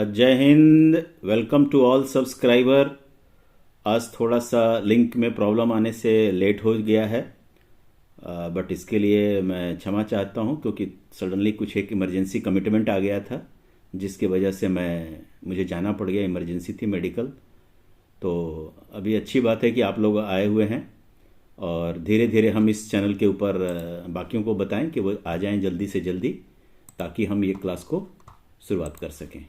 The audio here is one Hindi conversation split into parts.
जय Hind. Welcome to all subscriber. आज थोड़ा सा लिंक में प्रॉब्लम आने से लेट हो गया है, बट इसके लिए मैं क्षमा चाहता हूं क्योंकि सडनली कुछ एक इमरजेंसी कमिटमेंट आ गया था जिसकी वजह से मुझे जाना पड़ गया। इमरजेंसी थी मेडिकल। तो अभी अच्छी बात है कि आप लोग आए हुए हैं और धीरे धीरे हम इस चैनल के ऊपर बाकियों को बताएं कि वो आ जाएं जल्दी से जल्दी, ताकि हम ये क्लास को शुरुआत कर सकें।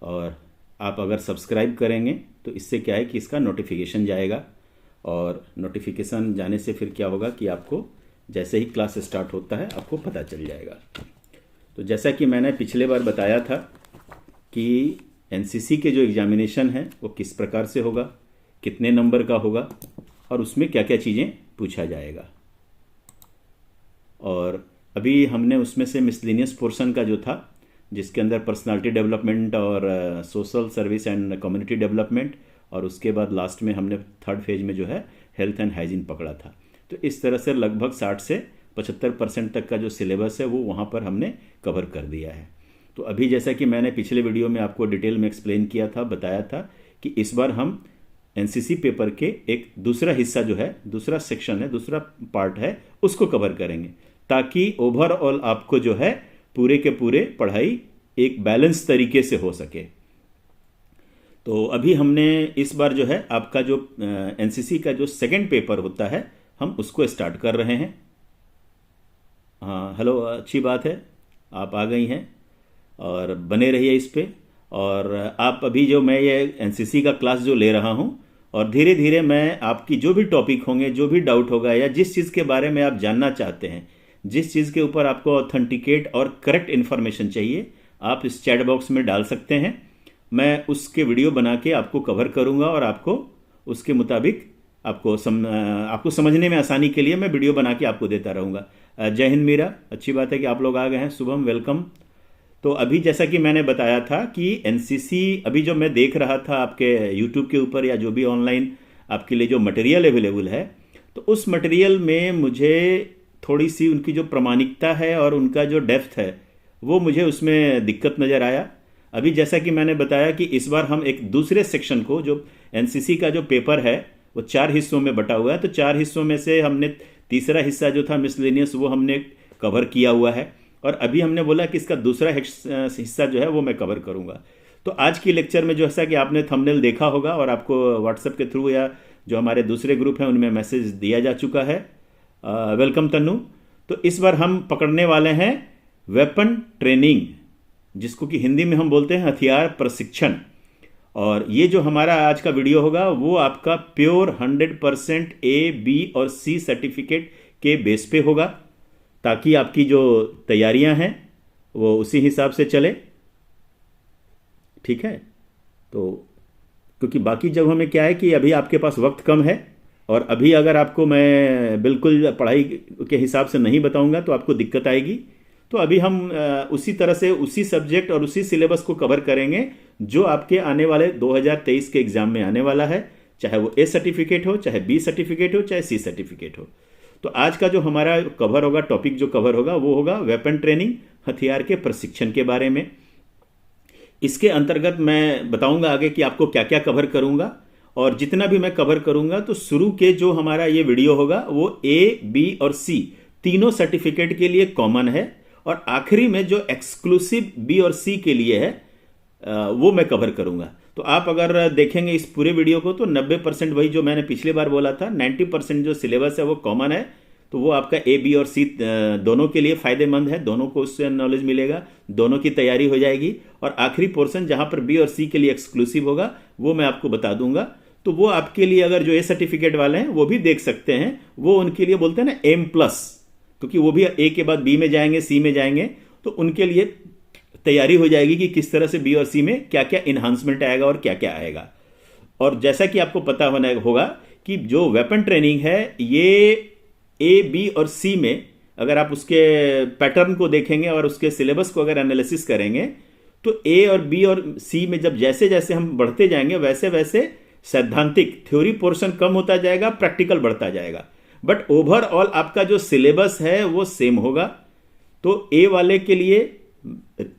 और आप अगर सब्सक्राइब करेंगे तो इससे क्या है कि इसका नोटिफिकेशन जाएगा, और नोटिफिकेशन जाने से फिर क्या होगा कि आपको जैसे ही क्लास स्टार्ट होता है आपको पता चल जाएगा। तो जैसा कि मैंने पिछले बार बताया था कि एनसीसी के जो एग्जामिनेशन है वो किस प्रकार से होगा, कितने नंबर का होगा और उसमें क्या क्या चीज़ें पूछा जाएगा। और अभी हमने उसमें से मिसलेनियस पोर्शन का जो था, जिसके अंदर पर्सनालिटी डेवलपमेंट और social service and community development, और उसके बाद लास्ट में हमने थर्ड फेज में जो है हेल्थ एंड हाइजीन पकड़ा था। तो इस तरह से लगभग 60 से 75% तक का जो सिलेबस है वो वहाँ पर हमने कवर कर दिया है। तो अभी जैसा कि मैंने पिछले वीडियो में आपको डिटेल में एक्सप्लेन किया था, बताया था कि इस बार हम एनसीसी पेपर के एक दूसरा हिस्सा जो है, दूसरा सेक्शन है, दूसरा पार्ट है, उसको कवर करेंगे, ताकि ओवरऑल आपको जो है पूरे के पूरे पढ़ाई एक बैलेंस तरीके से हो सके। तो अभी हमने इस बार जो है आपका जो एनसीसी का जो सेकंड पेपर होता है हम उसको स्टार्ट कर रहे हैं। हाँ, हेलो, अच्छी बात है, आप आ गई हैं और बने रहिए इस पे। और आप अभी जो मैं ये एनसीसी का क्लास जो ले रहा हूँ, और धीरे धीरे मैं आपकी जो भी टॉपिक होंगे, जो भी डाउट होगा या जिस चीज़ के बारे में आप जानना चाहते हैं, जिस चीज़ के ऊपर आपको ऑथेंटिकेट और करेक्ट इन्फॉर्मेशन चाहिए, आप इस चैट बॉक्स में डाल सकते हैं। मैं उसके वीडियो बना के आपको कवर करूंगा और आपको उसके मुताबिक आपको समझने में आसानी के लिए मैं वीडियो बना के आपको देता रहूँगा। जय हिंद मीरा, अच्छी बात है कि आप लोग आ गए हैं। शुभम, वेलकम। तो अभी जैसा कि मैंने बताया था कि एनसीसी अभी जो मैं देख रहा था आपके यूट्यूब के ऊपर या जो भी ऑनलाइन आपके लिए जो मटेरियल अवेलेबल है, तो उस मटेरियल में मुझे थोड़ी सी उनकी जो प्रामाणिकता है और उनका जो डेप्थ है वो मुझे उसमें दिक्कत नज़र आया। अभी जैसा कि मैंने बताया कि इस बार हम एक दूसरे सेक्शन को, जो एनसीसी का जो पेपर है वो 4 हिस्सों में बटा हुआ है, तो 4 हिस्सों में से हमने तीसरा हिस्सा जो था मिसलेनियस वो हमने कवर किया हुआ है, और अभी हमने बोला कि इसका दूसरा हिस्सा जो है वो मैं कवर करूँगा। तो आज की लेक्चर में जैसा कि आपने थंबनेल देखा होगा और आपको व्हाट्सएप के थ्रू या जो हमारे दूसरे ग्रुप हैं उनमें मैसेज दिया जा चुका है। वेलकम तन्नू। तो इस बार हम पकड़ने वाले हैं वेपन ट्रेनिंग, जिसको कि हिंदी में हम बोलते हैं हथियार प्रशिक्षण। और ये जो हमारा आज का वीडियो होगा वो आपका प्योर 100% A, B और C सर्टिफिकेट के बेस पे होगा, ताकि आपकी जो तैयारियां हैं वो उसी हिसाब से चले। ठीक है। तो क्योंकि बाकी जगहों में क्या है कि अभी आपके पास वक्त कम है, और अभी अगर आपको मैं बिल्कुल पढ़ाई के हिसाब से नहीं बताऊंगा तो आपको दिक्कत आएगी। तो अभी हम उसी तरह से उसी सब्जेक्ट और उसी सिलेबस को कवर करेंगे जो आपके आने वाले 2023 के एग्जाम में आने वाला है, चाहे वो A सर्टिफिकेट हो, चाहे B सर्टिफिकेट हो, चाहे C सर्टिफिकेट हो। तो आज का जो हमारा कवर होगा, टॉपिक जो कवर होगा वो होगा वेपन ट्रेनिंग, हथियार के प्रशिक्षण के बारे में। इसके अंतर्गत मैं बताऊंगा आगे कि आपको क्या क्या कवर करूंगा, और जितना भी मैं कवर करूंगा तो शुरू के जो हमारा ये वीडियो होगा वो A, B और C तीनों सर्टिफिकेट के लिए कॉमन है, और आखिरी में जो एक्सक्लूसिव B और C के लिए है वो मैं कवर करूंगा। तो आप अगर देखेंगे इस पूरे वीडियो को तो 90% वही जो मैंने पिछली बार बोला था, 90% जो सिलेबस है वो कॉमन है। तो वो आपका A, B और C दोनों के लिए फायदेमंद है, दोनों को उससे नॉलेज मिलेगा, दोनों की तैयारी हो जाएगी। और आखिरी पोर्शन जहां पर B और C के लिए एक्सक्लूसिव होगा वो मैं आपको बता दूंगा। तो वो आपके लिए अगर जो A सर्टिफिकेट वाले हैं वो भी देख सकते हैं, वो उनके लिए बोलते हैं ना M+, क्योंकि वो भी A के बाद B में जाएंगे, C में जाएंगे, तो उनके लिए तैयारी हो जाएगी कि किस तरह से B और C में क्या क्या इन्हांसमेंट आएगा और क्या क्या आएगा। और जैसा कि आपको पता होगा कि जो वेपन ट्रेनिंग है ये A, B और C में अगर आप उसके पैटर्न को देखेंगे और उसके सिलेबस को अगर एनालिसिस करेंगे तो A और B और C में जब जैसे जैसे हम बढ़ते जाएंगे वैसे वैसे सैद्धांतिक थ्योरी पोर्शन कम होता जाएगा, प्रैक्टिकल बढ़ता जाएगा, बट ओवरऑल आपका जो सिलेबस है वो सेम होगा। तो ए वाले के लिए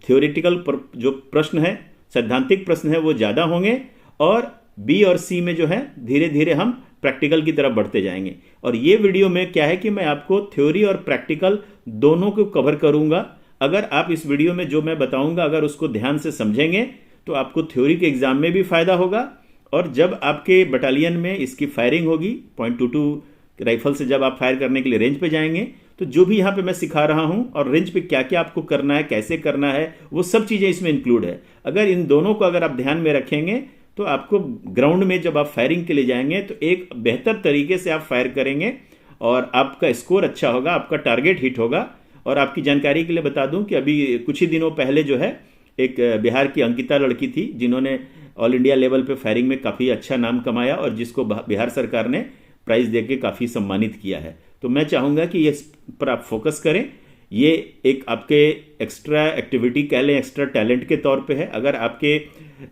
थ्योरेटिकल जो प्रश्न है, सैद्धांतिक प्रश्न है, वो ज़्यादा होंगे, और बी और सी में जो है धीरे धीरे हम प्रैक्टिकल की तरफ बढ़ते जाएंगे। और ये वीडियो में क्या है कि मैं आपको थ्योरी और प्रैक्टिकल दोनों को कवर करूंगा। अगर आप इस वीडियो में जो मैं बताऊंगा अगर उसको ध्यान से समझेंगे तो आपको थ्योरी के एग्जाम में भी फायदा होगा, और जब आपके बटालियन में इसकी फायरिंग होगी .22 राइफल से जब आप फायर करने के लिए रेंज पे जाएंगे, तो जो भी यहाँ पे मैं सिखा रहा हूँ और रेंज पे क्या क्या आपको करना है, कैसे करना है, वो सब चीज़ें इसमें इंक्लूड है। अगर इन दोनों को अगर आप ध्यान में रखेंगे तो आपको ग्राउंड में जब आप फायरिंग के लिए जाएंगे तो एक बेहतर तरीके से आप फायर करेंगे और आपका स्कोर अच्छा होगा, आपका टारगेट हिट होगा। और आपकी जानकारी के लिए बता दूं कि अभी कुछ ही दिनों पहले जो है एक बिहार की अंकिता लड़की थी जिन्होंने ऑल इंडिया लेवल पे फायरिंग में काफ़ी अच्छा नाम कमाया और जिसको बिहार सरकार ने प्राइज़ देके काफ़ी सम्मानित किया है। तो मैं चाहूँगा कि इस पर आप फोकस करें। ये एक आपके एक्स्ट्रा एक्टिविटी कह लें, एक्स्ट्रा टैलेंट के तौर पे है। अगर आपके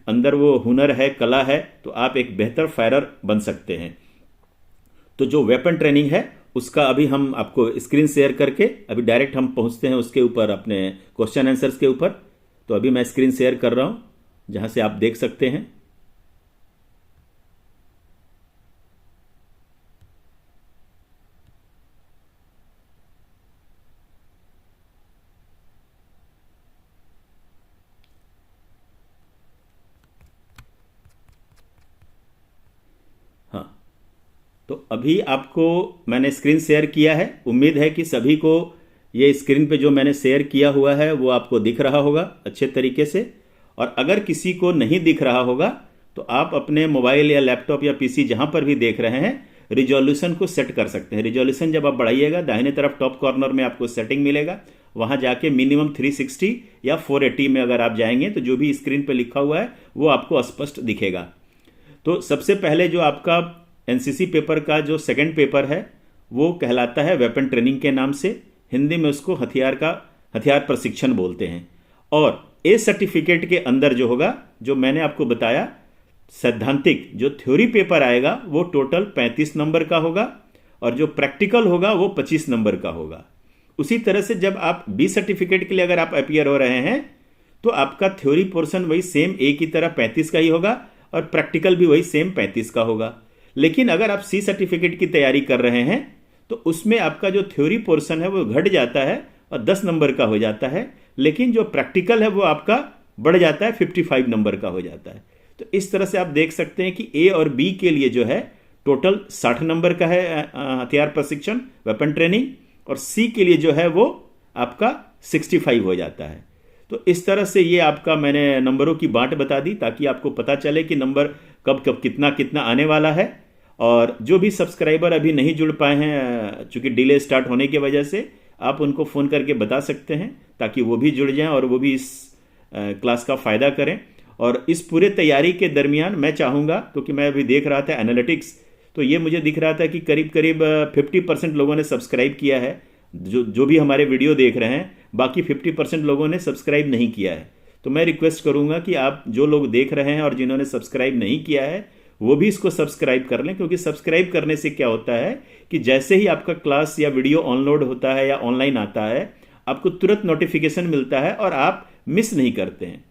अंदर वो हुनर है, कला है, तो आप एक बेहतर फायरर बन सकते हैं। तो जो वेपन ट्रेनिंग है उसका अभी हम आपको स्क्रीन शेयर करके अभी डायरेक्ट हम पहुंचते हैं उसके ऊपर, अपने क्वेश्चन आंसर्स के ऊपर। तो अभी मैं स्क्रीन शेयर कर रहा हूं जहां से आप देख सकते हैं। हाँ, तो अभी आपको मैंने स्क्रीन शेयर किया है। उम्मीद है कि सभी को ये स्क्रीन पे जो मैंने शेयर किया हुआ है वो आपको दिख रहा होगा अच्छे तरीके से। और अगर किसी को नहीं दिख रहा होगा तो आप अपने मोबाइल या लैपटॉप या पीसी जहां पर भी देख रहे हैं रिजोल्यूशन को सेट कर सकते हैं। रिजोल्यूशन जब आप बढ़ाइएगा दाहिने तरफ टॉप कॉर्नर में आपको सेटिंग मिलेगा, वहां जाके मिनिमम 360 या 480 में अगर आप जाएंगे तो जो भी स्क्रीन पे लिखा हुआ है वो आपको स्पष्ट दिखेगा। तो सबसे पहले जो आपका एनसीसी पेपर का जो सेकंड पेपर है वो कहलाता है वेपन ट्रेनिंग के नाम से, हिंदी में उसको हथियार प्रशिक्षण बोलते हैं। और ए सर्टिफिकेट के अंदर जो होगा, जो मैंने आपको बताया, सैद्धांतिक जो थ्योरी पेपर आएगा वो टोटल 35 नंबर का होगा और जो प्रैक्टिकल होगा वो 25 नंबर का होगा। उसी तरह से जब आप बी सर्टिफिकेट के लिए अगर आप अपीयर हो रहे हैं तो आपका थ्योरी पोर्शन वही सेम ए की तरह 35 का ही होगा और प्रैक्टिकल भी वही सेम 35 का होगा। लेकिन अगर आप सी सर्टिफिकेट की तैयारी कर रहे हैं तो उसमें आपका जो थ्योरी पोर्शन है वो घट जाता है और 10 नंबर का हो जाता है, लेकिन जो प्रैक्टिकल है वो आपका बढ़ जाता है, 55 नंबर का हो जाता है। तो इस तरह से आप देख सकते हैं कि ए और बी के लिए जो है टोटल 60 नंबर का है हथियार प्रशिक्षण वेपन ट्रेनिंग, और सी के लिए जो है वो आपका 65 हो जाता है। तो इस तरह से ये आपका मैंने नंबरों की बांट बता दी ताकि आपको पता चले कि नंबर कब कब कितना कितना आने वाला है। और जो भी सब्सक्राइबर अभी नहीं जुड़ पाए हैं चूंकि डिले स्टार्ट होने की वजह से, आप उनको फ़ोन करके बता सकते हैं ताकि वो भी जुड़ जाएं और वो भी इस क्लास का फ़ायदा करें। और इस पूरे तैयारी के दरमियान मैं चाहूँगा, क्योंकि मैं अभी देख रहा था एनालिटिक्स, तो ये मुझे दिख रहा था कि करीब करीब 50% लोगों ने सब्सक्राइब किया है जो भी हमारे वीडियो देख रहे हैं, बाकी 50% लोगों ने सब्सक्राइब नहीं किया है। तो मैं रिक्वेस्ट करूँगा कि आप जो लोग देख रहे हैं और जिन्होंने सब्सक्राइब नहीं किया है वो भी इसको सब्सक्राइब कर लें, क्योंकि सब्सक्राइब करने से क्या होता है कि जैसे ही आपका क्लास या वीडियो ऑनलोड होता है या ऑनलाइन आता है आपको तुरंत नोटिफिकेशन मिलता है और आप मिस नहीं करते हैं।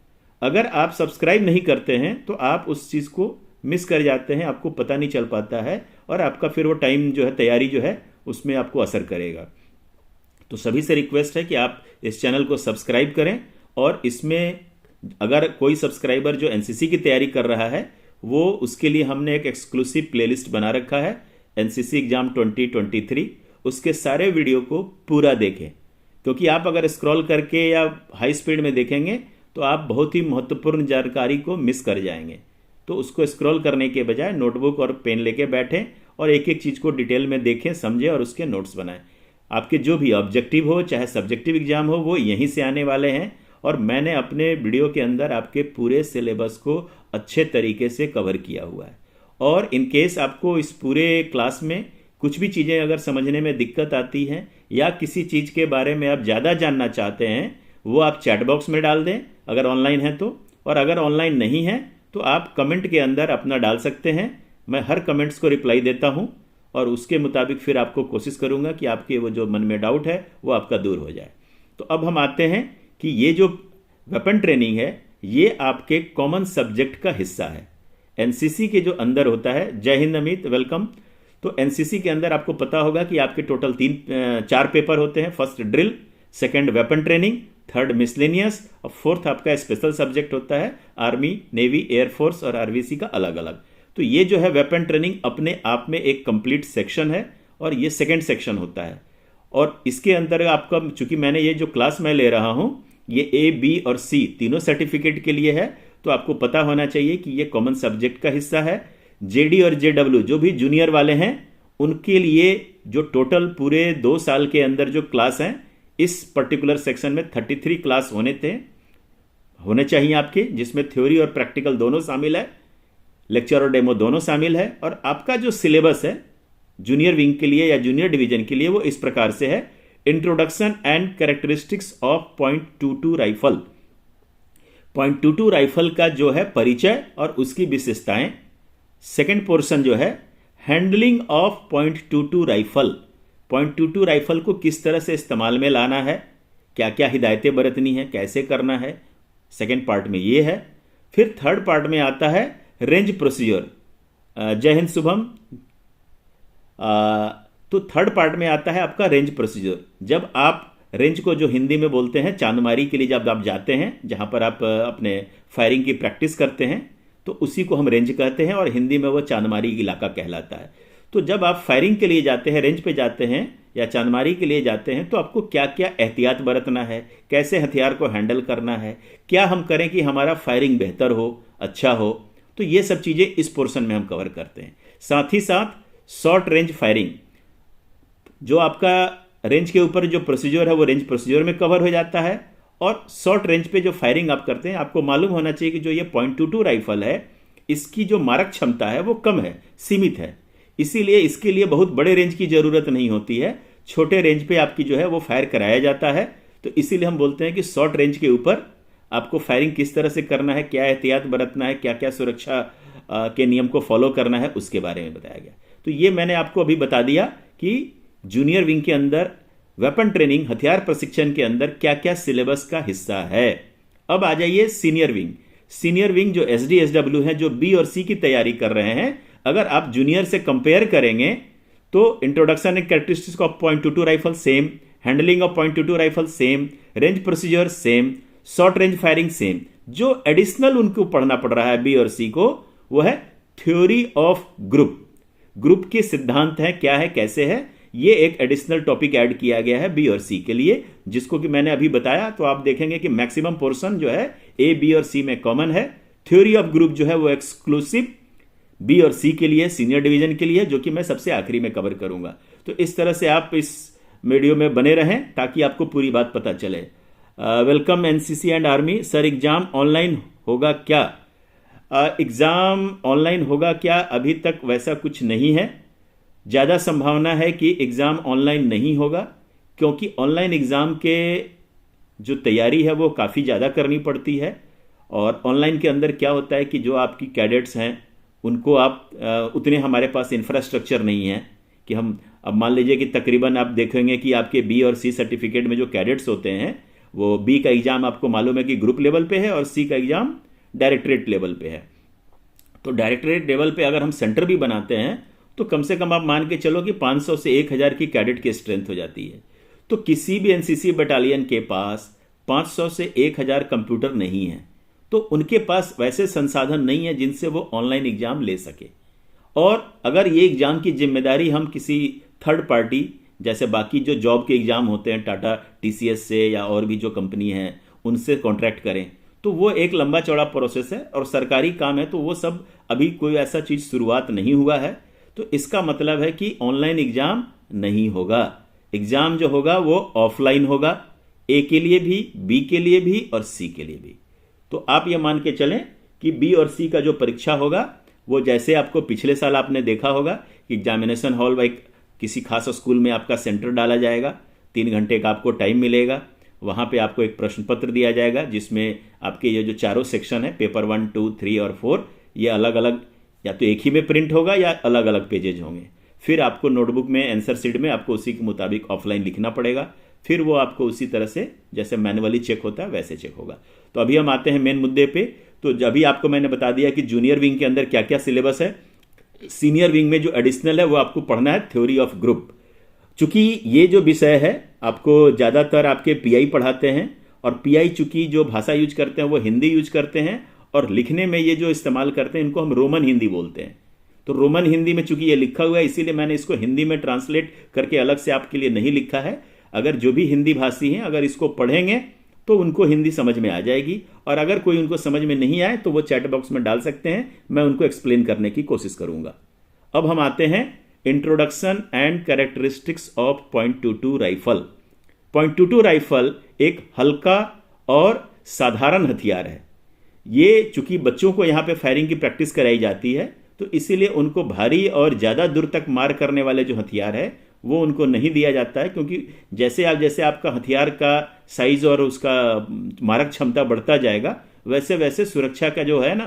अगर आप सब्सक्राइब नहीं करते हैं तो आप उस चीज़ को मिस कर जाते हैं, आपको पता नहीं चल पाता है और आपका फिर वो टाइम जो है, तैयारी जो है, उसमें आपको असर करेगा। तो सभी से रिक्वेस्ट है कि आप इस चैनल को सब्सक्राइब करें। और इसमें अगर कोई सब्सक्राइबर जो एनसीसी की तैयारी कर रहा है वो, उसके लिए हमने एक एक्सक्लूसिव प्लेलिस्ट बना रखा है एनसीसी एग्जाम 2023। उसके सारे वीडियो को पूरा देखें, क्योंकि आप अगर स्क्रॉल करके या हाई स्पीड में देखेंगे तो आप बहुत ही महत्वपूर्ण जानकारी को मिस कर जाएंगे। तो उसको स्क्रॉल करने के बजाय नोटबुक और पेन लेके बैठें और एक एक चीज़ को डिटेल में देखें, समझें और उसके नोट्स बनाएं। आपके जो भी ऑब्जेक्टिव हो चाहे सब्जेक्टिव एग्जाम हो वो यहीं से आने वाले हैं, और मैंने अपने वीडियो के अंदर आपके पूरे सिलेबस को अच्छे तरीके से कवर किया हुआ है। और इन केस आपको इस पूरे क्लास में कुछ भी चीज़ें अगर समझने में दिक्कत आती हैं या किसी चीज़ के बारे में आप ज़्यादा जानना चाहते हैं वो आप चैट बॉक्स में डाल दें अगर ऑनलाइन है तो, और अगर ऑनलाइन नहीं है तो आप कमेंट के अंदर अपना डाल सकते हैं। मैं हर कमेंट्स को रिप्लाई देता हूं और उसके मुताबिक फिर आपको कोशिश करूंगा कि आपके वो जो मन में डाउट है वो आपका दूर हो जाए। तो अब हम आते हैं कि ये जो वेपन ट्रेनिंग है ये आपके कॉमन सब्जेक्ट का हिस्सा है। एनसीसी के जो अंदर होता है, जय हिंद अमित, वेलकम। तो एनसीसी के अंदर आपको पता होगा कि आपके टोटल 4 पेपर होते हैं। First drill, second weapon training, third miscellaneous और फोर्थ आपका स्पेशल सब्जेक्ट होता है आर्मी, नेवी, एयरफोर्स और आरवीसी का अलग अलग। तो ये जो है वेपन ट्रेनिंग अपने आप में एक कंप्लीट सेक्शन है और ये सेकंड सेक्शन होता है। और इसके अंदर आपका, चूंकि मैंने ये जो क्लास मैं ले रहा हूं ये ए, बी और सी तीनों सर्टिफिकेट के लिए है, तो आपको पता होना चाहिए कि ये कॉमन सब्जेक्ट का हिस्सा है। जेडी और जेडब्ल्यू जो भी जूनियर वाले हैं उनके लिए जो टोटल पूरे 2 साल के अंदर जो क्लास हैं इस पर्टिकुलर सेक्शन में 33 क्लास होने चाहिए आपके, जिसमें थ्योरी और प्रैक्टिकल दोनों शामिल है, लेक्चर और डेमो दोनों शामिल है। और आपका जो सिलेबस है जूनियर विंग के लिए या जूनियर डिवीजन के लिए वो इस प्रकार से है। Introduction and characteristics of .22 rifle. .22 rifle का जो है परिचय और उसकी विशेषताएं। सेकंड पोर्शन जो है हैंडलिंग ऑफ .22 राइफल। .22 राइफल को किस तरह से इस्तेमाल में लाना है, क्या क्या हिदायतें बरतनी है, कैसे करना है, सेकंड पार्ट में ये है। फिर थर्ड पार्ट में आता है रेंज प्रोसीजर। जय हिंद शुभम। तो थर्ड पार्ट में आता है आपका रेंज प्रोसीजर। जब आप रेंज को जो हिंदी में बोलते हैं चांदमारी के लिए जब आप जाते हैं, जहां पर आप अपने फायरिंग की प्रैक्टिस करते हैं, तो उसी को हम रेंज कहते हैं और हिंदी में वो चांदमारी इलाका कहलाता है। तो जब आप फायरिंग के लिए जाते हैं, रेंज पे जाते हैं या चांदमारी के लिए जाते हैं, तो आपको क्या क्या एहतियात बरतना है, कैसे हथियार को हैंडल करना है, क्या हम करें कि हमारा फायरिंग बेहतर हो, अच्छा हो, तो ये सब चीजें इस पोर्शन में हम कवर करते हैं। साथ ही साथ शॉर्ट रेंज फायरिंग, जो आपका रेंज के ऊपर जो प्रोसीजर है वो रेंज प्रोसीजर में कवर हो जाता है। और शॉर्ट रेंज पे जो फायरिंग आप करते हैं, आपको मालूम होना चाहिए कि जो ये .22 राइफल है इसकी जो मारक क्षमता है वो कम है, सीमित है, इसीलिए इसके लिए बहुत बड़े रेंज की जरूरत नहीं होती है, छोटे रेंज पे आपकी जो है वो फायर कराया जाता है। तो इसीलिए हम बोलते हैं कि शॉर्ट रेंज के ऊपर आपको फायरिंग किस तरह से करना है, क्या एहतियात बरतना है, क्या क्या सुरक्षा के नियम को फॉलो करना है, उसके बारे में बताया गया। तो ये मैंने आपको अभी बता दिया कि जूनियर विंग के अंदर वेपन ट्रेनिंग, हथियार प्रशिक्षण के अंदर क्या क्या सिलेबस का हिस्सा है। अब आ जाइए सीनियर विंग। सीनियर विंग जो SDSW है, जो बी और सी की तैयारी कर रहे हैं, अगर आप जूनियर से कंपेयर करेंगे तो introduction and characteristics of .22 rifle same, handling of .22 rifle same, range procedure same, short range firing same. जो एडिशनल उनको पढ़ना पड़ रहा है बी और सी को, वो है थ्योरी ऑफ ग्रुप के सिद्धांत है, क्या है, कैसे है, ये एक एडिशनल टॉपिक ऐड किया गया है बी और सी के लिए, जिसको कि मैंने अभी बताया। तो आप देखेंगे कि मैक्सिमम पोर्शन जो है ए, बी और सी में कॉमन है। थ्योरी ऑफ ग्रुप जो है वो एक्सक्लूसिव बी और सी के लिए, सीनियर डिवीजन के लिए, जो कि मैं सबसे आखिरी में कवर करूंगा। तो इस तरह से आप इस वीडियो में बने रहें ताकि आपको पूरी बात पता चले। Welcome NCC and army. Sir exam online होगा क्या? एग्जाम ऑनलाइन होगा क्या? अभी तक वैसा कुछ नहीं है। ज़्यादा संभावना है कि एग्ज़ाम ऑनलाइन नहीं होगा, क्योंकि ऑनलाइन एग्ज़ाम के जो तैयारी है वो काफ़ी ज़्यादा करनी पड़ती है। और ऑनलाइन के अंदर क्या होता है कि जो आपकी कैडेट्स हैं उनको आप उतने, हमारे पास इंफ्रास्ट्रक्चर नहीं है कि हम, अब मान लीजिए कि तकरीबन आप देखेंगे कि आपके बी और सी सर्टिफिकेट में जो कैडेट्स होते हैं, वो बी का एग्ज़ाम आपको मालूम है कि ग्रुप लेवल पे है और सी का एग्ज़ाम डायरेक्टरेट लेवल पे है। तो डायरेक्टरेट लेवल पे अगर हम सेंटर भी बनाते हैं तो कम से कम आप मान के चलो कि 500 से 1000 की कैडेट की स्ट्रेंथ हो जाती है। तो किसी भी एनसीसी बटालियन के पास 500 से 1000 कंप्यूटर नहीं है, तो उनके पास वैसे संसाधन नहीं है जिनसे वो ऑनलाइन एग्जाम ले सके। और अगर ये एग्जाम की जिम्मेदारी हम किसी थर्ड पार्टी, जैसे बाकी जो जॉब के एग्जाम होते हैं टाटा TCS से या और भी जो कंपनी है उनसे कॉन्ट्रैक्ट करें, तो वो एक लंबा चौड़ा प्रोसेस है और सरकारी काम है, तो वो सब अभी कोई ऐसा चीज शुरुआत नहीं हुआ है। तो इसका मतलब है कि ऑनलाइन एग्जाम नहीं होगा। एग्जाम जो होगा वो ऑफलाइन होगा, ए के लिए भी, बी के लिए भी और सी के लिए भी। तो आप ये मान के चलें कि बी और सी का जो परीक्षा होगा वो जैसे आपको पिछले साल आपने देखा होगा कि एग्जामिनेशन हॉल व किसी खास स्कूल में आपका सेंटर डाला जाएगा, 3 घंटे का आपको टाइम मिलेगा, वहां पे आपको एक प्रश्न पत्र दिया जाएगा जिसमें आपके ये जो चारों सेक्शन है, पेपर 1, 2, 3 और 4, ये अलग अलग या तो एक ही में प्रिंट होगा या अलग अलग पेजेज होंगे। फिर आपको नोटबुक में, आंसर शीट में आपको उसी के मुताबिक ऑफलाइन लिखना पड़ेगा। फिर वो आपको उसी तरह से जैसे मैनुअली चेक होता है वैसे चेक होगा। तो अभी हम आते हैं मेन मुद्दे पे। तो अभी आपको मैंने बता दिया कि जूनियर विंग के अंदर क्या क्या सिलेबस है। सीनियर विंग में जो एडिशनल है वो आपको पढ़ना है थ्योरी ऑफ ग्रुप। चूंकि ये जो विषय है आपको ज़्यादातर आपके पीआई पढ़ाते हैं, और पीआई चूंकि जो भाषा यूज करते हैं वो हिंदी यूज करते हैं, और लिखने में ये जो इस्तेमाल करते हैं इनको हम रोमन हिंदी बोलते हैं। तो रोमन हिंदी में चूंकि ये लिखा हुआ है इसीलिए मैंने इसको हिंदी में ट्रांसलेट करके अलग से आपके लिए नहीं लिखा है। अगर जो भी हिंदी भाषी हैं अगर इसको पढ़ेंगे तो उनको हिंदी समझ में आ जाएगी, और अगर कोई उनको समझ में नहीं आए तो वो चैट बॉक्स में डाल सकते हैं, मैं उनको एक्सप्लेन करने की कोशिश करूंगा। अब हम आते हैं introduction and characteristics of .22 rifle. .22 rifle एक हल्का और साधारण हथियार है। ये चूंकि बच्चों को यहाँ पे फायरिंग की प्रैक्टिस कराई जाती है तो इसीलिए उनको भारी और ज़्यादा दूर तक मार करने वाले जो हथियार है वो उनको नहीं दिया जाता है, क्योंकि जैसे आपका हथियार का साइज और उसका मारक क्षमता बढ़ता जाएगा वैसे वैसे सुरक्षा का जो है ना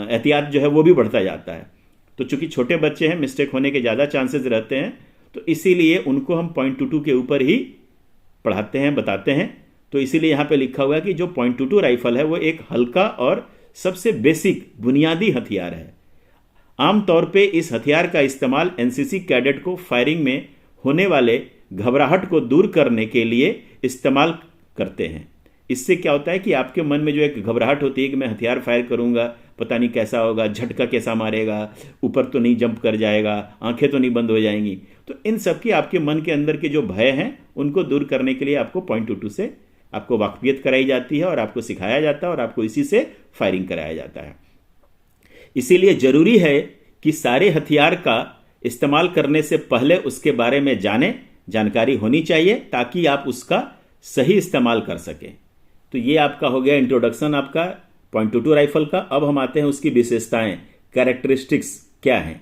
एहतियात जो है वो भी बढ़ता जाता है। तो चूंकि छोटे बच्चे हैं मिस्टेक होने के ज़्यादा चांसेस रहते हैं, तो इसीलिए उनको हम .22 के ऊपर ही पढ़ाते हैं, बताते हैं। तो इसीलिए यहाँ पे लिखा हुआ है कि जो .22 राइफल है वो एक हल्का और सबसे बेसिक बुनियादी हथियार है। आमतौर पे इस हथियार का इस्तेमाल एनसीसी कैडेट को फायरिंग में होने वाले घबराहट को दूर करने के लिए इस्तेमाल करते हैं। इससे क्या होता है कि आपके मन में जो एक घबराहट होती है कि मैं हथियार फायर करूंगा, पता नहीं कैसा होगा, झटका कैसा मारेगा, ऊपर तो नहीं जंप कर जाएगा, आंखें तो नहीं बंद हो जाएंगी, तो इन सब की आपके मन के अंदर के जो भय हैं उनको दूर करने के लिए आपको .22 से आपको वाकफियत कराई जाती है और आपको सिखाया जाता है और आपको इसी से फायरिंग कराया जाता है। इसीलिए जरूरी है कि सारे हथियार का इस्तेमाल करने से पहले उसके बारे में जानकारी होनी चाहिए ताकि आप उसका सही इस्तेमाल कर सकें। तो ये आपका हो गया इंट्रोडक्शन आपका .22 राइफल का। अब हम आते हैं उसकी विशेषताएं, कैरेक्टरिस्टिक्स क्या हैं।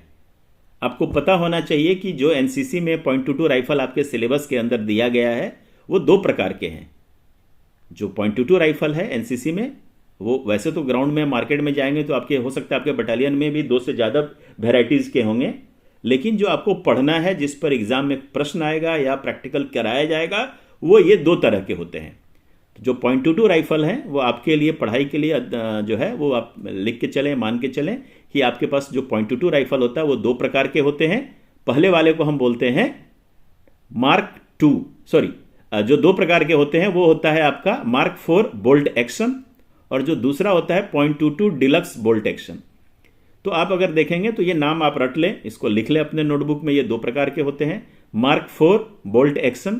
आपको पता होना चाहिए कि जो एनसीसी में .22 राइफल आपके सिलेबस के अंदर दिया गया है वो दो प्रकार के हैं। जो .22 राइफल है एनसीसी में वो वैसे तो ग्राउंड में मार्केट में जाएंगे तो आपके हो सकता है आपके बटालियन में भी 2 से ज़्यादा वेराइटीज के होंगे, लेकिन जो आपको पढ़ना है जिस पर एग्जाम में प्रश्न आएगा या प्रैक्टिकल कराया जाएगा वो ये 2 तरह के होते हैं। जो .22 राइफल है वो आपके लिए पढ़ाई के लिए जो है वो आप लिख के चलें, मान के चलें कि आपके पास जो .22 राइफल होता है वो 2 प्रकार के होते हैं। पहले वाले को हम बोलते हैं जो 2 प्रकार के होते हैं वो होता है आपका Mark 4 बोल्ट एक्शन, और जो दूसरा होता है .22 डिलक्स बोल्ट एक्शन। तो आप अगर देखेंगे तो ये नाम आप रट लें, इसको लिख लें अपने नोटबुक में। ये 2 प्रकार के होते हैं, Mark 4 बोल्ट एक्शन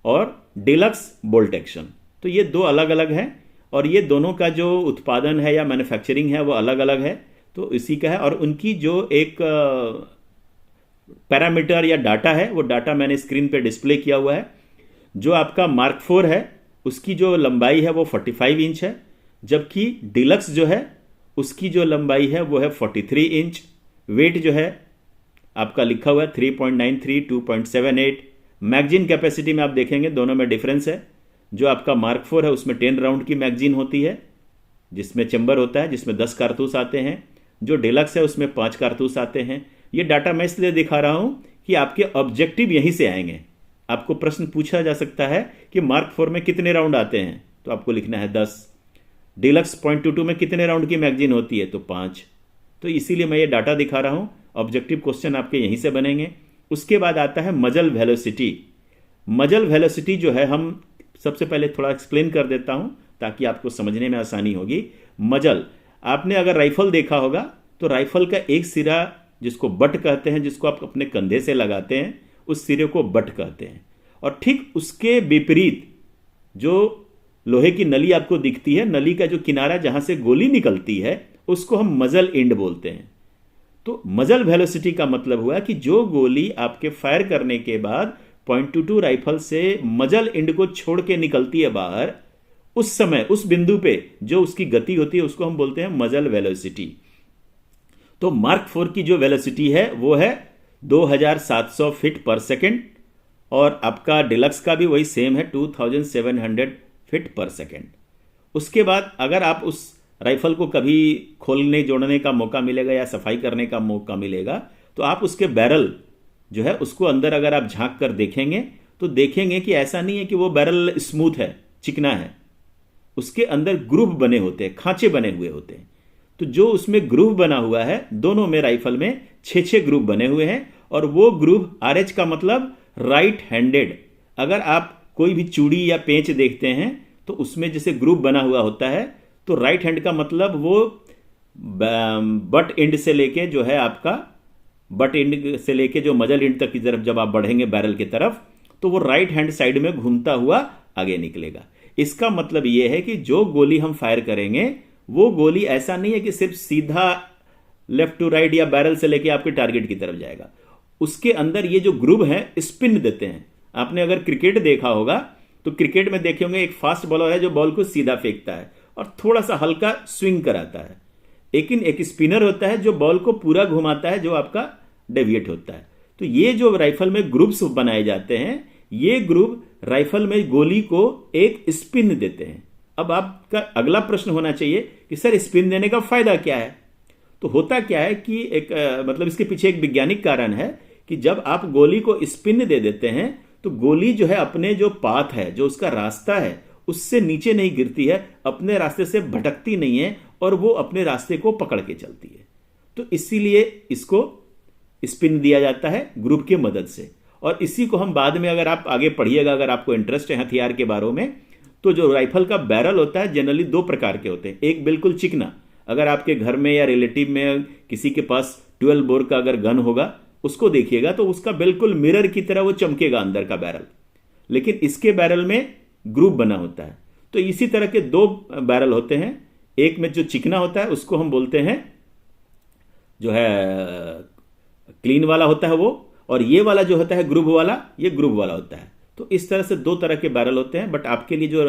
और डिलक्स बोल्ट एक्शन। तो ये 2 अलग अलग हैं और ये दोनों का जो उत्पादन है या मैन्युफैक्चरिंग है वो अलग अलग है। तो इसी का है, और उनकी जो एक पैरामीटर या डाटा है वो डाटा मैंने स्क्रीन पे डिस्प्ले किया हुआ है। जो आपका Mark 4 है उसकी जो लंबाई है वो 45 इंच है, जबकि डिलक्स जो है उसकी जो लंबाई है वो है 43 इंच। वेट जो है आपका लिखा हुआ है 3.93 2.78। मैगजीन कैपेसिटी में आप देखेंगे दोनों में डिफरेंस है। जो आपका Mark 4 है उसमें 10 राउंड की मैगजीन होती है जिसमें चैम्बर होता है जिसमें 10 कारतूस आते हैं। जो डिलक्स है उसमें 5 कारतूस आते हैं। ये डाटा मैं इसलिए दिखा रहा हूं कि आपके ऑब्जेक्टिव यहीं से आएंगे। आपको प्रश्न पूछा जा सकता है कि Mark 4 में कितने राउंड आते हैं, तो आपको लिखना है 10। डिलक्स .22 में कितने राउंड की मैगजीन होती है, तो 5। तो इसीलिए मैं ये डाटा दिखा रहा हूं। ऑब्जेक्टिव क्वेश्चन आपके यहीं से बनेंगे। उसके बाद आता है मजल वेलोसिटी। मजल वेलोसिटी जो है हम सबसे पहले थोड़ा एक्सप्लेन कर देता हूं ताकि आपको समझने में आसानी होगी। मजल, आपने अगर राइफल देखा होगा तो राइफल का एक सिरा जिसको बट कहते हैं, जिसको आप अपने कंधे से लगाते हैं, उस सिरे को बट कहते हैं। और ठीक उसके विपरीत जो लोहे की नली आपको दिखती है, नली का जो किनारा जहां से गोली निकलती है उसको हम मजल एंड बोलते हैं। तो मजल वेलोसिटी का मतलब हुआ कि जो गोली आपके फायर करने के बाद .22 राइफल से मजल एंड को छोड़ के निकलती है बाहर, उस समय उस बिंदु पे जो उसकी गति होती है उसको हम बोलते हैं मजल वेलोसिटी। तो Mark 4 की जो वेलोसिटी है वो है 2700 फीट पर सेकेंड, और आपका डिलक्स का भी वही सेम है 2700 फीट पर सेकेंड। उसके बाद अगर आप उस राइफल को कभी खोलने जोड़ने का मौका मिलेगा या सफाई करने का मौका मिलेगा तो आप उसके बैरल जो है उसको अंदर अगर आप झांक कर देखेंगे तो देखेंगे कि ऐसा नहीं है कि वो बैरल स्मूथ है, चिकना है, उसके अंदर ग्रूव बने होते हैं, खांचे बने हुए होते हैं। तो जो उसमें ग्रूव बना हुआ है, दोनों में राइफल में 6-6 ग्रूव बने हुए हैं, और वो ग्रूव RH का मतलब राइट हैंडेड। अगर आप कोई भी चूड़ी या पेंच देखते हैं तो उसमें जैसे ग्रूव बना हुआ होता है, तो राइट हैंड का मतलब वो बट एंड से लेके जो है आपका बट एंड से लेके जो मजल एंड तक की तरफ जब आप बढ़ेंगे बैरल की तरफ, तो वो राइट हैंड साइड में घूमता हुआ आगे निकलेगा। इसका मतलब ये है कि जो गोली हम फायर करेंगे वो गोली ऐसा नहीं है कि सिर्फ सीधा लेफ्ट टू राइट या बैरल से लेके आपके टारगेट की तरफ जाएगा। उसके अंदर ये जो ग्रूव है स्पिन देते हैं। आपने अगर क्रिकेट देखा होगा तो क्रिकेट में देखे होंगे एक फास्ट बॉलर है जो बॉल को सीधा फेंकता है और थोड़ा सा हल्का स्विंग कराता है, लेकिन एक स्पिनर होता है जो बॉल को पूरा घुमाता है, जो आपका डेविएट होता है। तो ये जो राइफल में ग्रुप्स बनाए जाते हैं, ये ग्रुप राइफल में गोली को एक स्पिन देते हैं। अब आपका अगला प्रश्न होना चाहिए कि सर स्पिन देने का फायदा क्या है? तो होता क्या है कि एक मतलब इसके पीछे एक वैज्ञानिक कारण है कि जब आप गोली को स्पिन दे देते हैं तो गोली जो है अपने जो पाथ है, जो उसका रास्ता है, उससे नीचे नहीं गिरती है, अपने रास्ते से भटकती नहीं है और वो अपने रास्ते को पकड़ के चलती है। तो इसीलिए इसको स्पिन दिया जाता है ग्रुप की मदद से। और इसी को हम बाद में, अगर आप आगे पढ़िएगा, अगर आपको इंटरेस्ट है हथियार के बारे में, तो जो राइफल का बैरल होता है जनरली 2 प्रकार के होते हैं। एक बिल्कुल चिकना, अगर आपके घर में या रिलेटिव में किसी के पास 12 बोर का अगर गन होगा, उसको देखिएगा तो उसका बिल्कुल मिरर की तरह वो चमकेगा अंदर का बैरल, लेकिन इसके बैरल में ग्रुप बना होता है। तो इसी तरह के 2 बैरल होते हैं। एक में जो चिकना होता है उसको हम बोलते हैं जो है क्लीन वाला होता है वो, और ये वाला जो होता है ग्रुप वाला, ये ग्रुप वाला होता है। तो इस तरह से 2 तरह के बैरल होते हैं। बट आपके लिए जो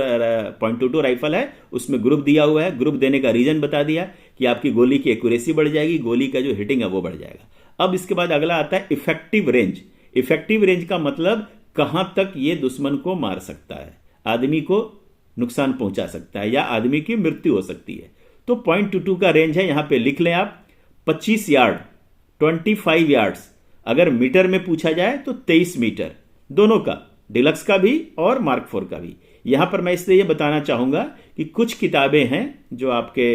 .22 राइफल है उसमें ग्रुप दिया हुआ है। ग्रुप देने का रीजन बता दिया कि आपकी गोली की एक्यूरेसी बढ़ जाएगी, गोली का जो हिटिंग है वो बढ़ जाएगा। अब इसके बाद अगला आता है इफेक्टिव रेंज। इफेक्टिव रेंज का मतलब कहां तक ये दुश्मन को मार सकता है, आदमी को नुकसान पहुंचा सकता है या आदमी की मृत्यु हो सकती है। तो .22 का रेंज है, यहां पे लिख लें आप, 25 यार्ड, 25 यार्ड्स। अगर मीटर में पूछा जाए तो 23 मीटर, दोनों का, डिलक्स का भी और मार्क 4 का भी। यहां पर मैं इसलिए ये बताना चाहूंगा कि कुछ किताबें हैं जो आपके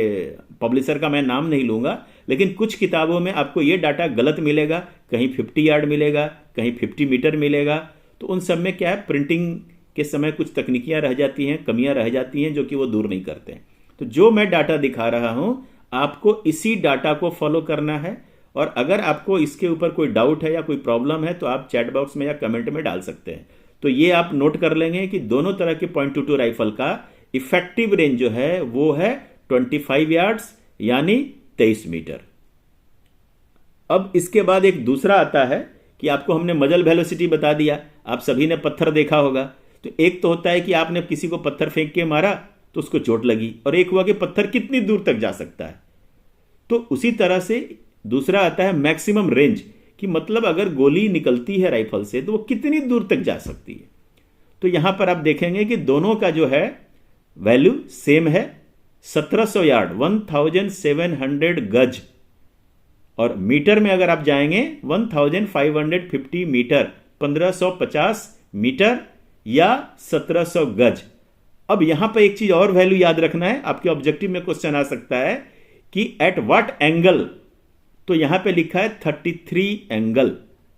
पब्लिशर का मैं नाम नहीं लूंगा, लेकिन कुछ किताबों में आपको ये डाटा गलत मिलेगा, कहीं 50 यार्ड मिलेगा, कहीं 50 मीटर मिलेगा। तो उन सब में क्या है, प्रिंटिंग के समय कुछ तकनीकियां रह जाती हैं, कमियां रह जाती हैं, जो कि वो दूर नहीं करते हैं। तो जो मैं डाटा दिखा रहा हूं, आपको इसी डाटा को फॉलो करना है। और अगर आपको इसके ऊपर कोई डाउट है या कोई प्रॉब्लम है तो आप चैट बॉक्स में या कमेंट में डाल सकते हैं। तो ये आप नोट कर लेंगे कि दोनों तरह के .22 राइफल का इफेक्टिव रेंज जो है वो है 25 यार्ड्स यानी 23 मीटर। अब इसके बाद एक दूसरा आता है कि आपको हमने मजल वेलोसिटी बता दिया। आप सभी ने पत्थर देखा होगा, तो एक तो होता है कि आपने किसी को पत्थर फेंक के मारा तो उसको चोट लगी, और एक हुआ कि पत्थर कितनी दूर तक जा सकता है। तो उसी तरह से दूसरा आता है मैक्सिमम रेंज, कि मतलब अगर गोली निकलती है राइफल से तो वो कितनी दूर तक जा सकती है। तो यहां पर आप देखेंगे कि दोनों का जो है वैल्यू सेम है, 1700 यार्ड 1700 गज, और मीटर में अगर आप जाएंगे 1550 मीटर 1550 मीटर या 1700 गज। अब यहां पर एक चीज और वैल्यू याद रखना है, आपके ऑब्जेक्टिव में क्वेश्चन आ सकता है कि एट व्हाट एंगल। तो यहां पे लिखा है 33 एंगल,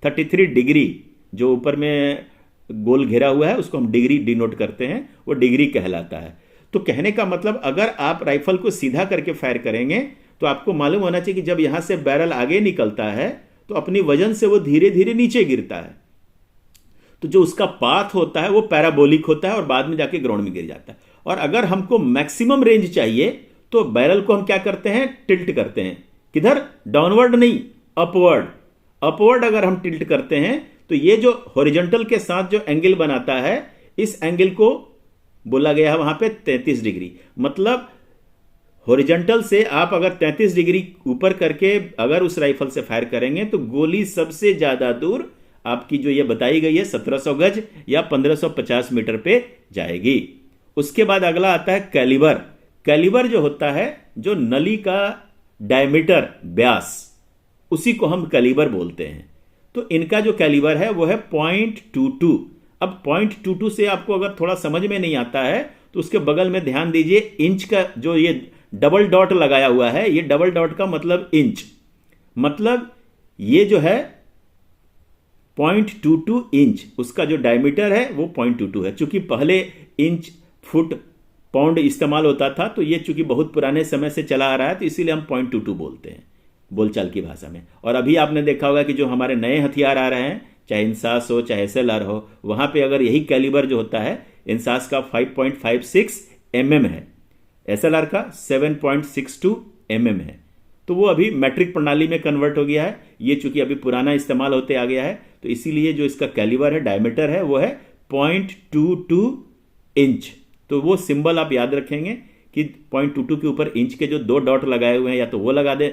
33 डिग्री, जो ऊपर में गोल घेरा हुआ है उसको हम डिग्री डिनोट करते हैं, वो डिग्री कहलाता है। तो कहने का मतलब अगर आप राइफल को सीधा करके फायर करेंगे तो आपको मालूम होना चाहिए कि जब यहां से बैरल आगे निकलता है तो अपनी वजन से वो धीरे धीरे नीचे गिरता है। तो जो उसका पाथ होता है वो पैराबोलिक होता है और बाद में जाके ग्राउंड में गिर जाता है। और अगर हमको मैक्सिमम रेंज चाहिए तो बैरल को हम क्या करते हैं, टिल्ट करते हैं। किधर? डाउनवर्ड नहीं, अपवर्ड। अपवर्ड अगर हम टिल्ट करते हैं तो ये जो हॉरिजॉन्टल के साथ जो एंगल बनाता है, इस एंगल को बोला गया है वहां पे 33 डिग्री। मतलब हॉरिजॉन्टल से आप अगर 33 डिग्री ऊपर करके अगर उस राइफल से फायर करेंगे तो गोली सबसे ज्यादा दूर आपकी जो ये बताई गई है 1700 गज या 1550 मीटर पे जाएगी। उसके बाद अगला आता है कैलिबर। कैलिबर जो होता है, जो नली का डायमीटर, व्यास, उसी को हम कैलिबर बोलते हैं। तो इनका जो कैलिबर है वो है .22। अब 0.22 से आपको अगर थोड़ा समझ में नहीं आता है तो उसके बगल में ध्यान दीजिए, इंच का जो ये डबल डॉट लगाया हुआ है, ये डबल डॉट का मतलब इंच, मतलब ये जो है 0.22 इंच, उसका जो डायमीटर है वो 0.22 है। चूंकि पहले इंच, फुट, पाउंड इस्तेमाल होता था, तो ये चूंकि बहुत पुराने समय से चला आ रहा है, तो इसीलिए हम 0.22 बोलते हैं बोलचाल की भाषा में। और अभी आपने देखा होगा कि जो हमारे नए हथियार आ रहे हैं, चाहे इंसास हो चाहे SLR हो, वहां पे अगर यही कैलिबर जो होता है, इंसास का 5.56 mm है, SLR का 7.62 mm है, तो वो अभी मैट्रिक प्रणाली में कन्वर्ट हो गया है। ये चूंकि अभी पुराना इस्तेमाल होते आ गया है, तो इसीलिए जो इसका कैलिबर है, डायमीटर है, वो है 0.22 इंच। तो वो सिंबल आप याद रखेंगे कि 0.22 के ऊपर इंच के जो 2 डॉट लगाए हुए हैं, या तो वो लगा दें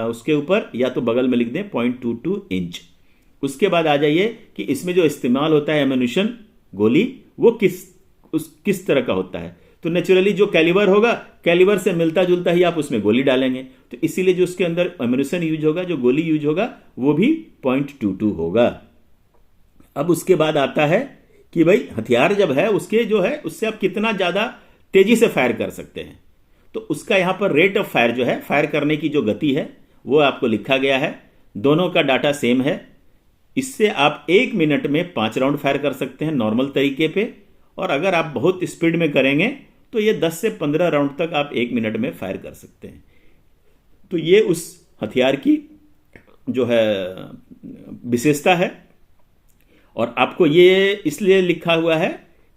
उसके ऊपर, या तो बगल में लिख दें 0.22 इंच। उसके बाद आ जाइए कि इसमें जो इस्तेमाल होता है एम्यूनिशन, गोली, वो किस तरह का होता है। तो नेचुरली जो कैलिबर होगा, कैलिबर से मिलता जुलता ही आप उसमें गोली डालेंगे, तो इसीलिए जो उसके अंदर एम्यूनिशन यूज होगा, जो गोली यूज होगा, वो भी 0.22 होगा। अब उसके बाद आता है कि भाई हथियार जब है, उसके जो है उससे आप कितना ज्यादा तेजी से फायर कर सकते हैं। तो उसका यहां पर रेट ऑफ फायर जो है, फायर करने की जो गति है, वो आपको लिखा गया है। दोनों का डाटा सेम है। इससे आप 1 मिनट में 5 राउंड फायर कर सकते हैं नॉर्मल तरीके पे, और अगर आप बहुत स्पीड में करेंगे तो ये 10 से 15 राउंड तक आप 1 मिनट में फायर कर सकते हैं। तो ये उस हथियार की जो है विशेषता है। और आपको ये इसलिए लिखा हुआ है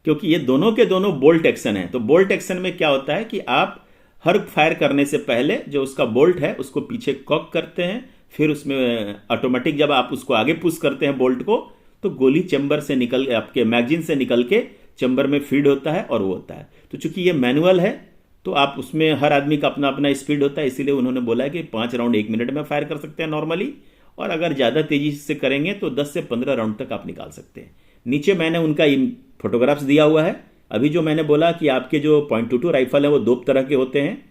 क्योंकि ये दोनों के दोनों बोल्ट एक्शन है। तो बोल्ट एक्शन में क्या होता है कि आप हर फायर करने से पहले जो उसका बोल्ट है उसको पीछे कॉक करते हैं, फिर उसमें ऑटोमेटिक जब आप उसको आगे पुश करते हैं बोल्ट को, तो गोली चैम्बर से निकल, आपके मैगजीन से निकल के चैम्बर में फीड होता है और वो होता है। तो चूंकि ये मैनुअल है, तो आप उसमें हर आदमी का अपना अपना स्पीड होता है, इसीलिए उन्होंने बोला है कि 5 राउंड 1 मिनट में फायर कर सकते हैं नॉर्मली, और अगर ज़्यादा तेजी से करेंगे तो 10 से 15 राउंड तक आप निकाल सकते हैं। नीचे मैंने उनका फोटोग्राफ्स दिया हुआ है। अभी जो मैंने बोला कि आपके जो 0.22 राइफल है वो 2 तरह के होते हैं,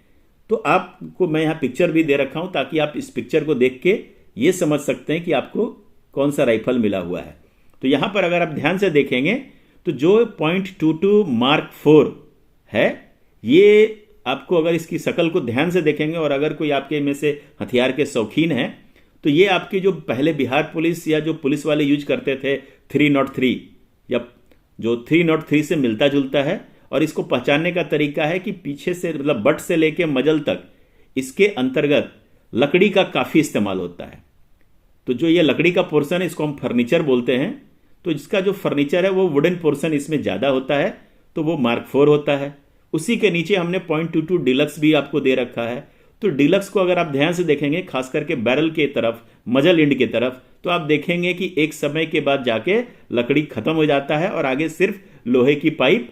तो आपको मैं यहाँ पिक्चर भी दे रखा हूँ ताकि आप इस पिक्चर को देख के ये समझ सकते हैं कि आपको कौन सा राइफल मिला हुआ है। तो यहाँ पर अगर आप ध्यान से देखेंगे तो जो 0.22 मार्क 4 है, ये आपको अगर इसकी शक्ल को ध्यान से देखेंगे, और अगर कोई आपके में से हथियार के शौकीन है, तो ये आपके जो पहले बिहार पुलिस या जो पुलिस वाले यूज करते थे 303, या जो 303 से मिलता जुलता है। और इसको पहचानने का तरीका है कि पीछे से, मतलब बट से लेके मजल तक, इसके अंतर्गत लकड़ी का काफी इस्तेमाल होता है। तो जो ये लकड़ी का पोर्शन है, इसको हम फर्नीचर बोलते हैं। तो इसका जो फर्नीचर है वो वुडन पोर्शन इसमें ज्यादा होता है, तो वो मार्क 4 होता है। उसी के नीचे हमने 0.22 डिलक्स भी आपको दे रखा है। तो डिलक्स को अगर आप ध्यान से देखेंगे, खास करके बैरल के तरफ, मजल एंड के तरफ, तो आप देखेंगे कि एक समय के बाद जाके लकड़ी खत्म हो जाता है और आगे सिर्फ लोहे की पाइप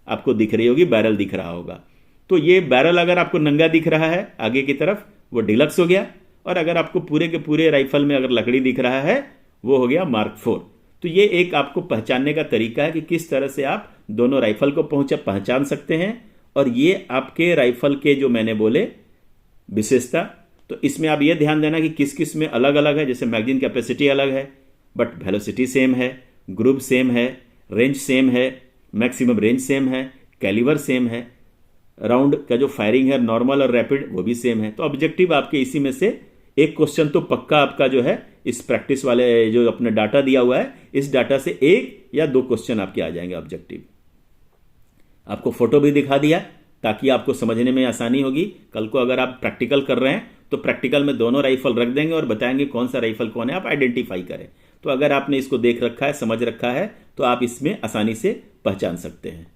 आपको दिख रही होगी, बैरल दिख रहा होगा। तो ये बैरल अगर आपको नंगा दिख रहा है आगे की तरफ, वो डिलक्स हो गया, और अगर आपको पूरे के पूरे राइफल में अगर लकड़ी दिख रहा है, वो हो गया मार्क 4। तो ये एक आपको पहचानने का तरीका है कि किस तरह से आप दोनों राइफल को पहचान सकते हैं। और ये आपके राइफल के जो मैंने बोले विशेषता, तो इसमें आप ये ध्यान देना कि किस किस में अलग अलग है। जैसे मैगजीन कैपेसिटी अलग है, बट वेलोसिटी सेम है, ग्रुप सेम है, रेंज सेम है, मैक्सिमम रेंज सेम है, कैलिबर सेम है, राउंड का जो फायरिंग है नॉर्मल और रैपिड वो भी सेम है। तो ऑब्जेक्टिव आपके इसी में से एक क्वेश्चन तो पक्का आपका जो है इस प्रैक्टिस वाले जो अपने डाटा दिया हुआ है, इस डाटा से 1 या 2 क्वेश्चन आपके आ जाएंगे ऑब्जेक्टिव। आपको फोटो भी दिखा दिया ताकि आपको समझने में आसानी होगी। कल को अगर आप प्रैक्टिकल कर रहे हैं तो प्रैक्टिकल में दोनों राइफल रख देंगे और बताएंगे कौन सा राइफल कौन है, आप आइडेंटिफाई करें। तो अगर आपने इसको देख रखा है, समझ रखा है, तो आप इसमें आसानी से पहचान सकते हैं।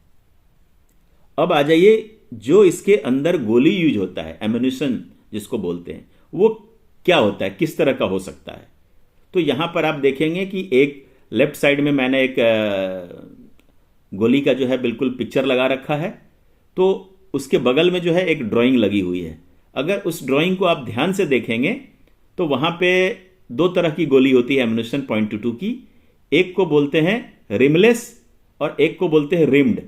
अब आ जाइए, जो इसके अंदर गोली यूज होता है, एम्यूनिशन जिसको बोलते हैं, वो क्या होता है, किस तरह का हो सकता है। तो यहां पर आप देखेंगे कि एक लेफ्ट साइड में मैंने एक गोली का जो है बिल्कुल पिक्चर लगा रखा है, तो उसके बगल में जो है एक ड्राइंग लगी हुई है। अगर उस ड्राइंग को आप ध्यान से देखेंगे तो वहां पे 2 तरह की गोली होती है एम्यूनिशन 0.22 की। एक को बोलते हैं रिमलेस और एक को बोलते हैं रिम्ड।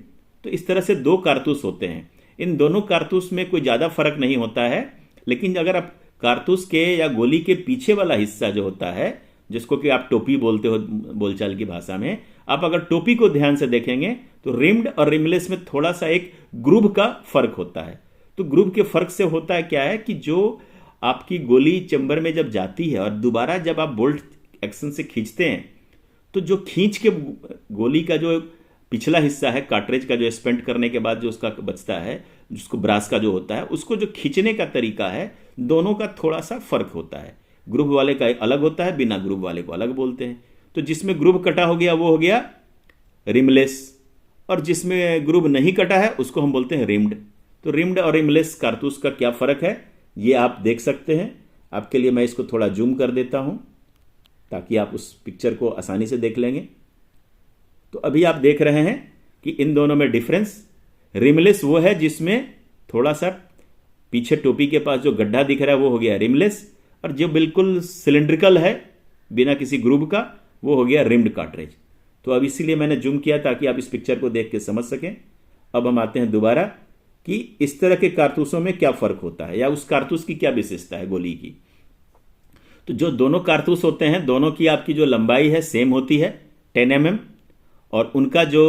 तो इस तरह से 2 कारतूस होते हैं। इन दोनों कारतूस में कोई ज्यादा फर्क नहीं होता है, लेकिन अगर आप कारतूस के या गोली के पीछे वाला हिस्सा जो होता है, जिसको कि आप टोपी बोलते हो बोलचाल की भाषा में, आप अगर टोपी को ध्यान से देखेंगे तो रिम्ड और रिमलेस में थोड़ा सा एक ग्रूव का फर्क होता है। तो ग्रूव के फर्क से होता है क्या है कि जो आपकी गोली चेंबर में जब जाती है और दोबारा जब आप बोल्ट एक्शन से खींचते हैं, तो जो खींच के गोली का जो पिछला हिस्सा है कार्ट्रिज का, जो स्पेंट करने के बाद जो उसका बचता है, जिसको ब्रास का जो होता है, उसको जो खींचने का तरीका है, दोनों का थोड़ा सा फर्क होता है। ग्रूव वाले का अलग होता है, बिना ग्रूव वाले को अलग बोलते हैं। तो जिसमें ग्रूव कटा हो गया वो हो गया रिमलेस, और जिसमें ग्रूव नहीं कटा है उसको हम बोलते हैं रिम्ड। तो रिम्ड और रिमलेस कारतूस का क्या फर्क है ये आप देख सकते हैं। आपके लिए मैं इसको थोड़ा जूम कर देता हूं ताकि आप उस पिक्चर को आसानी से देख लेंगे। तो अभी आप देख रहे हैं कि इन दोनों में डिफरेंस, रिमलेस वो है जिसमें थोड़ा सा पीछे टोपी के पास जो गड्ढा दिख रहा है वो हो गया रिमलेस, और जो बिल्कुल सिलेंड्रिकल है बिना किसी ग्रूव का वो हो गया रिम्ड कार्ट्रिज। तो अब इसीलिए मैंने जूम किया ताकि आप इस पिक्चर को देख के समझ सकें। अब हम आते हैं दोबारा कि इस तरह के कारतूसों में क्या फर्क होता है या उस कारतूस की क्या विशेषता है गोली की। तो जो दोनों कारतूस होते हैं, दोनों की आपकी जो लंबाई है सेम होती है 10 mm, और उनका जो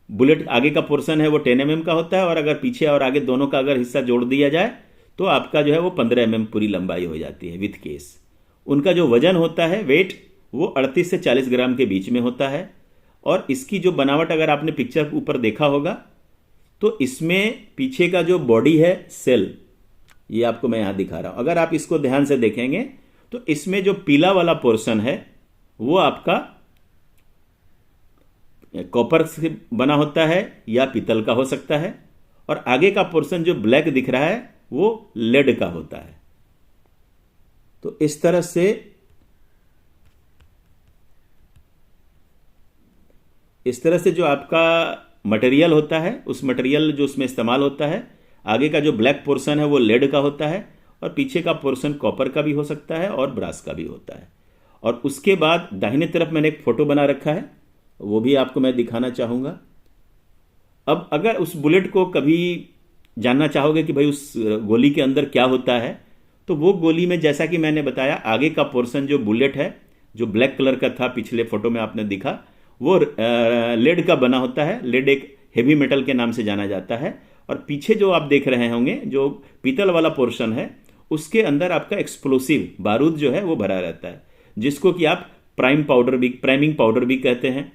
बुलेट आगे का पोर्शन है वो 10 mm का होता है, और अगर पीछे और आगे दोनों का अगर हिस्सा जोड़ दिया जाए तो आपका जो है वो 15 mm पूरी लंबाई हो जाती है विथ केस। उनका जो वजन होता है वेट वो 38 से 40 ग्राम के बीच में होता है। और इसकी जो बनावट अगर आपने पिक्चर ऊपर देखा होगा तो इसमें पीछे का जो बॉडी है सेल, ये आपको मैं यहां दिखा रहा हूं, अगर आप इसको ध्यान से देखेंगे तो इसमें जो पीला वाला पोर्शन है वो आपका कॉपर से बना होता है या पीतल का हो सकता है, और आगे का पोर्शन जो ब्लैक दिख रहा है वो लेड का होता है। तो इस तरह से जो आपका मटेरियल होता है, उस मटेरियल जो उसमें इस्तेमाल होता है, आगे का जो ब्लैक पोर्शन है वो लेड का होता है, और पीछे का पोर्शन कॉपर का भी हो सकता है और ब्रास का भी होता है। और उसके बाद दाहिने तरफ मैंने एक फोटो बना रखा है, वो भी आपको मैं दिखाना चाहूंगा। अब अगर उस बुलेट को कभी जानना चाहोगे कि भाई उस गोली के अंदर क्या होता है, तो वो गोली में जैसा कि मैंने बताया आगे का पोर्शन जो बुलेट है जो ब्लैक कलर का था पिछले फोटो में आपने दिखा, वो लेड का बना होता है। लेड एक हेवी मेटल के नाम से जाना जाता है। और पीछे जो आप देख रहे होंगे जो पीतल वाला पोर्शन है उसके अंदर आपका एक्सप्लोसिव बारूद जो है वो भरा रहता है, जिसको कि आप प्राइमिंग पाउडर भी कहते हैं।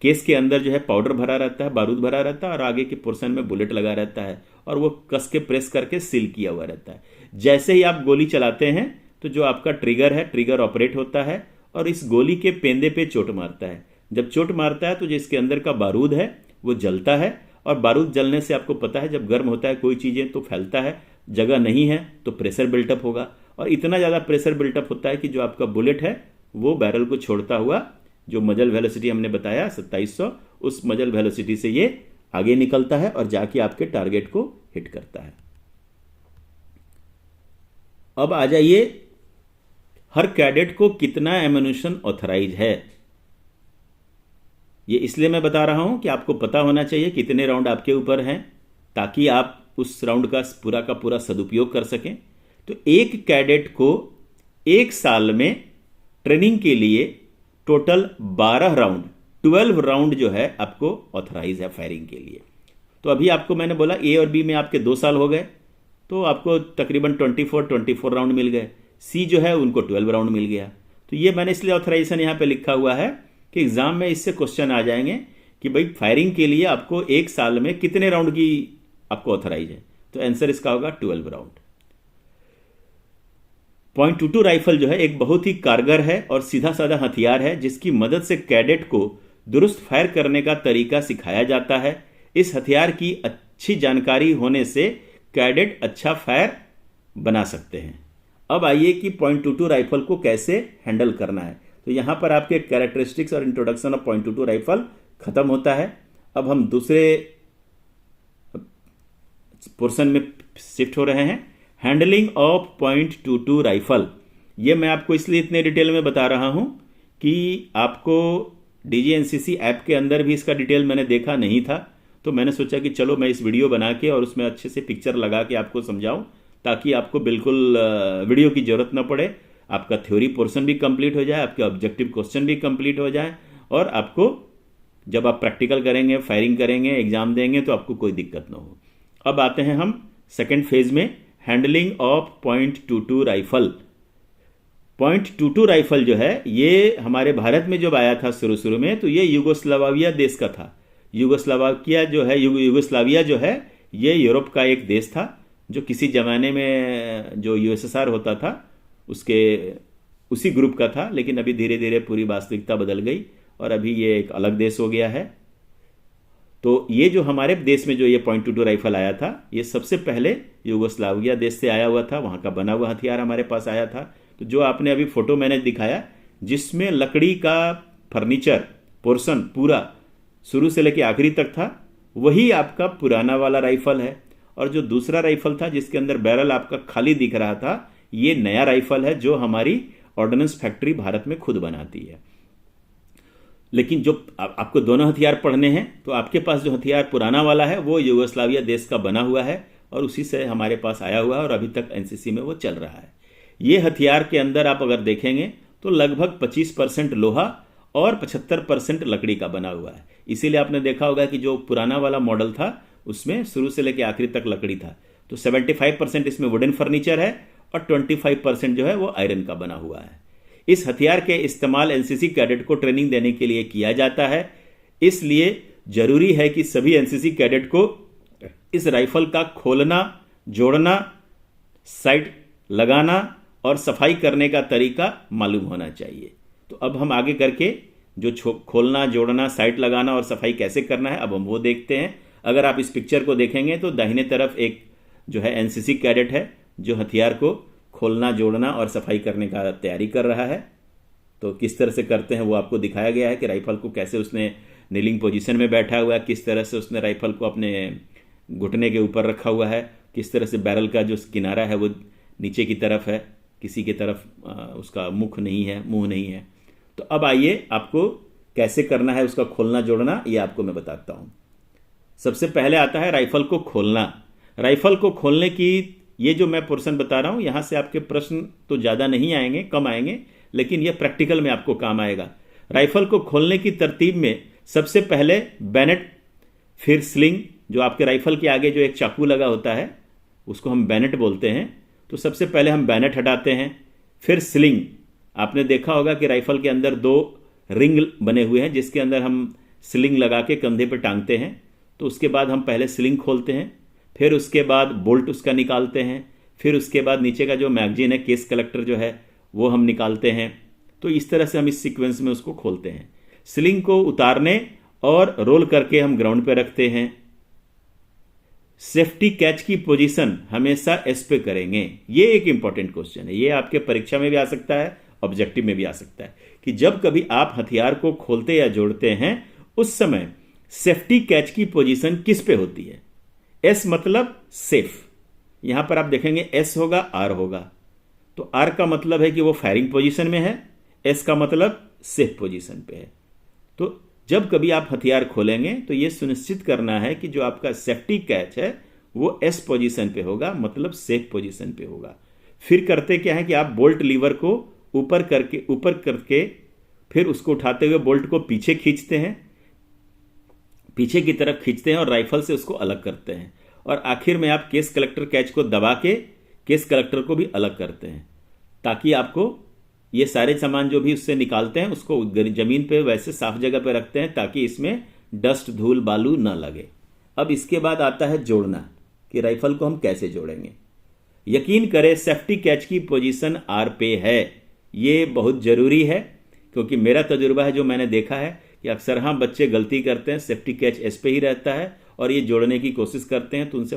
केस के अंदर जो है पाउडर भरा रहता है, बारूद भरा रहता है, और आगे के पोर्शन में बुलेट लगा रहता है, और वो कस के प्रेस करके सील किया हुआ रहता है। जैसे ही आप गोली चलाते हैं तो जो आपका ट्रिगर है, ट्रिगर ऑपरेट होता है और इस गोली के पेंदे पे चोट मारता है। जब चोट मारता है तो जिसके अंदर का बारूद है वो जलता है, और बारूद जलने से आपको पता है जब गर्म होता है कोई चीज़ें तो फैलता है, जगह नहीं है तो प्रेशर बिल्टअप होगा, और इतना ज़्यादा प्रेशर बिल्टअप होता है कि जो आपका बुलेट है वो बैरल को छोड़ता हुआ, जो मजल वेलोसिटी हमने बताया 2700, उस मजल वेलोसिटी से ये आगे निकलता है और जाके आपके टारगेट को हिट करता है। अब आ जाइए हर कैडेट को कितना एम्यूनिशन ऑथराइज है। ये इसलिए मैं बता रहा हूं कि आपको पता होना चाहिए कितने राउंड आपके ऊपर हैं, ताकि आप उस राउंड का पूरा सदुपयोग कर सकें। तो एक कैडेट को एक साल में ट्रेनिंग के लिए टोटल 12 राउंड जो है आपको ऑथराइज है फायरिंग के लिए। तो अभी आपको मैंने बोला ए और बी में आपके 2 साल हो गए, तो आपको तकरीबन 24 राउंड मिल गए। सी जो है उनको 12 राउंड मिल गया। तो ये मैंने इसलिए ऑथराइजेशन यहां पे लिखा हुआ है कि एग्जाम में इससे क्वेश्चन आ जाएंगे कि भाई फायरिंग के लिए आपको एक साल में कितने राउंड की आपको ऑथराइज है। तो आंसर इसका होगा 12 राउंड। .22 राइफल जो है एक बहुत ही कारगर है और सीधा साधा हथियार है, जिसकी मदद से कैडेट को दुरुस्त फायर करने का तरीका सिखाया जाता है। इस हथियार की अच्छी जानकारी होने से कैडेट अच्छा फायर बना सकते हैं। अब आइए कि .22 राइफल को कैसे हैंडल करना है। तो यहां पर आपके कैरेक्टरिस्टिक्स और इंट्रोडक्शन ऑफ .22 राइफल खत्म होता है। अब हम दूसरे पोर्शन में शिफ्ट हो रहे हैं, हैंडलिंग ऑफ .22 राइफल। ये मैं आपको इसलिए इतने डिटेल में बता रहा हूं कि आपको DGNCC ऐप के अंदर भी इसका डिटेल मैंने देखा नहीं था, तो मैंने सोचा कि चलो मैं इस वीडियो बना के और उसमें अच्छे से पिक्चर लगा के आपको समझाऊं, ताकि आपको बिल्कुल वीडियो की जरूरत ना पड़े। आपका थ्योरी पोर्शन भी कंप्लीट हो जाए, आपके ऑब्जेक्टिव क्वेश्चन भी कंप्लीट हो जाए, और आपको जब आप प्रैक्टिकल करेंगे, फायरिंग करेंगे, एग्जाम देंगे तो आपको कोई दिक्कत ना हो। अब आते हैं हम सेकेंड फेज में, हैंडलिंग ऑफ .22 राइफल। .22 राइफल जो है ये हमारे भारत में जब आया था शुरू में, तो ये यूगोस्लाविया देश का था। यूगोस्लाविया जो है ये यूरोप का एक देश था, जो किसी जमाने में जो यूएसएसआर होता था उसके उसी ग्रुप का था, लेकिन अभी धीरे धीरे पूरी वास्तविकता बदल गई और अभी ये एक अलग देश हो गया है। तो ये जो हमारे देश में जो ये .22 राइफल आया था, ये सबसे पहले यूगोस्लाविया देश से आया हुआ था, वहाँ का बना हुआ हथियार हमारे पास आया था। तो जो आपने अभी फोटो मैंने दिखाया, जिसमें लकड़ी का फर्नीचर पोर्शन पूरा शुरू से लेकर आखिरी तक था, वही आपका पुराना वाला राइफल है। और जो दूसरा राइफल था जिसके अंदर बैरल आपका खाली दिख रहा था, ये नया राइफल है जो हमारी ऑर्डिनेंस फैक्ट्री भारत में खुद बनाती है। लेकिन जो आपको दोनों हथियार पढ़ने हैं, तो आपके पास जो हथियार पुराना वाला है वो यूगोस्लाविया देश का बना हुआ है और उसी से हमारे पास आया हुआ है और अभी तक एनसीसी में वो चल रहा है। ये हथियार के अंदर आप अगर देखेंगे तो लगभग 25% लोहा और 75% लकड़ी का बना हुआ है। इसीलिए आपने देखा होगा कि जो पुराना वाला मॉडल था उसमें शुरू से लेकर आखिरी तक लकड़ी था। तो 75% इसमें वुडन फर्नीचर है और 25% जो है वो आयरन का बना हुआ है। इस हथियार के इस्तेमाल एनसीसी कैडेट को ट्रेनिंग देने के लिए किया जाता है। इसलिए जरूरी है कि सभी एनसीसी कैडेट को इस राइफल का खोलना, जोड़ना, साइट लगाना और सफाई करने का तरीका मालूम होना चाहिए। तो अब हम आगे करके जो खोलना, जोड़ना, साइट लगाना और सफाई कैसे करना है, अब हम वो देखते हैं। अगर आप इस पिक्चर को देखेंगे तो दाहिने तरफ एक जो है एनसीसी कैडेट है जो हथियार को खोलना, जोड़ना और सफाई करने का तैयारी कर रहा है। तो किस तरह से करते हैं वो आपको दिखाया गया है कि राइफल को कैसे उसने नीलिंग पोजीशन में बैठा हुआ है, किस तरह से उसने राइफल को अपने घुटने के ऊपर रखा हुआ है, किस तरह से बैरल का जो किनारा है वो नीचे की तरफ है, किसी की तरफ उसका मुख नहीं है, मुंह नहीं है। तो अब आइए आपको कैसे करना है उसका खोलना जोड़ना, ये आपको मैं बताता हूं। सबसे पहले आता है राइफल को खोलना। राइफल को खोलने की ये जो मैं पोर्शन बता रहा हूं, यहां से आपके प्रश्न तो ज्यादा नहीं आएंगे, कम आएंगे, लेकिन यह प्रैक्टिकल में आपको काम आएगा। राइफल को खोलने की तरतीब में सबसे पहले बैनेट, फिर स्लिंग, जो आपके राइफल के आगे जो एक चाकू लगा होता है उसको हम बैनेट बोलते हैं। तो सबसे पहले हम बैनेट हटाते हैं, फिर स्लिंग। आपने देखा होगा कि राइफल के अंदर 2 रिंग बने हुए हैं जिसके अंदर हम स्लिंग लगा के कंधे पर टांगते हैं। तो उसके बाद हम पहले स्लिंग खोलते हैं, फिर उसके बाद बोल्ट उसका निकालते हैं, फिर उसके बाद नीचे का जो मैगजीन है, केस कलेक्टर जो है वो हम निकालते हैं। तो इस तरह से हम इस सीक्वेंस में उसको खोलते हैं। स्लिंग को उतारने और रोल करके हम ग्राउंड पे रखते हैं। सेफ्टी कैच की पोजीशन हमेशा एस पे करेंगे। ये एक इंपॉर्टेंट क्वेश्चन है, ये आपके परीक्षा में भी आ सकता है, ऑब्जेक्टिव में भी आ सकता है कि जब कभी आप हथियार को खोलते या जोड़ते हैं उस समय सेफ्टी कैच की पोजीशन किस पे होती है। एस मतलब सेफ, यहां पर आप देखेंगे एस होगा, आर होगा। तो आर का मतलब है कि वो फायरिंग पोजीशन में है, एस का मतलब सेफ पोजीशन पे है। तो जब कभी आप हथियार खोलेंगे तो यह सुनिश्चित करना है कि जो आपका सेफ्टी कैच है वो एस पोजीशन पे होगा, मतलब सेफ पोजीशन पे होगा। फिर करते क्या है कि आप बोल्ट लीवर को ऊपर करके फिर उसको उठाते हुए बोल्ट को पीछे खींचते हैं, पीछे की तरफ खींचते हैं और राइफल से उसको अलग करते हैं। और आखिर में आप केस कलेक्टर कैच को दबा के केस कलेक्टर को भी अलग करते हैं, ताकि आपको ये सारे सामान जो भी उससे निकालते हैं उसको जमीन पे वैसे साफ जगह पे रखते हैं ताकि इसमें डस्ट, धूल, बालू ना लगे। अब इसके बाद आता है जोड़ना, कि राइफल को हम कैसे जोड़ेंगे। यकीन करें सेफ्टी कैच की पोजीशन आर पे है, ये बहुत जरूरी है, क्योंकि मेरा तजुर्बा है, जो मैंने देखा है कि अक्सर हाँ बच्चे गलती करते हैं, सेफ्टी कैच एस पे ही रहता है और ये जोड़ने की कोशिश करते हैं तो उनसे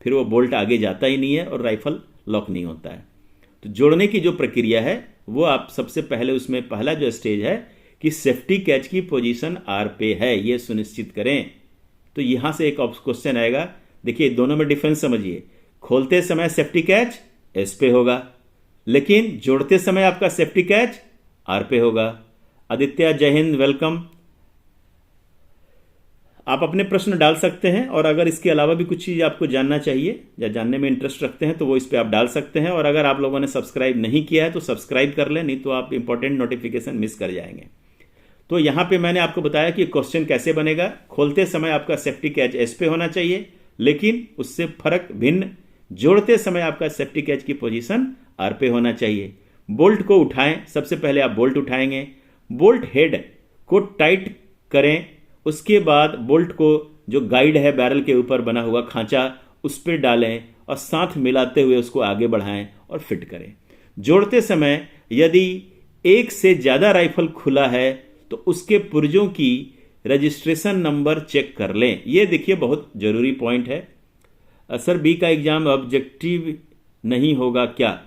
फिर वो बोल्ट आगे जाता ही नहीं है और राइफल लॉक नहीं होता है। तो जोड़ने की जो प्रक्रिया है वो आप सबसे पहले, उसमें पहला जो स्टेज है कि सेफ्टी कैच की पोजीशन आर पे है, ये सुनिश्चित करें। तो यहां से एक क्वेश्चन आएगा, देखिए दोनों में डिफरेंस समझिए। खोलते समय सेफ्टी कैच एस पे होगा, लेकिन जोड़ते समय आपका सेफ्टी कैच आर पे होगा। आदित्य, जय हिंद, वेलकम। आप अपने प्रश्न डाल सकते हैं, और अगर इसके अलावा भी कुछ चीज़ आपको जानना चाहिए या जानने में इंटरेस्ट रखते हैं तो वो इस पर आप डाल सकते हैं। और अगर आप लोगों ने सब्सक्राइब नहीं किया है तो सब्सक्राइब कर लें, नहीं तो आप इंपॉर्टेंट नोटिफिकेशन मिस कर जाएंगे। तो यहाँ पे मैंने आपको बताया कि क्वेश्चन कैसे बनेगा। खोलते समय आपका सेफ्टी कैच एस पे होना चाहिए, लेकिन उससे फर्क भिन्न, जोड़ते समय आपका सेफ्टी कैच की पोजीशन आर पे होना चाहिए। बोल्ट को उठाएं, सबसे पहले आप बोल्ट उठाएंगे, बोल्ट हेड को टाइट करें, उसके बाद बोल्ट को जो गाइड है बैरल के ऊपर बना हुआ खांचा उस पर डालें और साथ मिलाते हुए उसको आगे बढ़ाएं और फिट करें। जोड़ते समय यदि एक से ज़्यादा राइफल खुला है तो उसके पुर्जों की रजिस्ट्रेशन नंबर चेक कर लें। ये देखिए बहुत ज़रूरी पॉइंट है। सर बी का एग्ज़ाम ऑब्जेक्टिव नहीं होगा क्या?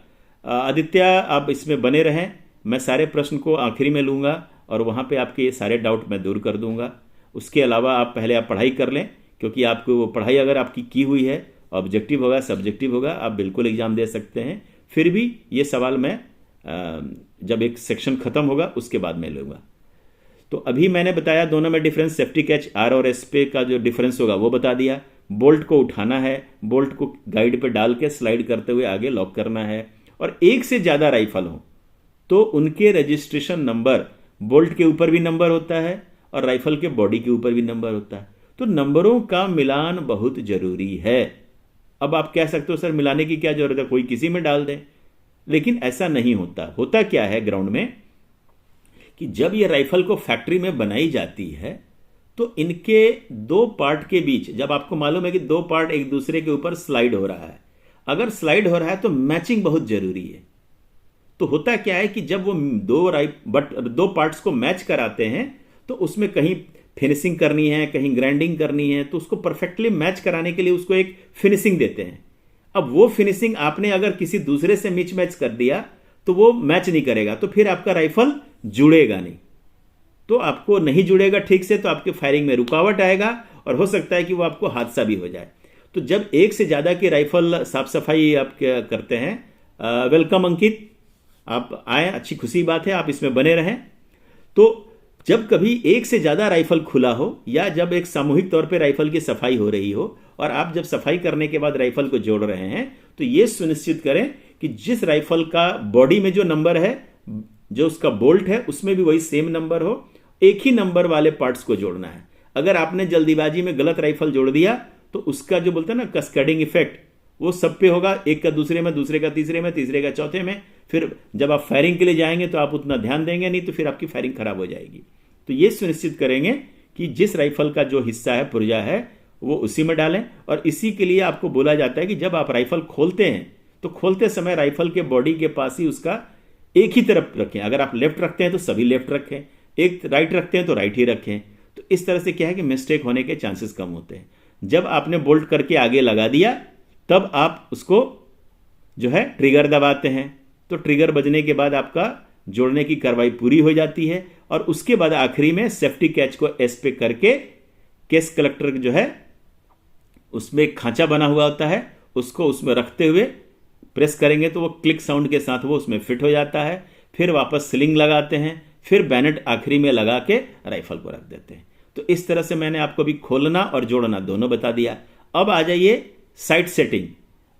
आदित्य आप इसमें बने रहें, मैं सारे प्रश्न को आखिरी में लूँगा और वहाँ पे आपके ये सारे डाउट मैं दूर कर दूँगा। उसके अलावा आप पहले आप पढ़ाई कर लें, क्योंकि आपको वो पढ़ाई अगर आपकी की हुई है, ऑब्जेक्टिव होगा सब्जेक्टिव होगा, आप बिल्कुल एग्ज़ाम दे सकते हैं। फिर भी ये सवाल मैं जब एक सेक्शन ख़त्म होगा उसके बाद मैं लूँगा। तो अभी मैंने बताया दोनों में डिफरेंस, सेफ्टी कैच आर और एस पे का जो डिफरेंस होगा वो बता दिया। बोल्ट को उठाना है, बोल्ट को गाइड पे डाल के स्लाइड करते हुए आगे लॉक करना है। और एक से ज़्यादा राइफल हो तो उनके रजिस्ट्रेशन नंबर, बोल्ट के ऊपर भी नंबर होता है और राइफल के बॉडी के ऊपर भी नंबर होता है, तो नंबरों का मिलान बहुत जरूरी है। अब आप कह सकते हो सर मिलाने की क्या जरूरत है, कोई किसी में डाल दे, लेकिन ऐसा नहीं होता। होता क्या है ग्राउंड में कि जब ये राइफल को फैक्ट्री में बनाई जाती है तो इनके दो पार्ट के बीच, जब आपको मालूम है कि दो पार्ट एक दूसरे के ऊपर स्लाइड हो रहा है, अगर स्लाइड हो रहा है तो मैचिंग बहुत जरूरी है। तो होता क्या है कि जब वो दो पार्ट्स को मैच कराते हैं तो उसमें कहीं फिनिशिंग करनी है, कहीं ग्राइंडिंग करनी है, तो उसको परफेक्टली मैच कराने के लिए उसको एक फिनिशिंग देते हैं। अब वो फिनिशिंग आपने अगर किसी दूसरे से मिच मैच कर दिया तो वो मैच नहीं करेगा, तो फिर आपका राइफल जुड़ेगा नहीं। तो आपको नहीं जुड़ेगा ठीक से तो आपके फायरिंग में रुकावट आएगा और हो सकता है कि वो आपको हादसा भी हो जाए। तो जब एक से ज़्यादा की राइफल साफ सफाई आप करते हैं, वेलकम अंकित, आप आए, अच्छी खुशी बात है, आप इसमें बने रहें। तो जब कभी एक से ज़्यादा राइफल खुला हो या जब एक सामूहिक तौर पे राइफल की सफाई हो रही हो और आप जब सफाई करने के बाद राइफल को जोड़ रहे हैं तो ये सुनिश्चित करें कि जिस राइफल का बॉडी में जो नंबर है, जो उसका बोल्ट है, उसमें भी वही सेम नंबर हो। एक ही नंबर वाले पार्ट्स को जोड़ना है। अगर आपने जल्दीबाजी में गलत राइफल जोड़ दिया तो उसका जो बोलते हैं ना कैस्केडिंग इफेक्ट, वो सब पे होगा, एक का दूसरे में, दूसरे का तीसरे में, तीसरे का चौथे में। फिर जब आप फायरिंग के लिए जाएंगे तो आप उतना ध्यान देंगे नहीं, तो फिर आपकी फायरिंग खराब हो जाएगी। तो ये सुनिश्चित करेंगे कि जिस राइफल का जो हिस्सा है, पुर्जा है, वो उसी में डालें। और इसी के लिए आपको बोला जाता है कि जब आप राइफल खोलते हैं तो खोलते समय राइफल के बॉडी के पास ही उसका एक ही तरफ रखें। अगर आप लेफ्ट रखते हैं तो सभी लेफ्ट रखें, एक राइट रखते हैं तो राइट ही रखें। तो इस तरह से क्या है कि मिस्टेक होने के चांसेस कम होते हैं। जब आपने बोल्ट करके आगे लगा दिया तब आप उसको जो है ट्रिगर दबाते हैं, तो ट्रिगर बजने के बाद आपका जोड़ने की कार्रवाई पूरी हो जाती है। और उसके बाद आखिरी में सेफ्टी कैच को एस पे करके केस कलेक्टर जो है उसमें एक खांचा बना हुआ होता है, उसको उसमें रखते हुए प्रेस करेंगे तो वो क्लिक साउंड के साथ वो उसमें फिट हो जाता है। फिर वापस स्लिंग लगाते हैं, फिर बैनेट आखिरी में लगा के राइफल को रख देते हैं। तो इस तरह से मैंने आपको भी खोलना और जोड़ना दोनों बता दिया। अब आ जाइए साइट सेटिंग।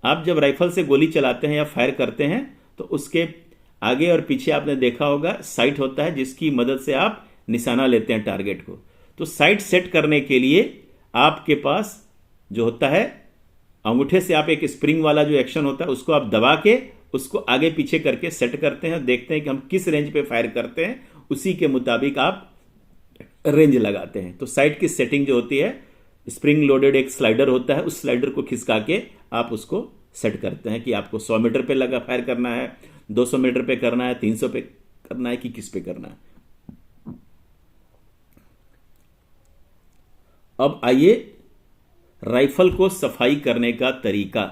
आप जब राइफल से गोली चलाते हैं या फायर करते हैं तो उसके आगे और पीछे आपने देखा होगा साइट होता है जिसकी मदद से आप निशाना लेते हैं टारगेट को। तो साइट सेट करने के लिए आपके पास जो होता है अंगूठे से आप एक स्प्रिंग वाला जो एक्शन होता है उसको आप दबा के उसको आगे पीछे करके सेट करते हैं और देखते हैं कि हम किस रेंज पे फायर करते हैं, उसी के मुताबिक आप रेंज लगाते हैं। तो साइट की सेटिंग जो होती है, स्प्रिंग लोडेड एक स्लाइडर होता है, उस स्लाइडर को खिसका के आप उसको सेट करते हैं कि आपको 100 मीटर पे लगा फायर करना है, 200 मीटर पे करना है, 300 पे करना है कि किस पे करना है। अब आइए राइफल को सफाई करने का तरीका।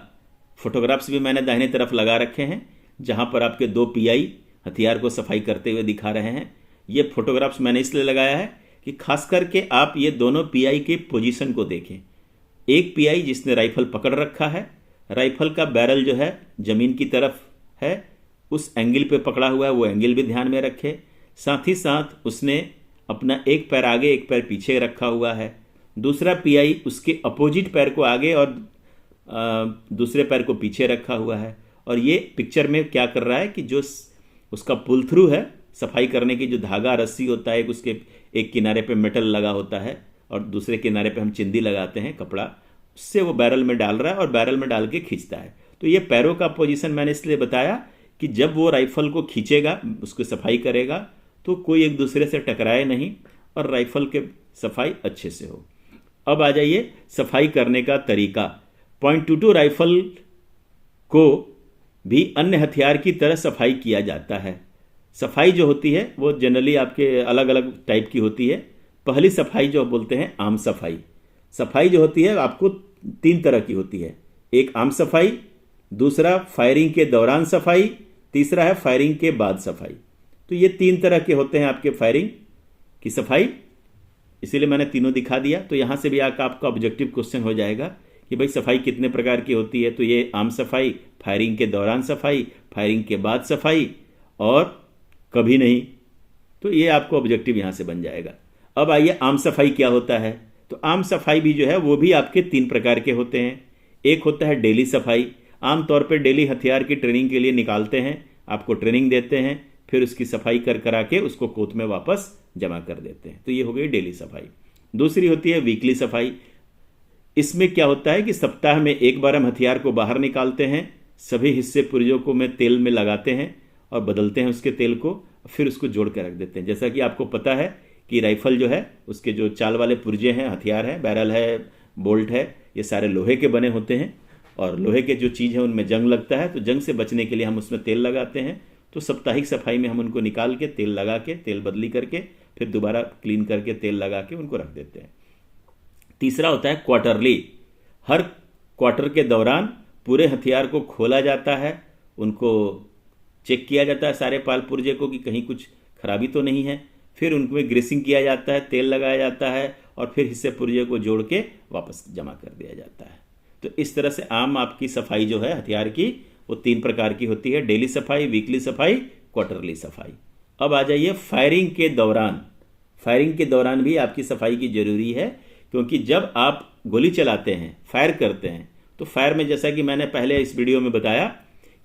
फोटोग्राफ्स भी मैंने दाहिने तरफ लगा रखे हैं जहां पर आपके 2 पीआई हथियार को सफाई करते हुए दिखा रहे हैं। ये फोटोग्राफ्स मैंने इसलिए लगाया है कि खास करके आप ये दोनों पीआई के पोजीशन को देखें। एक पीआई जिसने राइफल पकड़ रखा है, राइफल का बैरल जो है जमीन की तरफ है, उस एंगल पे पकड़ा हुआ है, वो एंगल भी ध्यान में रखे। साथ ही साथ उसने अपना एक पैर आगे एक पैर पीछे रखा हुआ है। दूसरा पीआई उसके अपोजिट पैर को आगे और दूसरे पैर को पीछे रखा हुआ है। और ये पिक्चर में क्या कर रहा है कि जो उसका पुल थ्रू है, सफाई करने की जो धागा रस्सी होता है, उसके एक किनारे पे मेटल लगा होता है और दूसरे किनारे पे हम चिंदी लगाते हैं कपड़ा, उससे वो बैरल में डाल रहा है और बैरल में डाल के खींचता है। तो ये पैरों का पोजीशन मैंने इसलिए बताया कि जब वो राइफल को खींचेगा, उसको सफाई करेगा, तो कोई एक दूसरे से टकराए नहीं और राइफल के सफाई अच्छे से हो। अब आ जाइए सफाई करने का तरीका। .22 राइफल को भी अन्य हथियार की तरह सफाई किया जाता है। सफाई जो होती है वो जनरली आपके अलग अलग टाइप की होती है। पहली सफाई जो बोलते हैं आम सफाई। सफाई जो होती है आपको 3 तरह की होती है। एक आम सफाई, दूसरा फायरिंग के दौरान सफाई, तीसरा है फायरिंग के बाद सफाई। तो ये 3 तरह के होते हैं आपके फायरिंग की सफाई, इसीलिए मैंने तीनों दिखा दिया। तो यहाँ से भी आपका ऑब्जेक्टिव क्वेश्चन हो जाएगा कि भाई सफाई कितने प्रकार की होती है। तो ये आम सफाई, फायरिंग के दौरान सफाई, फायरिंग के बाद सफाई और कभी नहीं। तो ये आपको ऑब्जेक्टिव यहाँ से बन जाएगा। अब आइए आम सफाई क्या होता है। तो आम सफाई भी जो है वो भी आपके 3 प्रकार के होते हैं। एक होता है डेली सफाई। आमतौर पर डेली हथियार की ट्रेनिंग के लिए निकालते हैं, आपको ट्रेनिंग देते हैं, फिर उसकी सफाई करा के उसको कोत में वापस जमा कर देते हैं। तो ये हो गई डेली सफाई। दूसरी होती है वीकली सफाई। इसमें क्या होता है कि सप्ताह में एक बार हम हथियार को बाहर निकालते हैं, सभी हिस्से पुर्जों को में तेल में लगाते हैं और बदलते हैं उसके तेल को, फिर उसको जोड़ कर रख देते हैं। जैसा कि आपको पता है कि राइफल जो है उसके जो चाल वाले पुर्जे हैं, हथियार है, बैरल है, बोल्ट है, ये सारे लोहे के बने होते हैं और लोहे के जो चीज़ है उनमें जंग लगता है। तो जंग से बचने के लिए हम उसमें तेल लगाते हैं। तो साप्ताहिक सफाई में हम उनको निकाल के तेल लगा के, तेल बदली करके, फिर दोबारा क्लीन करके तेल लगा के उनको रख देते हैं। तीसरा होता है क्वार्टरली। हर क्वार्टर के दौरान पूरे हथियार को खोला जाता है, उनको चेक किया जाता है सारे पाल पुर्जे को कि कहीं कुछ खराबी तो नहीं है। फिर उनमें ग्रीसिंग किया जाता है, तेल लगाया जाता है और फिर हिस्से पुर्जे को जोड़ के वापस जमा कर दिया जाता है। तो इस तरह से आम आपकी सफाई जो है हथियार की वो 3 प्रकार की होती है, डेली सफाई, वीकली सफाई, क्वार्टरली सफाई। अब आ जाइए फायरिंग के दौरान। फायरिंग के दौरान भी आपकी सफाई की जरूरी है, क्योंकि जब आप गोली चलाते हैं, फायर करते हैं, तो फायर में जैसा कि मैंने पहले इस वीडियो में बताया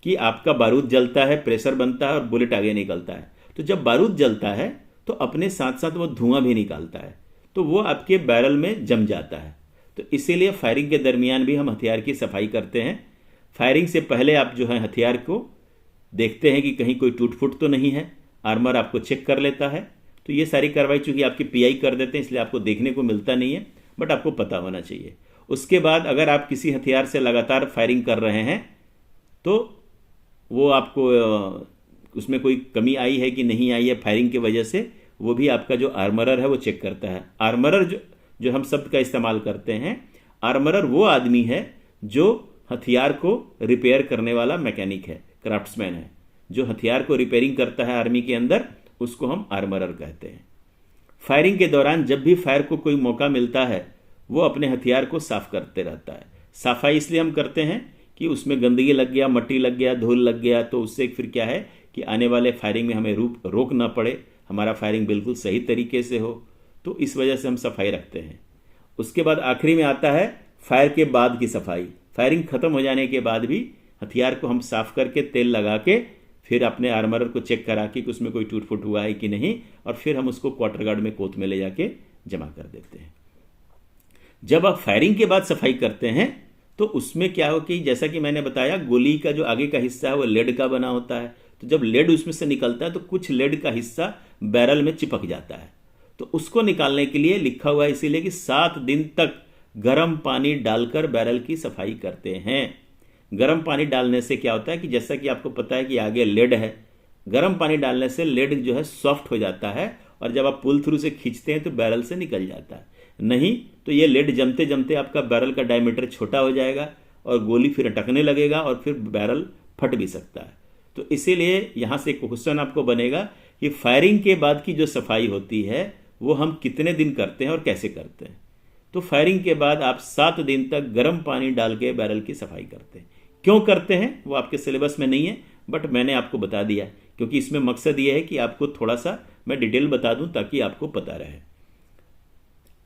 कि आपका बारूद जलता है, प्रेशर बनता है और बुलेट आगे निकलता है। तो जब बारूद जलता है तो अपने साथ साथ वो धुआं भी निकालता है, तो वो आपके बैरल में जम जाता है। तो इसीलिए फायरिंग के दरमियान भी हम हथियार की सफाई करते हैं। फायरिंग से पहले आप जो है हथियार को देखते हैं कि कहीं कोई टूट फूट तो नहीं है, आर्मर आपको चेक कर लेता है। तो ये सारी कार्रवाई चूंकि आपकी पीआई कर देते हैं इसलिए आपको देखने को मिलता नहीं है, बट आपको पता होना चाहिए। उसके बाद अगर आप किसी हथियार से लगातार फायरिंग कर रहे हैं तो वो आपको उसमें कोई कमी आई है कि नहीं आई है फायरिंग की वजह से, वो भी आपका जो आर्मरर है वो चेक करता है। आर्मरर जो हम शब्द का इस्तेमाल करते हैं, आर्मरर वो आदमी है जो हथियार को रिपेयर करने वाला मैकेनिक है, क्राफ्ट्समैन है। जो हथियार को रिपेयरिंग करता है आर्मी के अंदर, उसको हम आर्मरर कहते हैं। फायरिंग के दौरान जब भी फायर को कोई मौका मिलता है वो अपने हथियार को साफ करते रहता है। सफाई इसलिए हम करते हैं कि उसमें गंदगी लग गया, मट्टी लग गया, धूल लग गया, तो उससे फिर क्या है कि आने वाले फायरिंग में हमें रोक ना पड़े, हमारा फायरिंग बिल्कुल सही तरीके से हो। तो इस वजह से हम सफाई रखते हैं। उसके बाद आखिरी में आता है फायर के बाद की सफाई। फायरिंग खत्म हो जाने के बाद भी हथियार को हम साफ करके तेल लगा के फिर अपने आर्मरर को चेक करा के कि उसमें कोई टूट फूट हुआ है कि नहीं, और फिर हम उसको क्वार्टर गार्ड में कोत में ले जाके जमा कर देते हैं। जब आप फायरिंग के बाद सफाई करते हैं तो उसमें क्या हो कि जैसा कि मैंने बताया, गोली का जो आगे का हिस्सा है वो लेड का बना होता है। तो जब लेड उसमें से निकलता है तो कुछ लेड का हिस्सा बैरल में चिपक जाता है। तो उसको निकालने के लिए लिखा हुआ है इसीलिए कि 7 दिन तक गर्म पानी डालकर बैरल की सफाई करते हैं। गर्म पानी डालने से क्या होता है कि जैसा कि आपको पता है कि आगे लेड है, गर्म पानी डालने से लेड जो है सॉफ्ट हो जाता है और जब आप पुल थ्रू से खींचते हैं तो बैरल से निकल जाता है। नहीं तो ये लेड जमते जमते आपका बैरल का डायमीटर छोटा हो जाएगा और गोली फिर अटकने लगेगा और फिर बैरल फट भी सकता है। तो इसीलिए यहाँ से एक क्वेश्चन आपको बनेगा कि फायरिंग के बाद की जो सफाई होती है वो हम कितने दिन करते हैं और कैसे करते हैं। तो फायरिंग के बाद आप 7 दिन तक गर्म पानी डाल के बैरल की सफाई करते हैं। क्यों करते हैं वो आपके सिलेबस में नहीं है, बट मैंने आपको बता दिया क्योंकि इसमें मकसद ये है कि आपको थोड़ा सा मैं डिटेल बता दूं ताकि आपको पता रहे।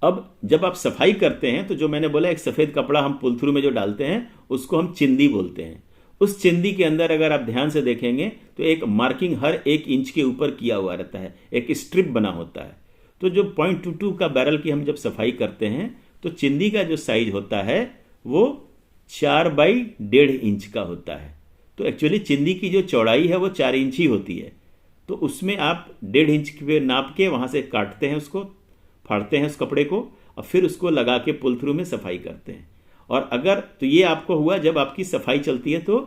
अब जब आप सफाई करते हैं तो जो मैंने बोला एक सफ़ेद कपड़ा हम पुल थ्रू में जो डालते हैं उसको हम चिंदी बोलते हैं। उस चिंदी के अंदर अगर आप ध्यान से देखेंगे तो एक मार्किंग हर 1 इंच के ऊपर किया हुआ रहता है, एक स्ट्रिप बना होता है। तो जो 0.22 का बैरल की हम जब सफाई करते हैं तो चिंदी का जो साइज होता है वो 4/1.5 इंच का होता है। तो एक्चुअली चिंदी की जो चौड़ाई है वो 4 इंच ही होती है। तो उसमें आप 1.5 इंच पे नाप के वहाँ से काटते हैं, उसको फाड़ते हैं उस कपड़े को, और फिर उसको लगा के पुल थ्रू में सफाई करते हैं। और अगर तो ये आपको हुआ जब आपकी सफाई चलती है तो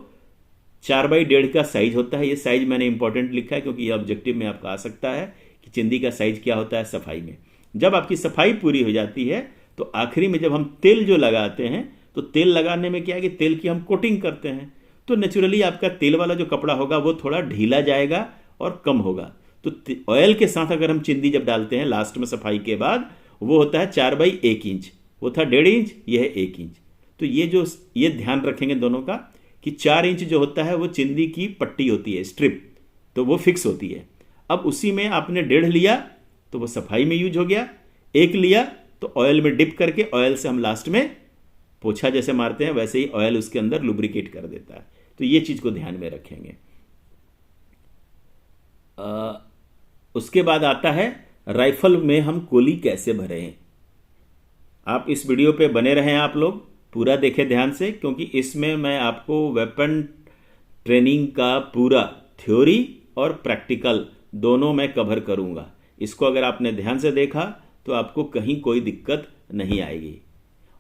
4/1.5 का साइज होता है। ये साइज मैंने इंपॉर्टेंट लिखा है क्योंकि ये ऑब्जेक्टिव में आपका आ सकता है कि चिंदी का साइज क्या होता है सफाई में। जब आपकी सफाई पूरी हो जाती है तो आखिरी में जब हम तेल जो लगाते हैं तो तेल लगाने में क्या है कि तेल की हम कोटिंग करते हैं, तो नेचुरली आपका तेल वाला जो कपड़ा होगा वो थोड़ा ढीला जाएगा और कम होगा। तो ऑयल के साथ अगर हम चिंदी जब डालते हैं लास्ट में सफाई के बाद, वो होता है 4/1 इंच, वो था 1.5 इंच, यह है 1 इंच। तो ये ध्यान रखेंगे दोनों का कि 4 इंच जो होता है वो चिंदी की पट्टी होती है, स्ट्रिप, तो वो फिक्स होती है। अब उसी में आपने 1.5 लिया तो वो सफाई में यूज हो गया, 1 लिया तो ऑयल में डिप करके ऑयल से हम लास्ट में पोछा जैसे मारते हैं वैसे ही ऑयल उसके अंदर लुब्रिकेट कर देता है। तो ये चीज को ध्यान में रखेंगे। उसके बाद आता है राइफल में हम गोली कैसे भरें। आप इस वीडियो पे बने रहें, आप लोग पूरा देखें ध्यान से, क्योंकि इसमें मैं आपको वेपन ट्रेनिंग का पूरा थ्योरी और प्रैक्टिकल दोनों मैं कवर करूंगा। इसको अगर आपने ध्यान से देखा तो आपको कहीं कोई दिक्कत नहीं आएगी।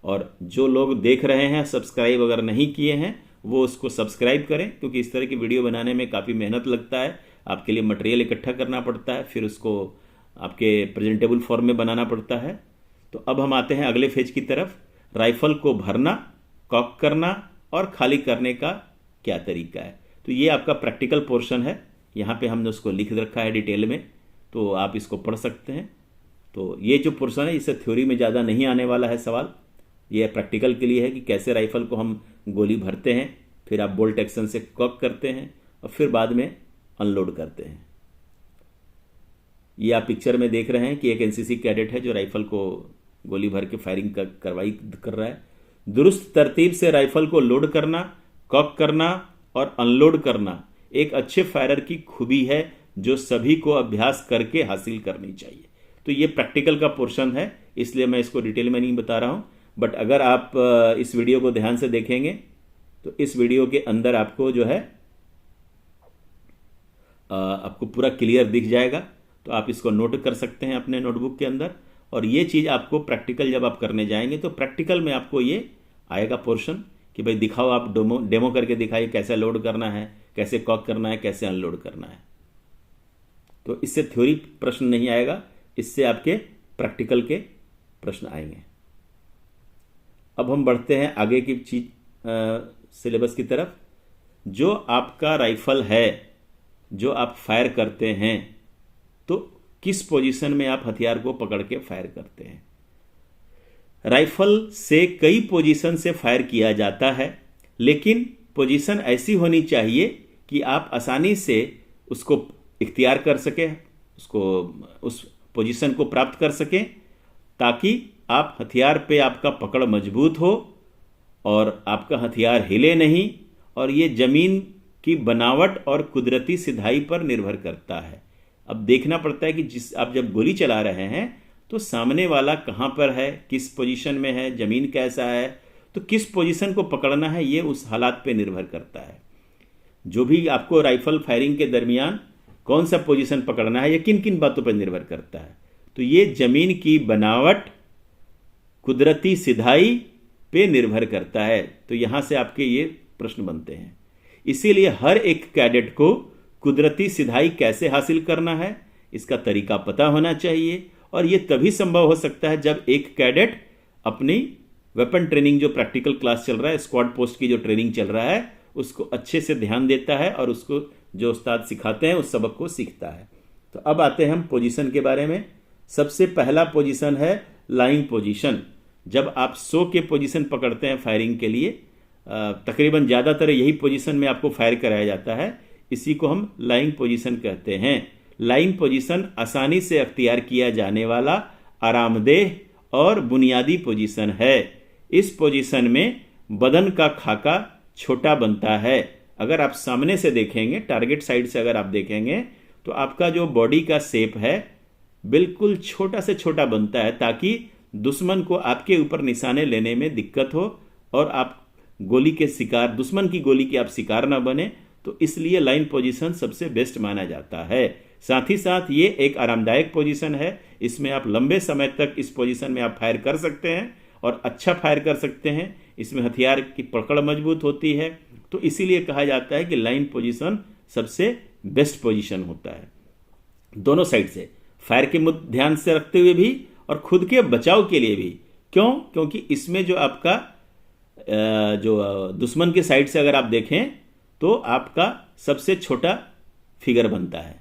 और जो लोग देख रहे हैं सब्सक्राइब अगर नहीं किए हैं वो उसको सब्सक्राइब करें, क्योंकि इस तरह की वीडियो बनाने में काफ़ी मेहनत लगता है, आपके लिए मटेरियल इकट्ठा करना पड़ता है, फिर उसको आपके प्रेजेंटेबल फॉर्म में बनाना पड़ता है। तो अब हम आते हैं अगले फेज की तरफ, राइफल को भरना, कॉक करना और खाली करने का क्या तरीका है। तो ये आपका प्रैक्टिकल पोर्शन है, यहाँ पे हमने उसको लिख रखा है डिटेल में, तो आप इसको पढ़ सकते हैं। तो ये जो पोर्शन है इससे थ्योरी में ज़्यादा नहीं आने वाला है सवाल, ये प्रैक्टिकल के लिए है कि कैसे राइफल को हम गोली भरते हैं, फिर आप बोल्ट एक्शन से कॉक करते हैं और फिर बाद में अनलोड करते हैं। ये आप पिक्चर में देख रहे हैं कि एक एनसीसी कैडेट है जो राइफल को गोली भर के फायरिंग करवाई कर रहा है। दुरुस्त तरतीब से राइफल को लोड करना, कॉक करना और अनलोड करना एक अच्छे फायरर की खूबी है जो सभी को अभ्यास करके हासिल करनी चाहिए। तो ये प्रैक्टिकल का पोर्शन है, इसलिए मैं इसको डिटेल में नहीं बता रहा हूं। बट अगर आप इस वीडियो को ध्यान से देखेंगे तो इस वीडियो के अंदर आपको जो है आपको पूरा क्लियर दिख जाएगा। तो आप इसको नोट कर सकते हैं अपने नोटबुक के अंदर। और ये चीज़ आपको प्रैक्टिकल जब आप करने जाएंगे तो प्रैक्टिकल में आपको ये आएगा पोर्शन कि भाई दिखाओ, आप डेमो करके दिखाइए कैसे लोड करना है, कैसे कॉक करना है, कैसे अनलोड करना है। तो इससे थ्योरी प्रश्न नहीं आएगा, इससे आपके प्रैक्टिकल के प्रश्न आएंगे। अब हम बढ़ते हैं आगे की चीज सिलेबस की तरफ। जो आपका राइफल है, जो आप फायर करते हैं, तो किस पोजीशन में आप हथियार को पकड़ के फायर करते हैं। राइफल से कई पोजीशन से फायर किया जाता है, लेकिन पोजीशन ऐसी होनी चाहिए कि आप आसानी से उसको इख्तियार कर सके, उसको उस पोजीशन को प्राप्त कर सकें, ताकि आप हथियार पे आपका पकड़ मजबूत हो और आपका हथियार हिले नहीं। और ये जमीन की बनावट और कुदरती सिधाई पर निर्भर करता है। अब देखना पड़ता है कि आप जब गोली चला रहे हैं तो सामने वाला कहां पर है, किस पोजीशन में है, जमीन कैसा है, तो किस पोजीशन को पकड़ना है ये उस हालात पे निर्भर करता है। जो भी आपको राइफल फायरिंग के दरमियान कौन सा पोजीशन पकड़ना है, ये किन किन बातों पर निर्भर करता है। तो ये जमीन की बनावट, कुदरती सिधाई पे निर्भर करता है। तो यहां से आपके ये प्रश्न बनते हैं। इसीलिए हर एक कैडेट को कुदरती सिधाई कैसे हासिल करना है इसका तरीका पता होना चाहिए। और यह तभी संभव हो सकता है जब एक कैडेट अपनी वेपन ट्रेनिंग, जो प्रैक्टिकल क्लास चल रहा है, स्क्वाड पोस्ट की जो ट्रेनिंग चल रहा है, उसको अच्छे से ध्यान देता है और उसको जो उस्ताद सिखाते हैं उस सबक को सीखता है। तो अब आते हैं हम पोजीशन के बारे में। सबसे पहला पोजीशन है लाइंग पोजीशन। जब आप 100 के पोजीशन पकड़ते हैं फायरिंग के लिए, तकरीबन ज़्यादातर यही पोजीशन में आपको फायर कराया जाता है, इसी को हम लाइंग पोजीशन कहते हैं। लाइंग पोजीशन आसानी से अख्तियार किया जाने वाला, आरामदेह और बुनियादी पोजीशन है। इस पोजीशन में बदन का खाका छोटा बनता है। अगर आप सामने से देखेंगे, टारगेट साइड से अगर आप देखेंगे, तो आपका जो बॉडी का शेप है बिल्कुल छोटा से छोटा बनता है, ताकि दुश्मन को आपके ऊपर निशाने लेने में दिक्कत हो और आप गोली के शिकार, दुश्मन की गोली के आप शिकार ना बने। तो इसलिए लाइन पोजीशन सबसे बेस्ट माना जाता है। साथ ही साथ ये एक आरामदायक पोजीशन है। इसमें आप लंबे समय तक इस पोजीशन में आप फायर कर सकते हैं और अच्छा फायर कर सकते हैं। इसमें हथियार की पकड़ मजबूत होती है। तो इसीलिए कहा जाता है कि लाइन पोजीशन सबसे बेस्ट पोजीशन होता है। दोनों साइड से फायर के मुद्दे ध्यान से रखते हुए भी और खुद के बचाव के लिए भी। क्यों? क्योंकि इसमें जो आपका जो दुश्मन के साइड से अगर आप देखें तो आपका सबसे छोटा फिगर बनता है।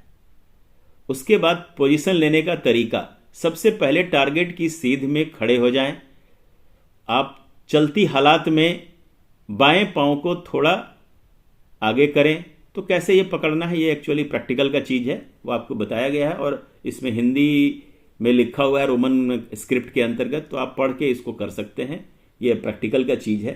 उसके बाद पोजीशन लेने का तरीका, सबसे पहले टारगेट की सीध में खड़े हो जाएं। आप चलती हालात में बाएं पांव को थोड़ा आगे करें। तो कैसे ये पकड़ना है, ये एक्चुअली प्रैक्टिकल का चीज़ है, वो आपको बताया गया है और इसमें हिंदी में लिखा हुआ है रोमन स्क्रिप्ट के अंतर्गत, तो आप पढ़ के इसको कर सकते हैं। ये प्रैक्टिकल का चीज़ है।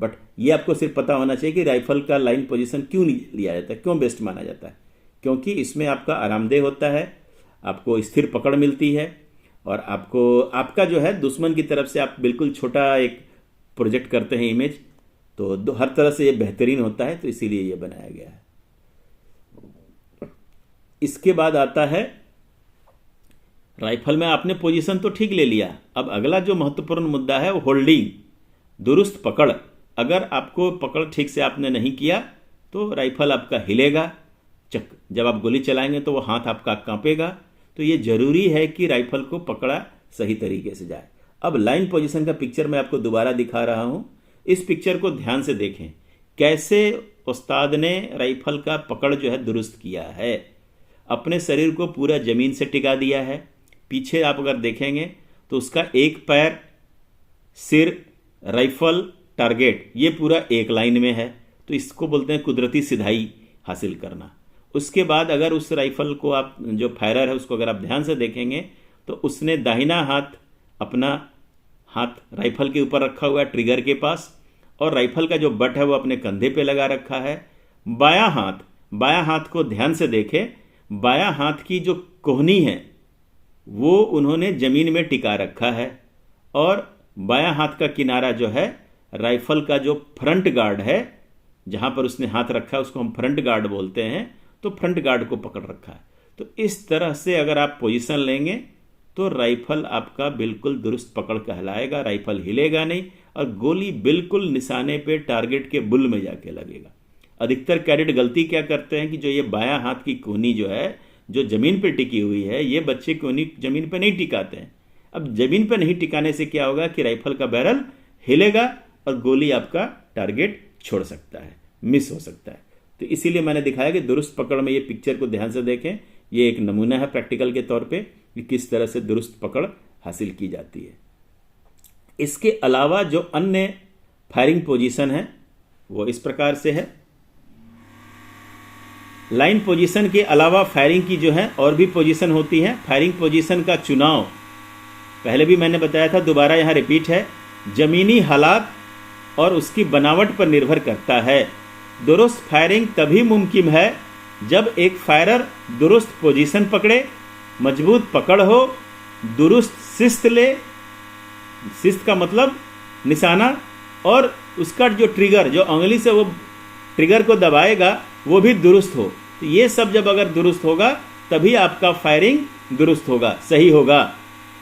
बट ये आपको सिर्फ पता होना चाहिए कि राइफल का लाइन पोजीशन क्यों लिया जाता है, क्यों बेस्ट माना जाता है। क्योंकि इसमें आपका आरामदेह होता है, आपको स्थिर पकड़ मिलती है और आपको आपका जो है दुश्मन की तरफ से आप बिल्कुल छोटा एक प्रोजेक्ट करते हैं इमेज, तो हर तरह से ये बेहतरीन होता है। तो इसीलिए ये बनाया गया है। इसके बाद आता है राइफल में आपने पोजीशन तो ठीक ले लिया। अब अगला जो महत्वपूर्ण मुद्दा है वो होल्डिंग, दुरुस्त पकड़। अगर आपको पकड़ ठीक से आपने नहीं किया तो राइफल आपका हिलेगा, जब आप गोली चलाएंगे तो वो हाथ आपका कांपेगा। तो ये जरूरी है कि राइफल को पकड़ा सही तरीके से जाए। अब लाइन पोजीशन का पिक्चर मैं आपको दोबारा दिखा रहा हूं। इस पिक्चर को ध्यान से देखें, कैसे उस्ताद ने राइफल का पकड़ जो है दुरुस्त किया है। अपने शरीर को पूरा जमीन से टिका दिया है। पीछे आप अगर देखेंगे तो उसका एक पैर, सिर, राइफल, टारगेट, ये पूरा एक लाइन में है। तो इसको बोलते हैं कुदरती सिधाई हासिल करना। उसके बाद अगर उस राइफल को आप, जो फायरर है उसको अगर आप ध्यान से देखेंगे तो उसने दाहिना हाथ, अपना हाथ राइफल के ऊपर रखा हुआ है ट्रिगर के पास, और राइफल का जो बट है वो अपने कंधे पे लगा रखा है। बायां हाथ को ध्यान से देखें, बायां हाथ की जो कोहनी है वो उन्होंने जमीन में टिका रखा है, और बायां हाथ का किनारा जो है राइफल का जो फ्रंट गार्ड है, जहां पर उसने हाथ रखा है उसको हम फ्रंट गार्ड बोलते हैं, तो फ्रंट गार्ड को पकड़ रखा है। तो इस तरह से अगर आप पोजीशन लेंगे तो राइफल आपका बिल्कुल दुरुस्त पकड़ कहलाएगा। राइफल हिलेगा नहीं और गोली बिल्कुल निशाने पे टारगेट के बुल में जाके लगेगा। अधिकतर कैडेट गलती क्या करते हैं कि जो ये बायां हाथ की कोहनी जो है, जो जमीन पे टिकी हुई है, ये बच्चे कोहनी जमीन पे नहीं टिकाते हैं। अब जमीन पे नहीं टिकाने से क्या होगा कि राइफल का बैरल हिलेगा और गोली आपका टारगेट छोड़ सकता है, मिस हो सकता है। तो इसीलिए मैंने दिखाया कि दुरुस्त पकड़ में, ये पिक्चर को ध्यान से देखें, ये एक नमूना है प्रैक्टिकल के तौर पे कि किस तरह से दुरुस्त पकड़ हासिल की जाती है। इसके अलावा जो अन्य फायरिंग पोजीशन है वो इस प्रकार से है। लाइन पोजीशन के अलावा फायरिंग की जो है और भी पोजीशन होती है। फायरिंग पोजीशन का चुनाव पहले भी मैंने बताया था, दोबारा यहां रिपीट है। जमीनी हालात और उसकी बनावट पर निर्भर करता है। दुरुस्त फायरिंग तभी मुमकिन है जब एक फायरर दुरुस्त पोजीशन पकड़े, मजबूत पकड़ हो, दुरुस्त शिस्त ले, शिस्त का मतलब निशाना, और उसका जो ट्रिगर, जो उंगली से वो ट्रिगर को दबाएगा वो भी दुरुस्त हो। तो ये सब जब अगर दुरुस्त होगा तभी आपका फायरिंग दुरुस्त होगा, सही होगा।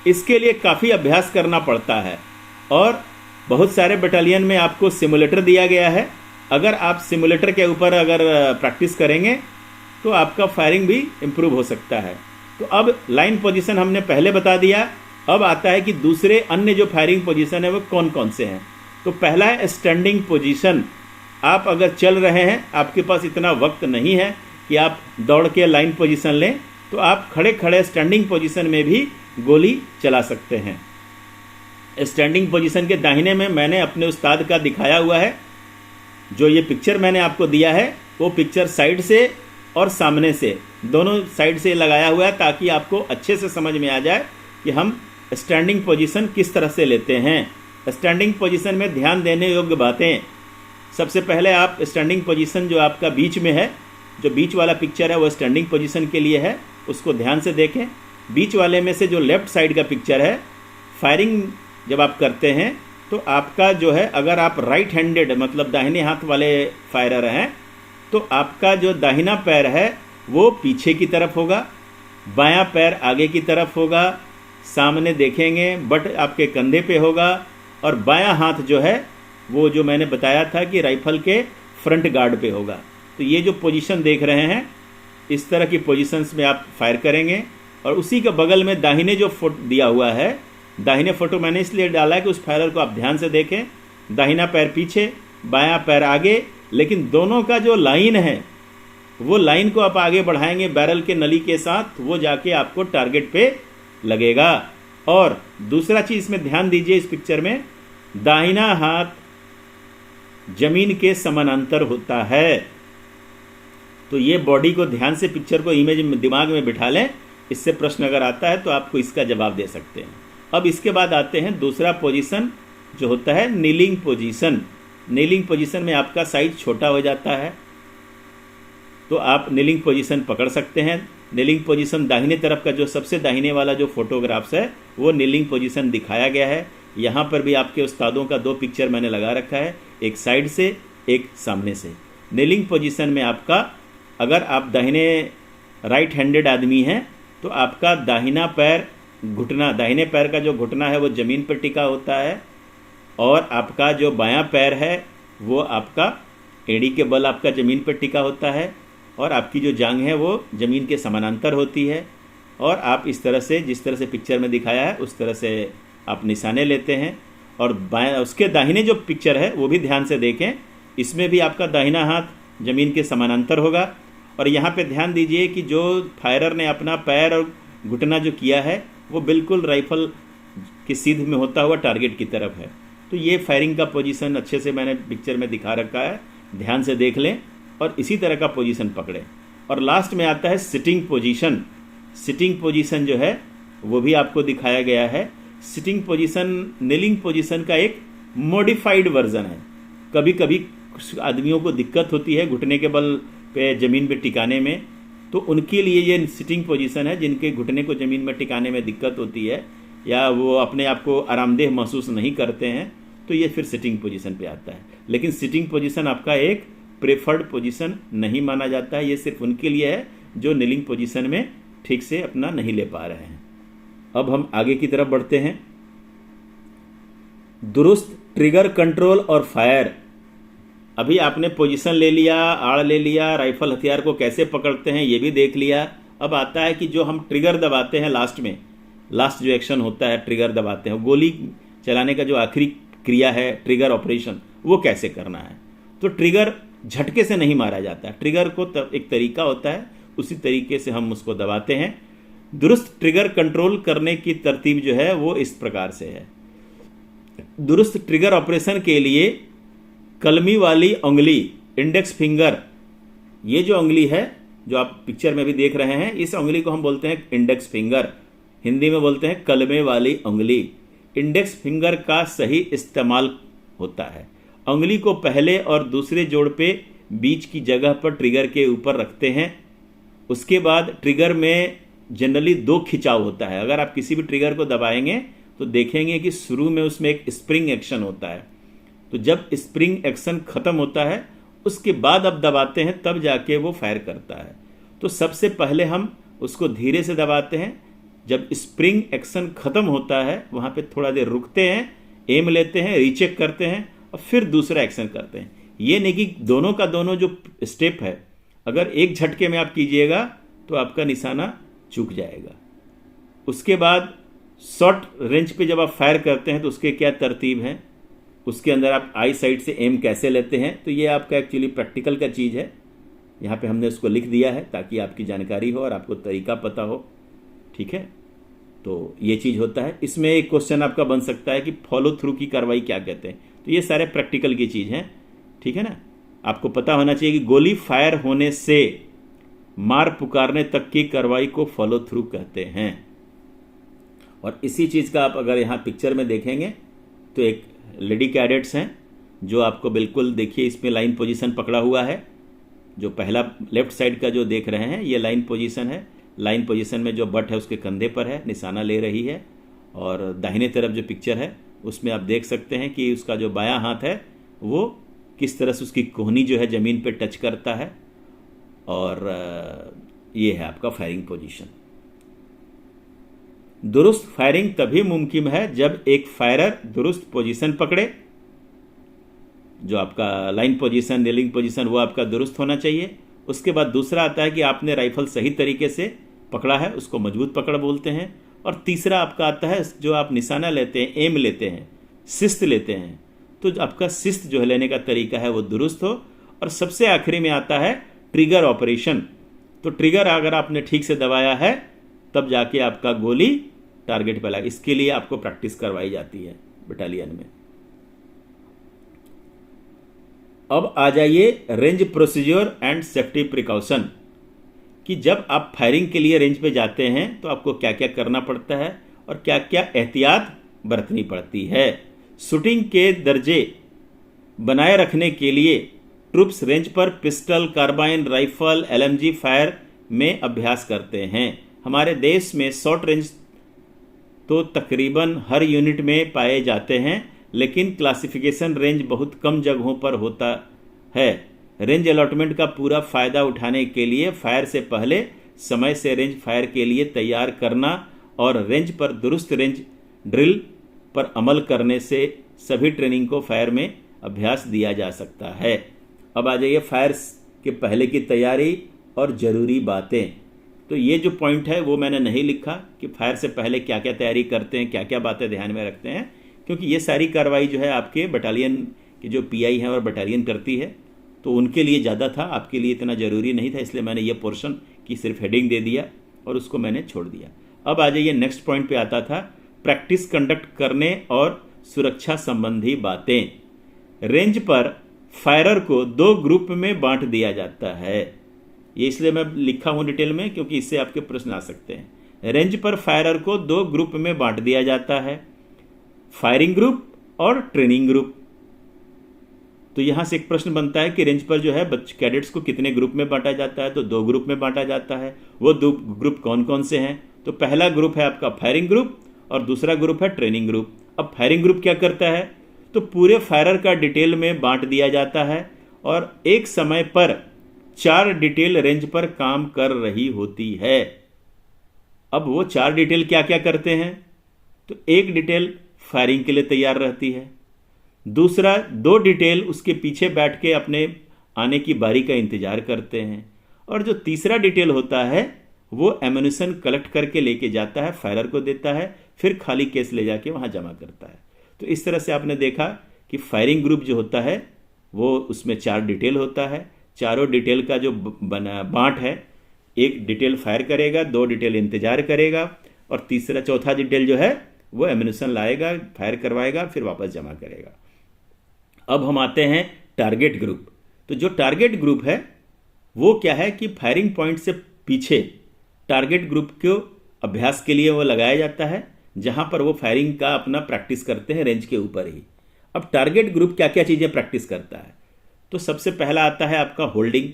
इसके लिए काफ़ी अभ्यास करना पड़ता है और बहुत सारे बटालियन में आपको सिमुलेटर दिया गया है। अगर आप सिमुलेटर के ऊपर अगर प्रैक्टिस करेंगे तो आपका फायरिंग भी इम्प्रूव हो सकता है। तो अब लाइन पोजीशन हमने पहले बता दिया। अब आता है कि दूसरे अन्य जो फायरिंग पोजीशन है वो कौन कौन से हैं। तो पहला है स्टैंडिंग पोजीशन। आप अगर चल रहे हैं, आपके पास इतना वक्त नहीं है कि आप दौड़ के लाइन पोजीशन लें, तो आप खड़े खड़े स्टैंडिंग पोजीशन में भी गोली चला सकते हैं। स्टैंडिंग पोजीशन के दाहिने में मैंने अपने उस्ताद का दिखाया हुआ है। जो ये पिक्चर मैंने आपको दिया है वो पिक्चर साइड से और सामने से, दोनों साइड से लगाया हुआ है ताकि आपको अच्छे से समझ में आ जाए कि हम स्टैंडिंग पोजीशन किस तरह से लेते हैं। स्टैंडिंग पोजीशन में ध्यान देने योग्य बातें, सबसे पहले आप स्टैंडिंग पोजीशन जो आपका बीच में है, जो बीच वाला पिक्चर है वो स्टैंडिंग पोजीशन के लिए है, उसको ध्यान से देखें। बीच वाले में से जो लेफ्ट साइड का पिक्चर है, फायरिंग जब आप करते हैं तो आपका जो है, अगर आप राइट हैंडेड मतलब दाहिने हाथ वाले फायरर हैं तो आपका जो दाहिना पैर है वो पीछे की तरफ होगा, बायां पैर आगे की तरफ होगा, सामने देखेंगे बट आपके कंधे पे होगा, और बायां हाथ जो है वो जो मैंने बताया था कि राइफल के फ्रंट गार्ड पे होगा। तो ये जो पोजीशन देख रहे हैं, इस तरह की पोजीशंस में आप फायर करेंगे। और उसी के बगल में दाहिने जो फोटो दिया हुआ है, दाहिने फोटो मैंने इसलिए डाला है कि उस फायरर को आप ध्यान से देखें। दाहिना पैर पीछे, बायां पैर आगे, लेकिन दोनों का जो लाइन है वो लाइन को आप आगे बढ़ाएंगे बैरल के नली के साथ, वो जाके आपको टारगेट पे लगेगा। और दूसरा चीज इसमें ध्यान दीजिए, इस पिक्चर में दाहिना हाथ जमीन के समानांतर होता है। तो ये बॉडी को ध्यान से, पिक्चर को इमेज में दिमाग में बिठा लें, इससे प्रश्न अगर आता है तो आपको इसका जवाब दे सकते हैं। अब इसके बाद आते हैं दूसरा पोजीशन जो होता है नीलिंग पोजीशन। नीलिंग पोजीशन में आपका साइज छोटा हो जाता है तो आप नीलिंग पोजीशन पकड़ सकते हैं। नीलिंग पोजीशन दाहिने तरफ का जो सबसे दाहिने वाला जो फोटोग्राफ्स है वो नीलिंग पोजीशन दिखाया गया है। यहाँ पर भी आपके उस्तादों का 2 पिक्चर मैंने लगा रखा है, एक साइड से एक सामने से। नीलिंग पोजीशन में आपका, अगर आप दाहिने राइट हैंडेड आदमी हैं तो आपका दाहिना पैर घुटना, दाहिने पैर का जो घुटना है वो ज़मीन पर टिका होता है, और आपका जो बायां पैर है वो आपका एड़ी के बल आपका ज़मीन पर टिका होता है, और आपकी जो जांघ है वो ज़मीन के समानांतर होती है। और आप इस तरह से, जिस तरह से पिक्चर में दिखाया है उस तरह से आप निशाने लेते हैं। और उसके दाहिने जो पिक्चर है वो भी ध्यान से देखें, इसमें भी आपका दाहिना हाथ ज़मीन के समानांतर होगा। और यहाँ पे ध्यान दीजिए कि जो फायरर ने अपना पैर और घुटना जो किया है वो बिल्कुल राइफल की सीध में होता हुआ टारगेट की तरफ है। तो ये फायरिंग का पोजीशन अच्छे से मैंने पिक्चर में दिखा रखा है, ध्यान से देख लें और इसी तरह का पोजीशन पकड़ें। और लास्ट में आता है सिटिंग पोजीशन। सिटिंग पोजीशन जो है वो भी आपको दिखाया गया है। सिटिंग पोजीशन नीलिंग पोजीशन का एक मॉडिफाइड वर्जन है। कभी कभी कुछ आदमियों को दिक्कत होती है घुटने के बल पे ज़मीन पे टिकाने में, तो उनके लिए ये सिटिंग पोजीशन है। जिनके घुटने को ज़मीन में टिकाने में दिक्कत होती है या वो अपने आप को आरामदेह महसूस नहीं करते हैं तो ये फिर सिटिंग पोजीशन पे आता है। लेकिन सिटिंग पोजीशन आपका एक प्रेफर्ड पोजीशन नहीं माना जाता है, ये सिर्फ उनके लिए है जो नीलिंग पोजीशन में ठीक से अपना नहीं ले पा रहे हैं। अब हम आगे की तरफ बढ़ते हैं। दुरुस्त ट्रिगर कंट्रोल और फायर। अभी आपने पोजीशन ले लिया, आड़ ले लिया, राइफल हथियार को कैसे पकड़ते हैं ये भी देख लिया। अब आता है कि जो हम ट्रिगर दबाते हैं लास्ट में, लास्ट जो एक्शन होता है ट्रिगर दबाते हैं, गोली चलाने का जो आखिरी क्रिया है ट्रिगर ऑपरेशन, वो कैसे करना है। तो ट्रिगर झटके से नहीं मारा जाता, ट्रिगर को एक तरीका होता है, उसी तरीके से हम उसको दबाते हैं। दुरुस्त ट्रिगर कंट्रोल करने की तरतीब जो है वो इस प्रकार से है। दुरुस्त ट्रिगर ऑपरेशन के लिए कलमी वाली उंगली, इंडेक्स फिंगर, ये जो उंगली है जो आप पिक्चर में भी देख रहे हैं, इस उंगली को हम बोलते हैं इंडेक्स फिंगर, हिंदी में बोलते हैं कलमे वाली उंगली। इंडेक्स फिंगर का सही इस्तेमाल होता है। उंगली को पहले और दूसरे जोड़ पे बीच की जगह पर ट्रिगर के ऊपर रखते हैं। उसके बाद ट्रिगर में जनरली 2 खिंचाव होता है। अगर आप किसी भी ट्रिगर को दबाएंगे तो देखेंगे कि शुरू में उसमें एक स्प्रिंग एक्शन होता है, तो जब स्प्रिंग एक्शन खत्म होता है उसके बाद अब दबाते हैं तब जाके वो फायर करता है। तो सबसे पहले हम उसको धीरे से दबाते हैं, जब स्प्रिंग एक्शन खत्म होता है वहाँ पे थोड़ा देर रुकते हैं, एम लेते हैं, रीचेक करते हैं और फिर दूसरा एक्शन करते हैं। ये नहीं कि दोनों का दोनों जो स्टेप है अगर एक झटके में आप कीजिएगा तो आपका निशाना चूक जाएगा। उसके बाद शॉर्ट रेंज पे जब आप फायर करते हैं तो उसके क्या तरतीब है, उसके अंदर आप आई साइड से एम कैसे लेते हैं, तो ये आपका एक्चुअली प्रैक्टिकल का चीज़ है। यहाँ पे हमने उसको लिख दिया है ताकि आपकी जानकारी हो और आपको तरीका पता हो, ठीक है। तो ये चीज़ होता है। इसमें एक क्वेश्चन आपका बन सकता है कि फॉलो थ्रू की कार्रवाई क्या कहते हैं, तो ये सारे प्रैक्टिकल की चीज़ हैं, ठीक है ना। आपको पता होना चाहिए कि गोली फायर होने से मार पुकारने तक की कार्रवाई को फॉलो थ्रू कहते हैं। और इसी चीज़ का आप अगर यहाँ पिक्चर में देखेंगे तो एक लेडी कैडेट्स हैं जो आपको बिल्कुल देखिए इसमें लाइन पोजीशन पकड़ा हुआ है। जो पहला लेफ्ट साइड का जो देख रहे हैं ये लाइन पोजीशन है। लाइन पोजीशन में जो बट है उसके कंधे पर है, निशाना ले रही है। और दाहिने तरफ जो पिक्चर है उसमें आप देख सकते हैं कि उसका जो बायां हाथ है वो किस तरह से उसकी कोहनी जो है ज़मीन पे टच करता है। और ये है आपका फायरिंग पोजीशन। दुरुस्त फायरिंग तभी मुमकिन है जब एक फायरर दुरुस्त पोजीशन पकड़े। जो आपका लाइन पोजीशन, नीलिंग पोजीशन वो आपका दुरुस्त होना चाहिए। उसके बाद दूसरा आता है कि आपने राइफल सही तरीके से पकड़ा है, उसको मजबूत पकड़ बोलते हैं। और तीसरा आपका आता है जो आप निशाना लेते हैं, एम लेते हैं, शिस्त लेते हैं, तो आपका शिस्त जो है लेने का तरीका है वो दुरुस्त हो। और सबसे आखिरी में आता है ट्रिगर ऑपरेशन। तो ट्रिगर अगर आपने ठीक से दबाया है तब जाके आपका गोली टारगेट पर लगे। इसके लिए आपको प्रैक्टिस करवाई जाती है बटालियन में। अब आ जाइए range procedure and safety precaution कि जब आप फायरिंग के लिए रेंज पे जाते हैं तो आपको क्या क्या करना पड़ता है और क्या क्या एहतियात बरतनी पड़ती है। शूटिंग के दर्जे बनाए रखने के लिए ट्रूप्स रेंज पर pistol, carbine, rifle, LMG fire में अभ्यास करते हैं। हमारे देश में शॉर्ट रेंज तो तकरीबन हर यूनिट में पाए जाते हैं, लेकिन क्लासिफिकेशन रेंज बहुत कम जगहों पर होता है। रेंज अलॉटमेंट का पूरा फायदा उठाने के लिए फायर से पहले समय से रेंज फायर के लिए तैयार करना और रेंज पर दुरुस्त रेंज ड्रिल पर अमल करने से सभी ट्रेनिंग को फायर में अभ्यास दिया जा सकता है। अब आ जाइए फायर के पहले की तैयारी और ज़रूरी बातें। तो ये जो पॉइंट है वो मैंने नहीं लिखा कि फायर से पहले क्या क्या तैयारी करते हैं, क्या क्या बातें ध्यान में रखते हैं, क्योंकि ये सारी कार्रवाई जो है आपके बटालियन के जो पीआई हैं और बटालियन करती है, तो उनके लिए ज़्यादा था, आपके लिए इतना ज़रूरी नहीं था। इसलिए मैंने ये पोर्शन की सिर्फ हेडिंग दे दिया और उसको मैंने छोड़ दिया। अब आ जाइए नेक्स्ट पॉइंट पे आता था प्रैक्टिस कंडक्ट करने और सुरक्षा संबंधी बातें। रेंज पर फायरर को 2 ग्रुप में बांट दिया जाता है। ये इसलिए मैं लिखा हूं डिटेल में क्योंकि इससे आपके प्रश्न आ सकते हैं। रेंज पर फायरर को 2 ग्रुप में बांट दिया जाता है, फायरिंग ग्रुप और ट्रेनिंग ग्रुप। तो यहां से एक प्रश्न बनता है कि रेंज पर जो है कैडेट्स को कितने ग्रुप में बांटा जाता है। तो 2 ग्रुप में बांटा जाता है। वो 2 ग्रुप कौन कौन से हैं? तो पहला ग्रुप है आपका फायरिंग ग्रुप और दूसरा ग्रुप है ट्रेनिंग ग्रुप। अब फायरिंग ग्रुप क्या करता है? तो पूरे फायरर का डिटेल में बांट दिया जाता है और एक समय पर 4 डिटेल रेंज पर काम कर रही होती है। अब वो 4 डिटेल क्या क्या करते हैं? तो एक डिटेल फायरिंग के लिए तैयार रहती है, दूसरा 2 डिटेल उसके पीछे बैठ के अपने आने की बारी का इंतजार करते हैं, और जो तीसरा डिटेल होता है वो एम्यूनिशन कलेक्ट करके लेके जाता है, फायरर को देता है, फिर खाली केस ले जाके वहां जमा करता है। तो इस तरह से आपने देखा कि फायरिंग ग्रुप जो होता है वो उसमें 4 डिटेल होता है। चारों डिटेल का जो बांट है, एक डिटेल फायर करेगा, 2 डिटेल इंतजार करेगा और चौथा डिटेल जो है वो एम्यूनिशन लाएगा, फायर करवाएगा, फिर वापस जमा करेगा। अब हम आते हैं टारगेट ग्रुप। तो जो टारगेट ग्रुप है वो क्या है कि फायरिंग पॉइंट से पीछे टारगेट ग्रुप को अभ्यास के लिए वो लगाया जाता है, जहां पर वो फायरिंग का अपना प्रैक्टिस करते हैं रेंज के ऊपर ही। अब टारगेट ग्रुप क्या क्या चीज़ें प्रैक्टिस करता है? तो सबसे पहला आता है आपका होल्डिंग,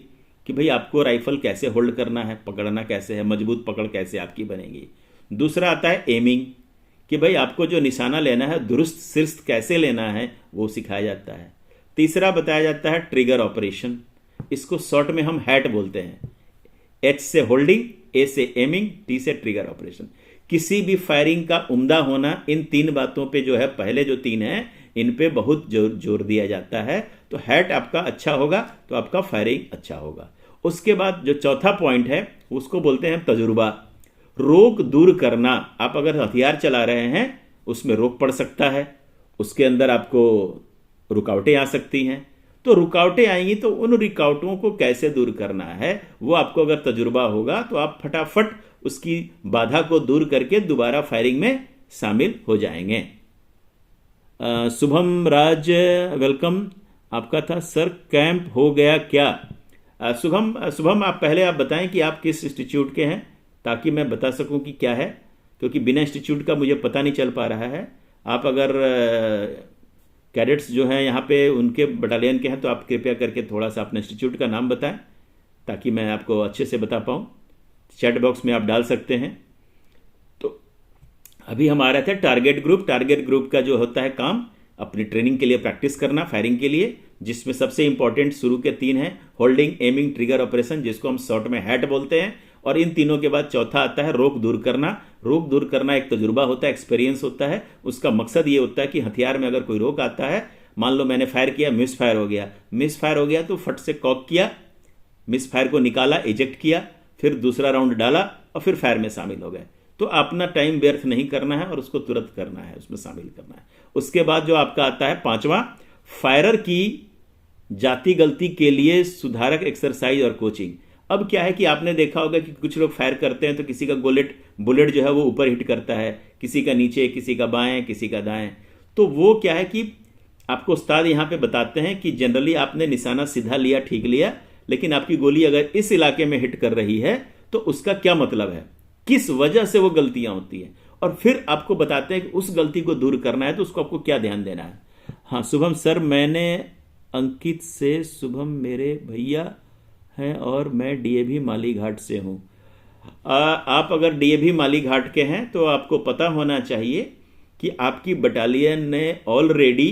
कि भाई आपको राइफल कैसे होल्ड करना है, पकड़ना कैसे है, मजबूत पकड़ कैसे आपकी बनेगी। दूसरा आता है एमिंग, कि भाई आपको जो निशाना लेना है दुरुस्त सिर्स्त कैसे लेना है वो सिखाया जाता है। तीसरा बताया जाता है ट्रिगर ऑपरेशन, इसको शॉर्ट में हम हैट बोलते हैं। एच से होल्डिंग, ए से एमिंग, टी से ट्रिगर ऑपरेशन। किसी भी फायरिंग का उम्दा होना इन 3 बातों पे जो है, पहले जो 3 हैं इन पे बहुत जोर दिया जाता है। तो हैट आपका अच्छा होगा तो आपका फायरिंग अच्छा होगा। उसके बाद जो चौथा पॉइंट है उसको बोलते हैं तजुर्बा, रोक दूर करना। आप अगर हथियार चला रहे हैं उसमें रोक पड़ सकता है, उसके अंदर आपको रुकावटें आ सकती हैं। तो रुकावटें आएंगी तो उन रुकावटों को कैसे दूर करना है वो आपको अगर तजुर्बा होगा तो आप फटाफट उसकी बाधा को दूर करके दोबारा फायरिंग में शामिल हो जाएंगे। शुभम राज वेलकम, आपका था सर कैंप हो गया क्या? शुभम आप पहले आप बताएं कि आप किस इंस्टीट्यूट के हैं ताकि मैं बता सकूं कि क्या है। क्योंकि बिना इंस्टीट्यूट का मुझे पता नहीं चल पा रहा है। आप अगर कैडेट्स जो हैं यहाँ पे उनके बटालियन के हैं तो आप कृपया करके थोड़ा सा अपने इंस्टीट्यूट का नाम बताएं ताकि मैं आपको अच्छे से बता पाऊँ। चैट बॉक्स में आप डाल सकते हैं। तो अभी हम आ रहे थे टारगेट ग्रुप। टारगेट ग्रुप का जो होता है काम, अपनी ट्रेनिंग के लिए प्रैक्टिस करना फायरिंग के लिए, जिसमें सबसे इंपॉर्टेंट शुरू के 3 हैं, होल्डिंग, एमिंग, ट्रिगर ऑपरेशन, जिसको हम शॉर्ट में हैट बोलते हैं। और इन तीनों के बाद चौथा आता है रोक दूर करना। रोक दूर करना एक तजुर्बा होता है, एक्सपीरियंस होता है। उसका मकसद ये होता है कि हथियार में अगर कोई रोक आता है, मान लो मैंने फायर किया, मिस फायर हो गया, मिस फायर हो गया तो फट से कॉक किया, मिस फायर को निकाला, इजेक्ट किया, फिर दूसरा राउंड डाला और फिर फायर में शामिल हो गए। तो अपना टाइम व्यर्थ नहीं करना है और उसको तुरंत करना है, उसमें शामिल करना है। उसके बाद जो आपका आता है 5वां, फायरर की जाति गलती के लिए सुधारक एक्सरसाइज और कोचिंग। अब क्या है कि आपने देखा होगा कि कुछ लोग फायर करते हैं तो किसी का बुलेट जो है वो ऊपर हिट करता है, किसी का नीचे, किसी का बाएं, किसी का दाएं। तो वो क्या है कि आपको उस्ताद यहाँ पे बताते हैं कि जनरली आपने निशाना सीधा लिया, ठीक लिया, लेकिन आपकी गोली अगर इस इलाके में हिट कर रही है तो उसका क्या मतलब है, किस वजह से वो गलतियां होती हैं, और फिर आपको बताते हैं कि उस गलती को दूर करना है तो उसको आपको क्या ध्यान देना है। हाँ शुभम सर, मैंने अंकित से, शुभम मेरे भैया हैं और मैं डीएवी माली घाट से हूँ। आप अगर डीएवी माली घाट के हैं तो आपको पता होना चाहिए कि आपकी बटालियन ने ऑलरेडी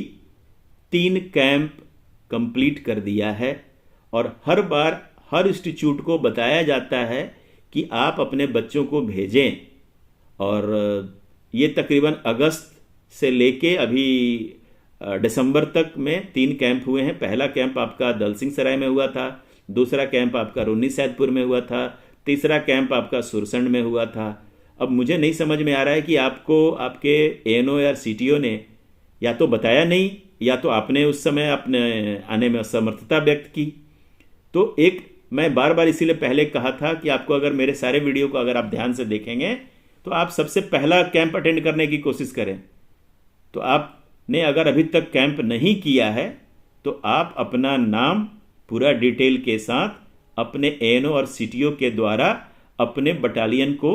3 कैंप कंप्लीट कर दिया है और हर बार हर इंस्टीट्यूट को बताया जाता है कि आप अपने बच्चों को भेजें। और ये तकरीबन अगस्त से लेके अभी दिसंबर तक में 3 कैंप हुए हैं। पहला कैंप आपका दल सिंह सराय में हुआ था, दूसरा कैंप आपका रुन्नी सैदपुर में हुआ था, तीसरा कैंप आपका सुरसंड में हुआ था। अब मुझे नहीं समझ में आ रहा है कि आपको आपके एएनओ या सीटीओ ने या तो बताया नहीं या तो आपने उस समय अपने आने में असमर्थता व्यक्त की। तो एक मैं बार बार इसीलिए पहले कहा था कि आपको अगर मेरे सारे वीडियो को अगर आप ध्यान से देखेंगे तो आप सबसे पहला कैंप अटेंड करने की कोशिश करें। तो आपने अगर अभी तक कैंप नहीं किया है तो आप अपना नाम पूरा डिटेल के साथ अपने एएनओ और सीटीओ के द्वारा अपने बटालियन को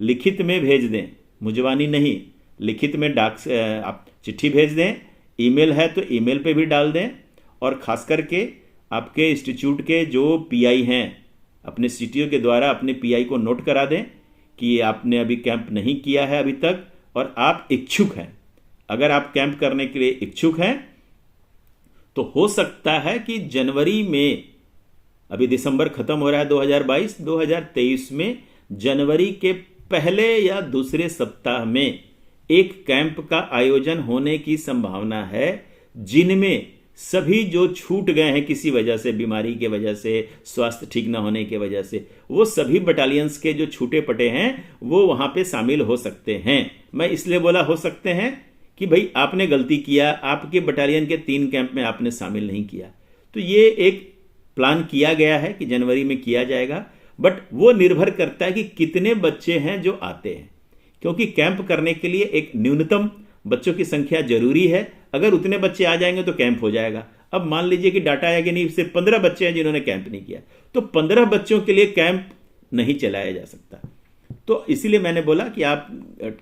लिखित में भेज दें, मुजवानी नहीं, लिखित में डाक से आप चिट्ठी भेज दें, ईमेल है तो ईमेल पे भी डाल दें। और खास करके आपके इंस्टीट्यूट के जो पीआई हैं अपने सीटीओ के द्वारा अपने पीआई को नोट करा दें कि आपने अभी कैंप नहीं किया है अभी तक और आप इच्छुक हैं। अगर आप कैंप करने के लिए इच्छुक हैं तो हो सकता है कि जनवरी में, अभी दिसंबर खत्म हो रहा है 2022, 2023 में जनवरी के पहले या दूसरे सप्ताह में एक कैंप का आयोजन होने की संभावना है, जिनमें सभी जो छूट गए हैं किसी वजह से, बीमारी के वजह से, स्वास्थ्य ठीक ना होने के वजह से, वो सभी बटालियंस के जो छूटे पटे हैं वो वहां पे शामिल हो सकते हैं। मैं इसलिए बोला हो सकते हैं कि भाई आपने गलती किया, आपके बटालियन के 3 कैंप में आपने शामिल नहीं किया। तो ये एक प्लान किया गया है कि जनवरी में किया जाएगा, बट वो निर्भर करता है कि कितने बच्चे हैं जो आते हैं, क्योंकि कैंप करने के लिए एक न्यूनतम बच्चों की संख्या जरूरी है। अगर उतने बच्चे आ जाएंगे तो कैंप हो जाएगा। अब मान लीजिए कि डाटा आया कि नहीं, सिर्फ 15 बच्चे हैं जिन्होंने कैंप नहीं किया, तो 15 बच्चों के लिए कैंप नहीं चलाया जा सकता। तो इसीलिए मैंने बोला कि आप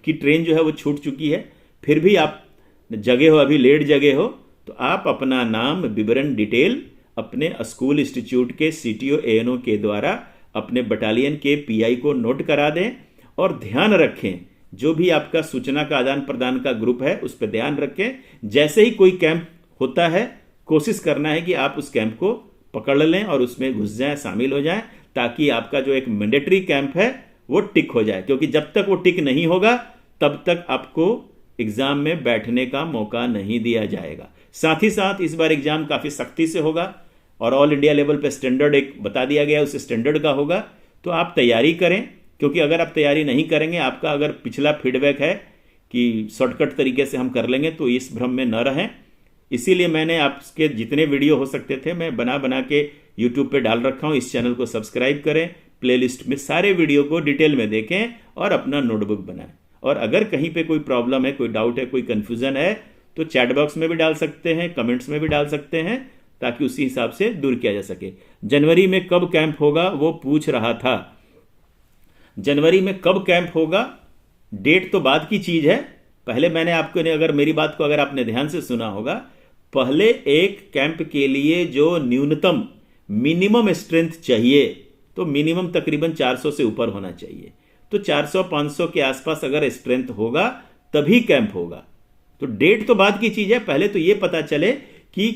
की ट्रेन जो है वो छूट चुकी है, फिर भी आप जगह हो, अभी लेट जगह हो, तो आप अपना नाम, विवरण, डिटेल अपने स्कूल इंस्टीट्यूट के सीटीओ एएनओ के द्वारा अपने बटालियन के पीआई को नोट करा दें। और ध्यान रखें, जो भी आपका सूचना का आदान प्रदान का ग्रुप है उस पर ध्यान रखें। जैसे ही कोई कैंप होता है कोशिश करना है कि आप उस कैंप को पकड़ लें और उसमें घुस जाएं, शामिल हो जाएं, ताकि आपका जो एक मैंडेटरी कैंप है वो टिक हो जाए। क्योंकि जब तक वो टिक नहीं होगा तब तक आपको एग्जाम में बैठने का मौका नहीं दिया जाएगा। साथ ही साथ इस बार एग्जाम काफी सख्ती से होगा और ऑल इंडिया लेवल पे स्टैंडर्ड एक बता दिया गया, उस स्टैंडर्ड का होगा। तो आप तैयारी करें, क्योंकि अगर आप तैयारी नहीं करेंगे, आपका अगर पिछला फीडबैक है कि शॉर्टकट तरीके से हम कर लेंगे, तो इस भ्रम में न रहें। इसीलिए मैंने आपके जितने वीडियो हो सकते थे मैं बना बना के यूट्यूब पे डाल रखा हूं। इस चैनल को सब्सक्राइब करें, प्लेलिस्ट में सारे वीडियो को डिटेल में देखें और अपना नोटबुक बनाएं। और अगर कहीं पे कोई प्रॉब्लम है, कोई डाउट है, कोई कंफ्यूजन है, तो चैट बॉक्स में भी डाल सकते हैं, कमेंट्स में भी डाल सकते हैं, ताकि उसी हिसाब से दूर किया जा सके। जनवरी में कब कैंप होगा वो पूछ रहा था। जनवरी में कब कैंप होगा डेट तो बाद की चीज है। पहले मैंने आपको अगर मेरी बात को अगर आपने ध्यान से सुना होगा, पहले एक कैंप के लिए जो न्यूनतम मिनिमम स्ट्रेंथ चाहिए तो मिनिमम तकरीबन 400 से ऊपर होना चाहिए। तो 400-500 के आसपास अगर स्ट्रेंथ होगा तभी कैंप होगा। तो डेट तो बाद की चीज है, पहले तो यह पता चले कि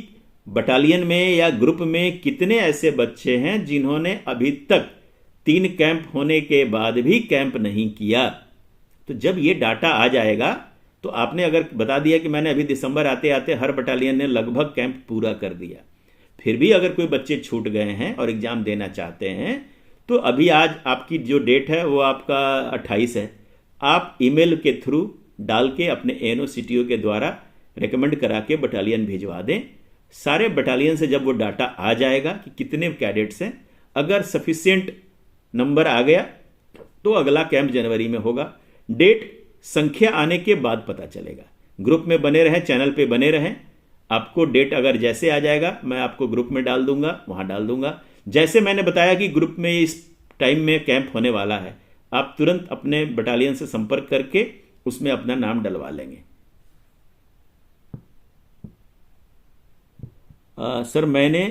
बटालियन में या ग्रुप में कितने ऐसे बच्चे हैं जिन्होंने अभी तक 3 कैंप होने के बाद भी कैंप नहीं किया। तो जब ये डाटा आ जाएगा तो आपने अगर बता दिया कि मैंने अभी दिसंबर आते आते हर बटालियन ने लगभग कैंप पूरा कर दिया, फिर भी अगर कोई बच्चे छूट गए हैं और एग्जाम देना चाहते हैं तो अभी आज आपकी जो डेट है वो आपका 28 है, आप ईमेल के थ्रू डाल के अपने एएनओ सीटीओ के द्वारा रिकमेंड करा के बटालियन भिजवा दें। सारे बटालियन से जब वो डाटा आ जाएगा कि कितने कैडेट्स हैं, अगर सफिशिएंट नंबर आ गया तो अगला कैंप जनवरी में होगा। डेट संख्या आने के बाद पता चलेगा। ग्रुप में बने रहें, चैनल पे बने रहें। आपको डेट अगर जैसे आ जाएगा मैं आपको ग्रुप में डाल दूंगा, वहां डाल दूंगा। जैसे मैंने बताया कि ग्रुप में इस टाइम में कैंप होने वाला है, आप तुरंत अपने बटालियन से संपर्क करके उसमें अपना नाम डलवा लेंगे। सर मैंने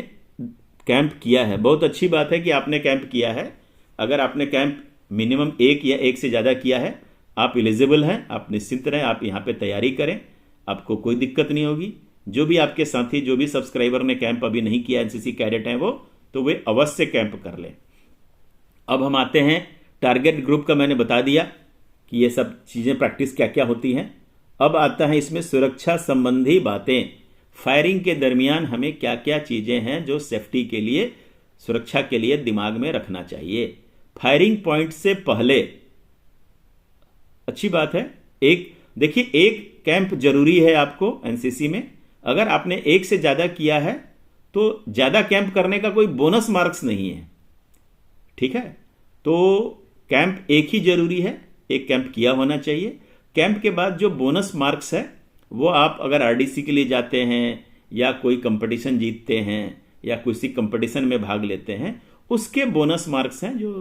कैंप किया है। बहुत अच्छी बात है कि आपने कैंप किया है। अगर आपने कैंप मिनिमम 1 या 1 से ज़्यादा किया है, आप एलिजिबल हैं, आप निश्चिंत रहें, आप यहाँ पे तैयारी करें, आपको कोई दिक्कत नहीं होगी। जो भी आपके साथी, जो भी सब्सक्राइबर ने कैंप अभी नहीं किया, एनसीसी कैडेट हैं वो, तो वे अवश्य कैंप कर लें। अब हम आते हैं टारगेट ग्रुप का। मैंने बता दिया कि ये सब चीज़ें प्रैक्टिस क्या क्या होती हैं। अब आता है इसमें सुरक्षा संबंधी बातें। फायरिंग के दरमियान हमें क्या क्या चीज़ें हैं जो सेफ्टी के लिए, सुरक्षा के लिए दिमाग में रखना चाहिए। फायरिंग पॉइंट से पहले अच्छी बात है, देखिए एक कैंप जरूरी है आपको एनसीसी में। अगर आपने 1 से ज्यादा किया है तो ज्यादा कैंप करने का कोई बोनस मार्क्स नहीं है, ठीक है। तो कैंप एक ही जरूरी है, एक कैंप किया होना चाहिए। कैंप के बाद जो बोनस मार्क्स है वो आप अगर आरडीसी के लिए जाते हैं या कोई कंपटीशन जीतते हैं या किसी कंपटीशन में भाग लेते हैं, उसके बोनस मार्क्स हैं जो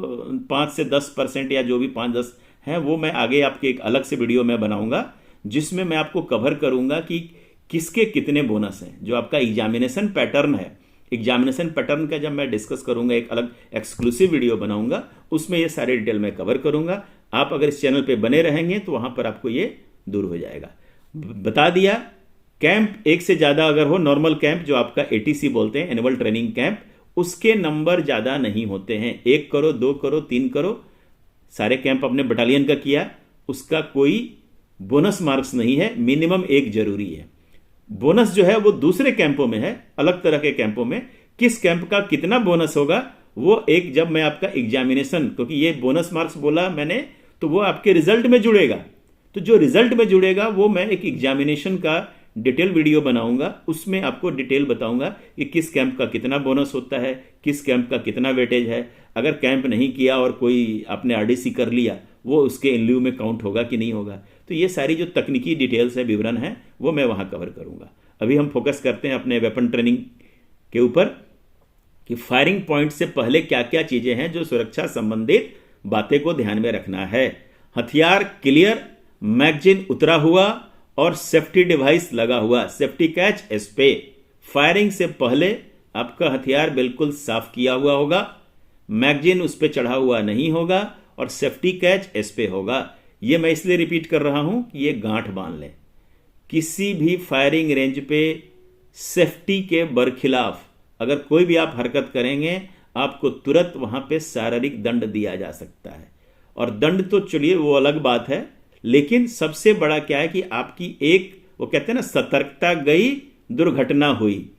5 से 10% या जो भी 5-10 हैं, वो मैं आगे आपके एक अलग से वीडियो में बनाऊंगा जिसमें मैं आपको कवर करूंगा कि किसके कितने बोनस हैं। जो आपका एग्जामिनेशन पैटर्न है, एग्जामिनेशन पैटर्न का जब मैं डिस्कस करूंगा, एक अलग एक्सक्लूसिव वीडियो बनाऊंगा, उसमें ये सारे डिटेल में कवर करूंगा। आप अगर इस चैनल पे बने रहेंगे तो वहां पर आपको ये दूर हो जाएगा। बता दिया, कैंप 1 से ज्यादा अगर हो, नॉर्मल कैंप जो आपका एटीसी बोलते हैं, एनुअल ट्रेनिंग कैंप, उसके नंबर ज्यादा नहीं होते हैं। 1 करो, 2 करो, 3 करो, सारे कैंप अपने बटालियन का किया, उसका कोई बोनस मार्क्स नहीं है। मिनिमम 1 जरूरी है। बोनस जो है वो दूसरे कैंपों में है, अलग तरह के कैंपों में। किस कैंप का कितना बोनस होगा वो एक, जब मैं आपका एग्जामिनेशन, क्योंकि ये बोनस मार्क्स बोला मैंने, तो वो आपके रिजल्ट में जुड़ेगा। तो जो रिजल्ट में जुड़ेगा वो मैं एक एग्जामिनेशन का डिटेल वीडियो बनाऊंगा, उसमें आपको डिटेल बताऊंगा कि किस कैंप का कितना बोनस होता है, किस कैंप का कितना वेटेज है। अगर कैंप नहीं किया और कोई आपने आरडीसी कर लिया, वो उसके इन लिeu में काउंट होगा कि नहीं होगा। तो ये सारी जो तकनीकी डिटेल्स है, विवरण है, वो मैं वहां कवर करूंगा। अभी हम फोकस करते हैं अपने वेपन ट्रेनिंग के ऊपर कि फायरिंग पॉइंट से पहले क्या क्या चीजें हैं जो सुरक्षा संबंधित बातें को ध्यान में रखना है। हथियार क्लियर, मैगजीन उतरा हुआ और सेफ्टी डिवाइस लगा हुआ, सेफ्टी कैच एसपे। फायरिंग से पहले आपका हथियार बिल्कुल साफ किया हुआ होगा, मैगजीन उस पर चढ़ा हुआ नहीं होगा और सेफ्टी कैच एसपे होगा। यह मैं इसलिए रिपीट कर रहा हूं कि यह गांठ बांध ले। किसी भी फायरिंग रेंज पे सेफ्टी के बरखिलाफ अगर कोई भी आप हरकत करेंगे, आपको तुरंत वहां पे शारीरिक दंड दिया जा सकता है। और दंड तो चलिए वो अलग बात है, लेकिन सबसे बड़ा क्या है कि आपकी एक, वो कहते हैं ना, सतर्कता गई, दुर्घटना हुई।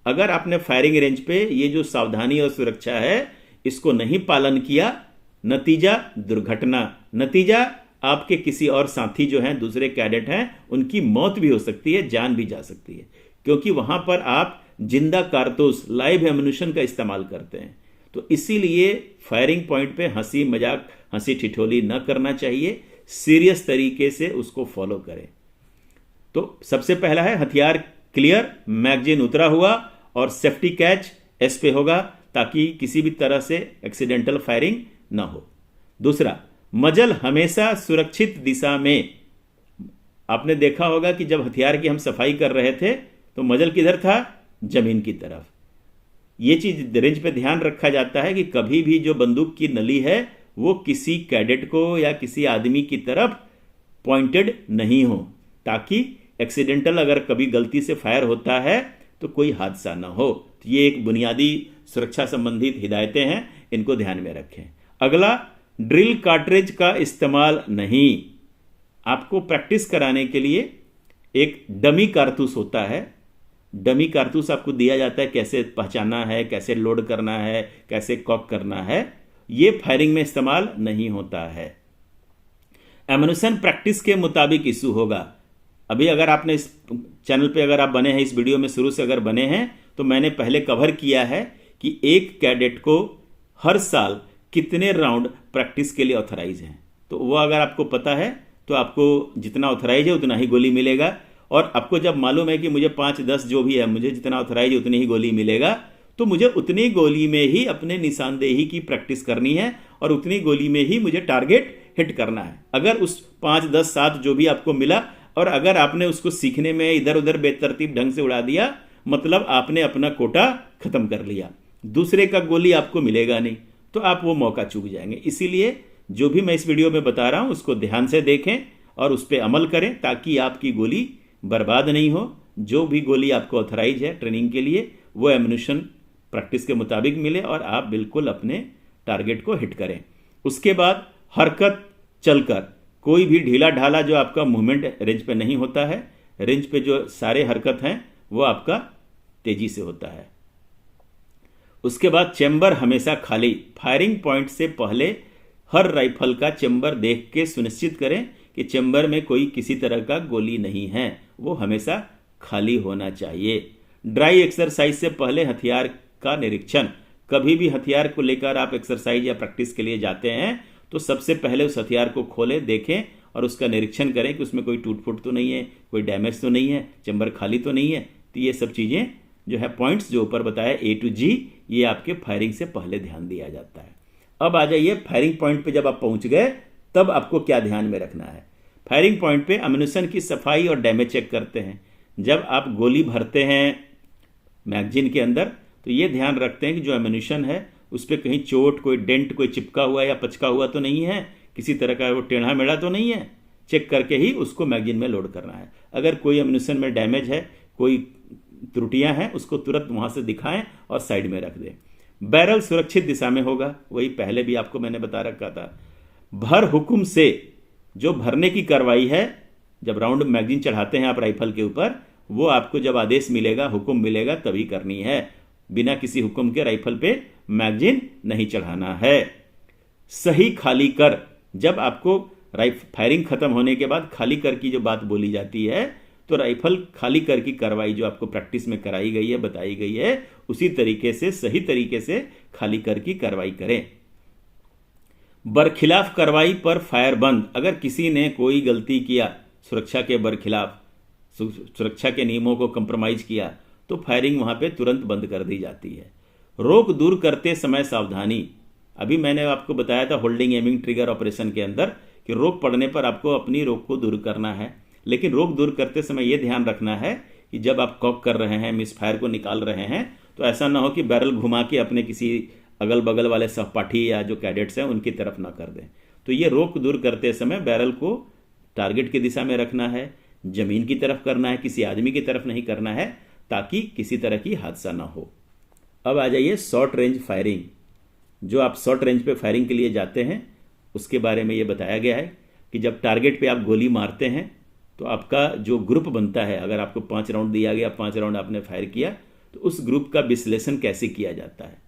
अगर आपने फायरिंग रेंज पे ये जो सावधानी और सुरक्षा है इसको नहीं पालन किया, नतीजा दुर्घटना, नतीजा आपके किसी और साथी जो हैं, दूसरे कैडेट हैं, उनकी मौत भी हो सकती है, जान भी जा सकती है, क्योंकि वहां पर आप जिंदा कारतूस, लाइव एम्यूनिशन का इस्तेमाल करते हैं। तो इसीलिए फायरिंग पॉइंट पे हंसी मजाक, हंसी ठिठोली न करना चाहिए, सीरियस तरीके से उसको फॉलो करें। तो सबसे पहला है हथियार क्लियर, मैगजीन उतरा हुआ और सेफ्टी कैच एस पे होगा, ताकि किसी भी तरह से एक्सीडेंटल फायरिंग ना हो। दूसरा, मजल हमेशा सुरक्षित दिशा में। आपने देखा होगा कि जब हथियार की हम सफाई कर रहे थे तो मजल किधर था? जमीन की तरफ। ये चीज रेंज पे ध्यान रखा जाता है कि कभी भी जो बंदूक की नली है वो किसी कैडेट को या किसी आदमी की तरफ पॉइंटेड नहीं हो, ताकि एक्सीडेंटल अगर कभी गलती से फायर होता है तो कोई हादसा ना हो। तो ये एक बुनियादी सुरक्षा संबंधित हिदायतें हैं, इनको ध्यान में रखें। अगला, ड्रिल कार्ट्रिज का इस्तेमाल नहीं। आपको प्रैक्टिस कराने के लिए एक डमी कारतूस होता है। डमी कारतूस आपको दिया जाता है, कैसे पहचानना है, कैसे लोड करना है, कैसे कॉक करना है। ये फायरिंग में इस्तेमाल नहीं होता है। एम्यूनिशन प्रैक्टिस के मुताबिक इशू होगा। अभी अगर आपने इस चैनल पे अगर आप बने हैं, इस वीडियो में शुरू से अगर बने हैं, तो मैंने पहले कवर किया है कि एक कैडेट को हर साल कितने राउंड प्रैक्टिस के लिए ऑथराइज हैं। तो वो अगर आपको पता है तो आपको जितना ऑथराइज है उतना ही गोली मिलेगा। और आपको जब मालूम है कि मुझे 5-10 जो भी है, मुझे जितना ऑथराइज है उतनी ही गोली मिलेगा, तो मुझे उतनी गोली में ही अपने निशानदेही की प्रैक्टिस करनी है और उतनी गोली में ही मुझे टारगेट हिट करना है। अगर उस 5, 10, 7 जो भी आपको मिला और अगर आपने उसको सीखने में इधर उधर बेतरतीब ढंग से उड़ा दिया, मतलब आपने अपना कोटा खत्म कर लिया, दूसरे का गोली आपको मिलेगा नहीं, तो आप वो मौका चूक जाएंगे। इसीलिए जो भी मैं इस वीडियो में बता रहा हूं उसको ध्यान से देखें और उस पर अमल करें, ताकि आपकी गोली बर्बाद नहीं हो। जो भी गोली आपको ऑथराइज है ट्रेनिंग के लिए, वो एम्यूनिशन प्रैक्टिस के मुताबिक मिले और आप बिल्कुल अपने टारगेट को हिट करें। उसके बाद हरकत चलकर, कोई भी ढीला ढाला जो आपका मूवमेंट रेंज पे नहीं होता है, रेंज पे जो सारे हरकत हैं वो आपका तेजी से होता है। उसके बाद चेंबर हमेशा खाली। फायरिंग पॉइंट से पहले हर राइफल का चेंबर देख के सुनिश्चित करें कि चेंबर में कोई किसी तरह का गोली नहीं है, वो हमेशा खाली होना चाहिए। ड्राई एक्सरसाइज से पहले हथियार का निरीक्षण। कभी भी हथियार को लेकर आप एक्सरसाइज या प्रैक्टिस के लिए जाते हैं तो सबसे पहले उस हथियार को खोलें, देखें और उसका निरीक्षण करें कि उसमें कोई टूट फूट तो नहीं है, कोई डैमेज तो नहीं है, चेंबर खाली तो नहीं है। तो ये सब चीज़ें जो है, पॉइंट्स जो ऊपर बताया A to G, ये आपके फायरिंग से पहले ध्यान दिया जाता है। अब आ जाइए फायरिंग पॉइंट पे जब आप पहुंच गए तब आपको क्या ध्यान में रखना है। फायरिंग पॉइंट पे एम्यूनिशन की सफाई और डैमेज चेक करते हैं। जब आप गोली भरते हैं मैगजीन के अंदर तो ये ध्यान रखते हैं कि जो एम्यूनिशन है उस पर कहीं चोट, कोई डेंट, कोई चिपका हुआ या पचका हुआ तो नहीं है, किसी तरह का वो टेढ़ा मेढ़ा तो नहीं है। चेक करके ही उसको मैगजीन में लोड करना है। अगर कोई एम्यूनिशन में डैमेज है, कोई त्रुटियां हैं, उसको तुरंत वहां से दिखाएं और साइड में रख दें। बैरल सुरक्षित दिशा में होगा, वही पहले भी आपको मैंने बता रखा था। भर हुक्म से जो भरने की कार्रवाई है, जब राउंड मैगजीन चढ़ाते हैं आप राइफल के ऊपर, वो आपको जब आदेश मिलेगा, हुक्म मिलेगा, तभी करनी है। बिना किसी हुक्म के राइफल पे मैगजीन नहीं चढ़ाना है। सही खाली कर। जब आपको फायरिंग खत्म होने के बाद खाली कर की जो बात बोली जाती है, तो राइफल खाली कर की कार्रवाई जो आपको प्रैक्टिस में कराई गई है, बताई गई है, उसी तरीके से, सही तरीके से खाली कर की कार्रवाई करें। बरखिलाफ कार्रवाई पर फायर बंद। अगर किसी ने कोई गलती किया, सुरक्षा के बरखिलाफ, सुरक्षा के नियमों को कंप्रोमाइज किया, तो फायरिंग वहां पे तुरंत बंद कर दी जाती है। रोक दूर करते समय सावधानी। अभी मैंने आपको बताया था होल्डिंग, एमिंग, ट्रिगर ऑपरेशन के अंदर कि रोक पड़ने पर आपको अपनी रोक को दूर करना है, लेकिन रोक दूर करते समय यह ध्यान रखना है कि जब आप कॉक कर रहे हैं, मिस फायर को निकाल रहे हैं, तो ऐसा ना हो कि बैरल घुमा के अपने किसी अगल बगल वाले सहपाठी या जो कैडेट्स हैं उनकी तरफ ना कर दें। तो ये रोक दूर करते समय बैरल को टारगेट की दिशा में रखना है, जमीन की तरफ करना है, किसी आदमी की तरफ नहीं करना है, ताकि किसी तरह की हादसा ना हो। अब आ जाइए शॉर्ट रेंज फायरिंग। जो आप शॉर्ट रेंज पे फायरिंग के लिए जाते हैं उसके बारे में ये बताया गया है कि जब टारगेट पे आप गोली मारते हैं तो आपका जो ग्रुप बनता है, अगर आपको 5 राउंड दिया गया, 5 राउंड आपने फायर किया, तो उस ग्रुप का विश्लेषण कैसे किया जाता है।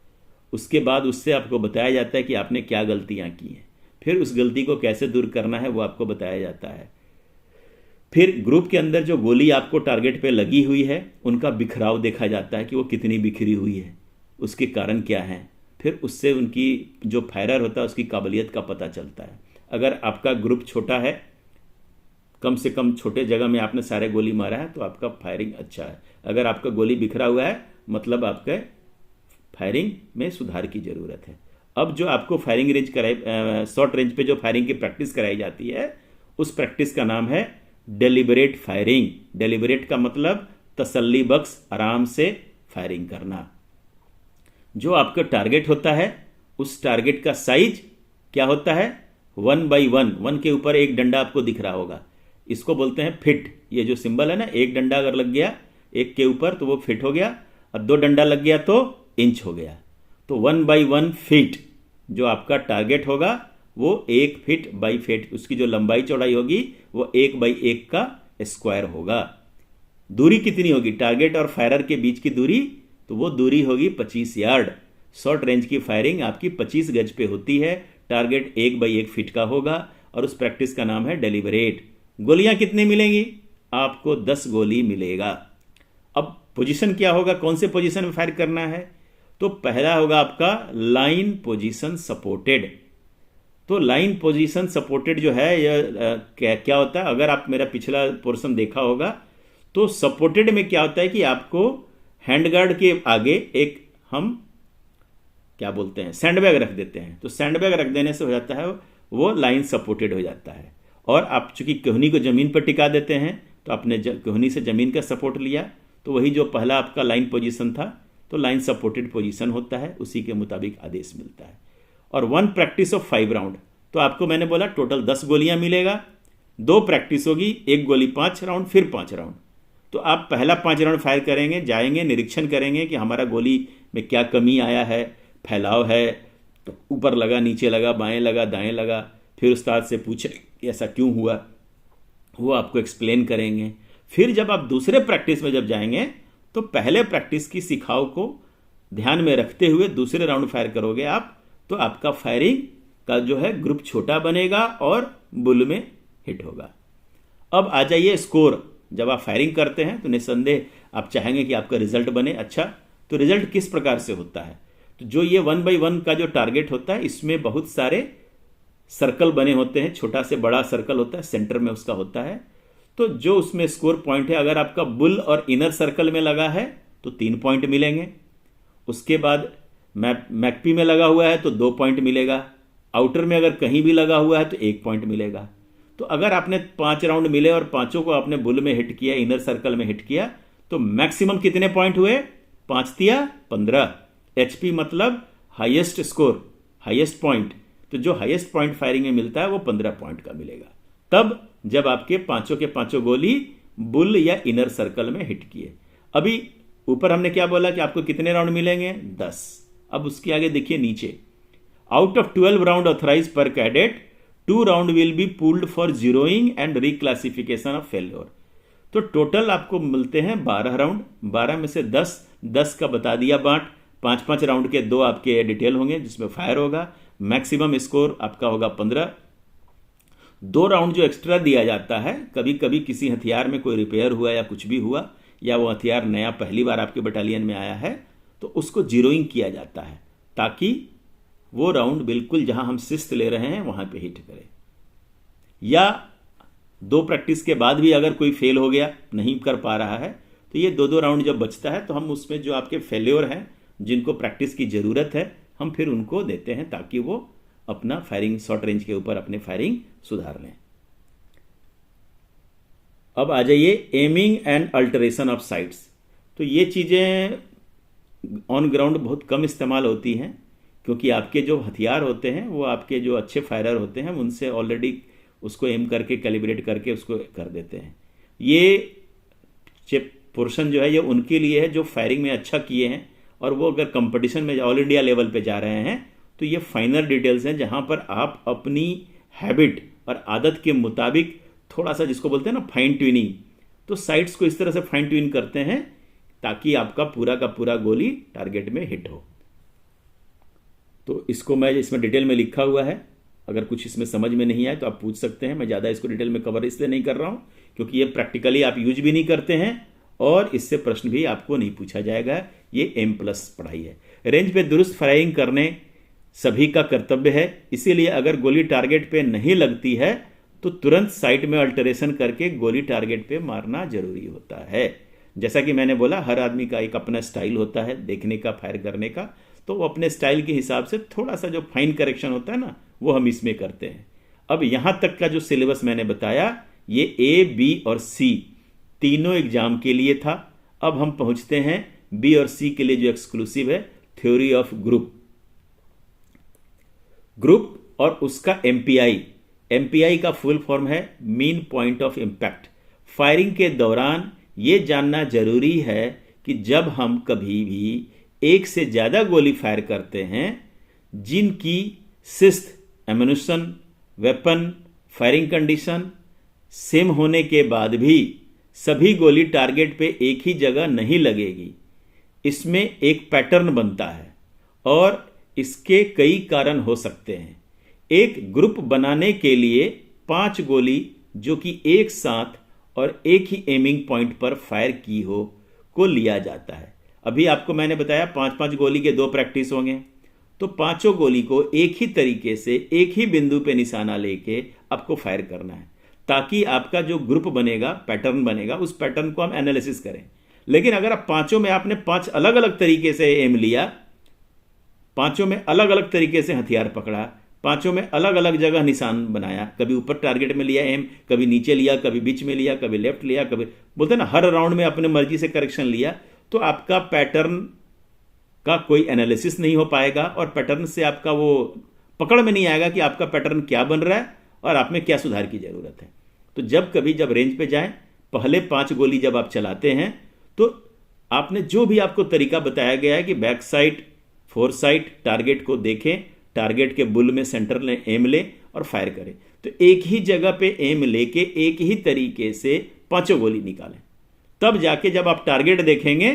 उसके बाद उससे आपको बताया जाता है कि आपने क्या गलतियां की हैं, फिर उस गलती को कैसे दूर करना है वो आपको बताया जाता है। फिर ग्रुप के अंदर जो गोली आपको टारगेट पे लगी हुई है उनका बिखराव देखा जाता है कि वो कितनी बिखरी हुई है, उसके कारण क्या है। फिर उससे उनकी जो फायरर होता है उसकी काबिलियत का पता चलता है। अगर आपका ग्रुप छोटा है, कम से कम छोटे जगह में आपने सारे गोली मारा है, तो आपका फायरिंग अच्छा है। अगर आपका गोली बिखरा हुआ है, मतलब आपके फायरिंग में सुधार की जरूरत है। अब जो आपको फायरिंग रेंज कराई, शॉर्ट रेंज पे जो फायरिंग की प्रैक्टिस कराई जाती है, उस प्रैक्टिस का नाम है डेलिबरेट फायरिंग। डेलिबरेट का मतलब तसल्ली बख्श, आराम से फायरिंग करना। जो आपका टारगेट होता है, उस टारगेट का साइज क्या होता है, 1/1, 1 के ऊपर एक डंडा आपको दिख रहा होगा, इसको बोलते हैं फिट। ये जो सिंबल है ना, एक डंडा अगर लग गया एक के ऊपर तो वो फिट हो गया, और 2 डंडा लग गया तो इंच हो गया। तो 1/1 फीट जो आपका टारगेट होगा वो 1 फीट बाई फीट, उसकी जो लंबाई चौड़ाई होगी वो 1/1 का स्क्वायर होगा। दूरी कितनी होगी टारगेट और फायरर के बीच की दूरी, तो वो दूरी होगी 25 यार्ड। शॉर्ट रेंज की फायरिंग आपकी 25 गज पे होती है, टारगेट 1/1 फीट का होगा, और उस प्रैक्टिस का नाम है डेलिबरेट। गोलियां कितनी मिलेंगी, आपको 10 गोली मिलेगा। अब पोजीशन क्या होगा, कौन से पोजीशन में फायर करना है, तो पहला होगा आपका लाइन पोजीशन सपोर्टेड। तो लाइन पोजीशन सपोर्टेड जो है यह क्या होता है, अगर आप मेरा पिछला पोर्शन देखा होगा तो सपोर्टेड में क्या होता है कि आपको हैंडगार्ड के आगे एक हम क्या बोलते हैं सैंडबैग रख देते हैं। तो सैंडबैग रख देने से हो जाता है वो लाइन सपोर्टेड हो जाता है, और आप चूंकि कोहनी को जमीन पर टिका देते हैं तो आपने कोहनी से जमीन का सपोर्ट लिया, तो वही जो पहला आपका लाइन पोजीशन था तो लाइन सपोर्टेड पोजीशन होता है, उसी के मुताबिक आदेश मिलता है। और 1 प्रैक्टिस ऑफ 5 राउंड, तो आपको मैंने बोला टोटल 10 गोलियां मिलेगा, 2 प्रैक्टिस होगी, 1 गोली 5 राउंड, फिर 5 राउंड। तो आप पहला 5 राउंड फायर करेंगे, जाएंगे निरीक्षण करेंगे कि हमारा गोली में क्या कमी आया है, फैलाव है, तो ऊपर लगा, नीचे लगा, बाएं लगा, दाएं लगा, फिर उस्ताद से पूछे ऐसा क्यों हुआ, वो आपको एक्सप्लेन करेंगे। फिर जब आप दूसरे प्रैक्टिस में जब जाएंगे तो पहले प्रैक्टिस की सिखाव को ध्यान में रखते हुए दूसरे राउंड फायर करोगे आप, तो आपका फायरिंग का जो है ग्रुप छोटा बनेगा और बुल में हिट होगा। अब आ जाइए स्कोर। जब आप फायरिंग करते हैं तो निस्संदेह आप चाहेंगे कि आपका रिजल्ट बने अच्छा। तो रिजल्ट किस प्रकार से होता है, तो जो ये 1/1 का जो टारगेट होता है, इसमें बहुत सारे सर्कल बने होते हैं, छोटा से बड़ा सर्कल होता है, सेंटर में उसका होता है। तो जो उसमें स्कोर पॉइंट है, अगर आपका बुल और इनर सर्कल में लगा है तो 3 पॉइंट मिलेंगे। उसके बाद मैकपी में लगा हुआ है तो 2 पॉइंट मिलेगा। आउटर में अगर कहीं भी लगा हुआ है तो 1 पॉइंट मिलेगा। तो अगर आपने 5 राउंड मिले और पांचों को आपने बुल में हिट किया, इनर सर्कल में हिट किया, तो मैक्सिमम कितने पॉइंट हुए, 5 तिया 15। एचपी मतलब हाईएस्ट स्कोर, हाईएस्ट पॉइंट। तो जो हाईएस्ट पॉइंट फायरिंग में मिलता है वो 15 पॉइंट का मिलेगा, तब जब आपके पांचों के पांचों गोली बुल या इनर सर्कल में हिट किए। अभी ऊपर हमने क्या बोला कि आपको कितने राउंड मिलेंगे, 10। अब उसके आगे देखिए नीचे, आउट ऑफ 12 राउंड ऑथराइज पर cadet 2 round will be pulled for zeroing and reclassification of failure. तो टोटल आपको मिलते हैं 12 राउंड। 12 में से 10 का बता दिया बांट, 5-5 राउंड के 2 आपके डिटेल होंगे जिसमें फायर होगा। मैक्सिमम स्कोर आपका होगा 15। 2 राउंड जो एक्स्ट्रा दिया जाता है, कभी कभी किसी हथियार में कोई रिपेयर हुआ या कुछ भी हुआ, या वो हथियार नया पहली बार आपके बटालियन में आया है, तो उसको जीरोइंग किया जाता है ताकि वो राउंड बिल्कुल जहां हम शिस्त ले रहे हैं वहां पे हिट करे। या 2 प्रैक्टिस के बाद भी अगर कोई फेल हो गया, नहीं कर पा रहा है, तो ये 2 राउंड जब बचता है तो हम उसमें जो आपके फेल्योर हैं, जिनको प्रैक्टिस की जरूरत है, हम फिर उनको देते हैं ताकि वो अपना फायरिंग शॉर्ट रेंज के ऊपर अपने फायरिंग सुधार लें। अब आ जाइए aiming and alteration of sites. तो ये चीजें ऑन ग्राउंड बहुत कम इस्तेमाल होती हैं, क्योंकि आपके जो हथियार होते हैं वो आपके जो अच्छे फायरर होते हैं उनसे ऑलरेडी उसको एम करके कैलिब्रेट करके उसको कर देते हैं। ये पोर्शन जो है ये उनके लिए है जो फायरिंग में अच्छा किए हैं, और वो अगर कंपटीशन में ऑल इंडिया लेवल पे जा रहे हैं तो ये फाइनल डिटेल्स हैं जहां पर आप अपनी हैबिट और आदत के मुताबिक थोड़ा सा, जिसको बोलते हैं ना फाइन ट्यूनिंग, तो साइट्स को इस तरह से फाइन ट्यून करते हैं ताकि आपका पूरा का पूरा गोली टारगेट में हिट हो। तो इसको मैं इसमें डिटेल में लिखा हुआ है, अगर कुछ इसमें समझ में नहीं आए तो आप पूछ सकते हैं। मैं ज़्यादा इसको डिटेल में कवर इसलिए नहीं कर रहा हूं क्योंकि ये प्रैक्टिकली आप यूज भी नहीं करते हैं और इससे प्रश्न भी आपको नहीं पूछा जाएगा। ये M+ पढ़ाई है। रेंज पे दुरुस्त फायरिंग करने सभी का कर्तव्य है, इसीलिए अगर गोली टारगेट पे नहीं लगती है तो तुरंत साइट में अल्टरेशन करके गोली टारगेट पे मारना जरूरी होता है। जैसा कि मैंने बोला, हर आदमी का एक अपना स्टाइल होता है देखने का, फायर करने का। तो वो अपने स्टाइल के हिसाब से थोड़ा सा जो फाइन करेक्शन होता है ना, वो हम इसमें करते हैं। अब यहाँ तक का जो सिलेबस मैंने बताया, ये ए, बी और सी तीनों एग्जाम के लिए था। अब हम पहुंचते हैं बी और सी के लिए जो एक्सक्लूसिव है, थ्योरी ऑफ ग्रुप। ग्रुप और उसका एमपीआई। एमपीआई का फुल फॉर्म है mean point of impact. Firing के दौरान ये जानना जरूरी है कि जब हम कभी भी एक से ज्यादा गोली फायर करते हैं, जिनकी शिस्त, ammunition, weapon, firing condition same होने के बाद भी सभी गोली टारगेट पे एक ही जगह नहीं लगेगी। इसमें एक पैटर्न बनता है और इसके कई कारण हो सकते हैं। एक ग्रुप बनाने के लिए 5 गोली जो कि एक साथ और एक ही एमिंग पॉइंट पर फायर की हो को लिया जाता है। अभी आपको मैंने बताया 5-5 गोली के 2 प्रैक्टिस होंगे, तो पांचों गोली को एक ही तरीके से एक ही बिंदु पे निशाना लेके आपको फायर करना है, ताकि आपका जो ग्रुप बनेगा, पैटर्न बनेगा, उस पैटर्न को हम एनालिसिस करें। लेकिन अगर आप पांचों में आपने 5 अलग अलग तरीके से एम लिया, पांचों में अलग अलग तरीके से हथियार पकड़ा, पांचों में अलग अलग जगह निशान बनाया, कभी ऊपर टारगेट में लिया एम, कभी नीचे लिया, कभी बीच में लिया, कभी लेफ्ट लिया, कभी बोलते ना हर राउंड में अपने मर्जी से करेक्शन लिया, तो आपका पैटर्न का कोई एनालिसिस नहीं हो पाएगा और पैटर्न से आपका वो पकड़ में नहीं आएगा कि आपका पैटर्न क्या बन रहा है और आप में क्या सुधार की जरूरत है। तो जब रेंज पे जाएं, पहले 5 गोली जब आप चलाते हैं तो आपने जो भी आपको तरीका बताया गया है कि back side, four side, target को देखें, टारगेट के बुल में सेंटर में एम ले और फायर करें। तो एक ही जगह पे एम लेके एक ही तरीके से 5 गोली निकालें, तब जाके जब आप टारगेट देखेंगे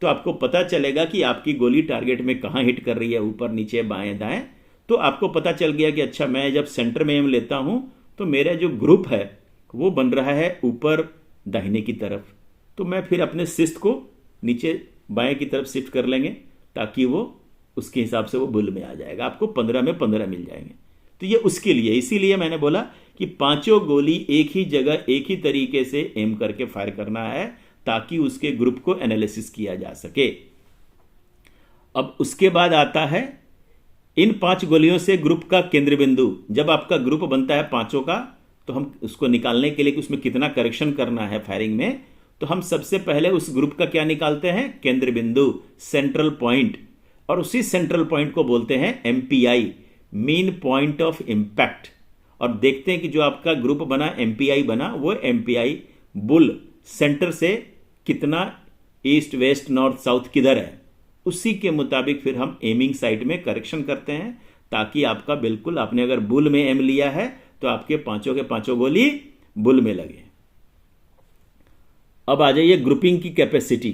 तो आपको पता चलेगा कि आपकी गोली टारगेट में कहां हिट कर रही है, ऊपर, नीचे, बाएं, दाएं। तो आपको पता चल गया कि अच्छा, मैं जब सेंटर में एम लेता हूं तो मेरा जो ग्रुप है वो बन रहा है ऊपर दाहिने की तरफ, तो मैं फिर अपने शिस्त को नीचे बाएं की तरफ शिफ्ट कर लेंगे ताकि वो उसके हिसाब से वो बुल में आ जाएगा। आपको 15 में 15 मिल जाएंगे। तो ये उसके लिए, इसीलिए मैंने बोला कि 5 गोली एक ही जगह एक ही तरीके से एम करके फायर करना है ताकि उसके ग्रुप को एनालिसिस किया जा सके। अब उसके बाद आता है इन 5 गोलियों से ग्रुप का केंद्र बिंदु। जब आपका ग्रुप बनता है 5 का, तो हम उसको निकालने के लिए कि उसमें कितना करेक्शन करना है फायरिंग में, तो हम सबसे पहले उस ग्रुप का क्या निकालते हैं, केंद्र बिंदु, सेंट्रल पॉइंट। और उसी सेंट्रल पॉइंट को बोलते हैं MPI, mean point of impact. और देखते हैं कि जो आपका ग्रुप बना, एमपीआई बना, वो एमपीआई बुल सेंटर से कितना ईस्ट, वेस्ट, नॉर्थ, साउथ किधर है, उसी के मुताबिक फिर हम एमिंग साइट में करेक्शन करते हैं ताकि आपका बिल्कुल, आपने अगर बुल में एम लिया है तो आपके 5 के 5 गोली बुल में लगे। अब आ जाइए ग्रुपिंग की कैपेसिटी।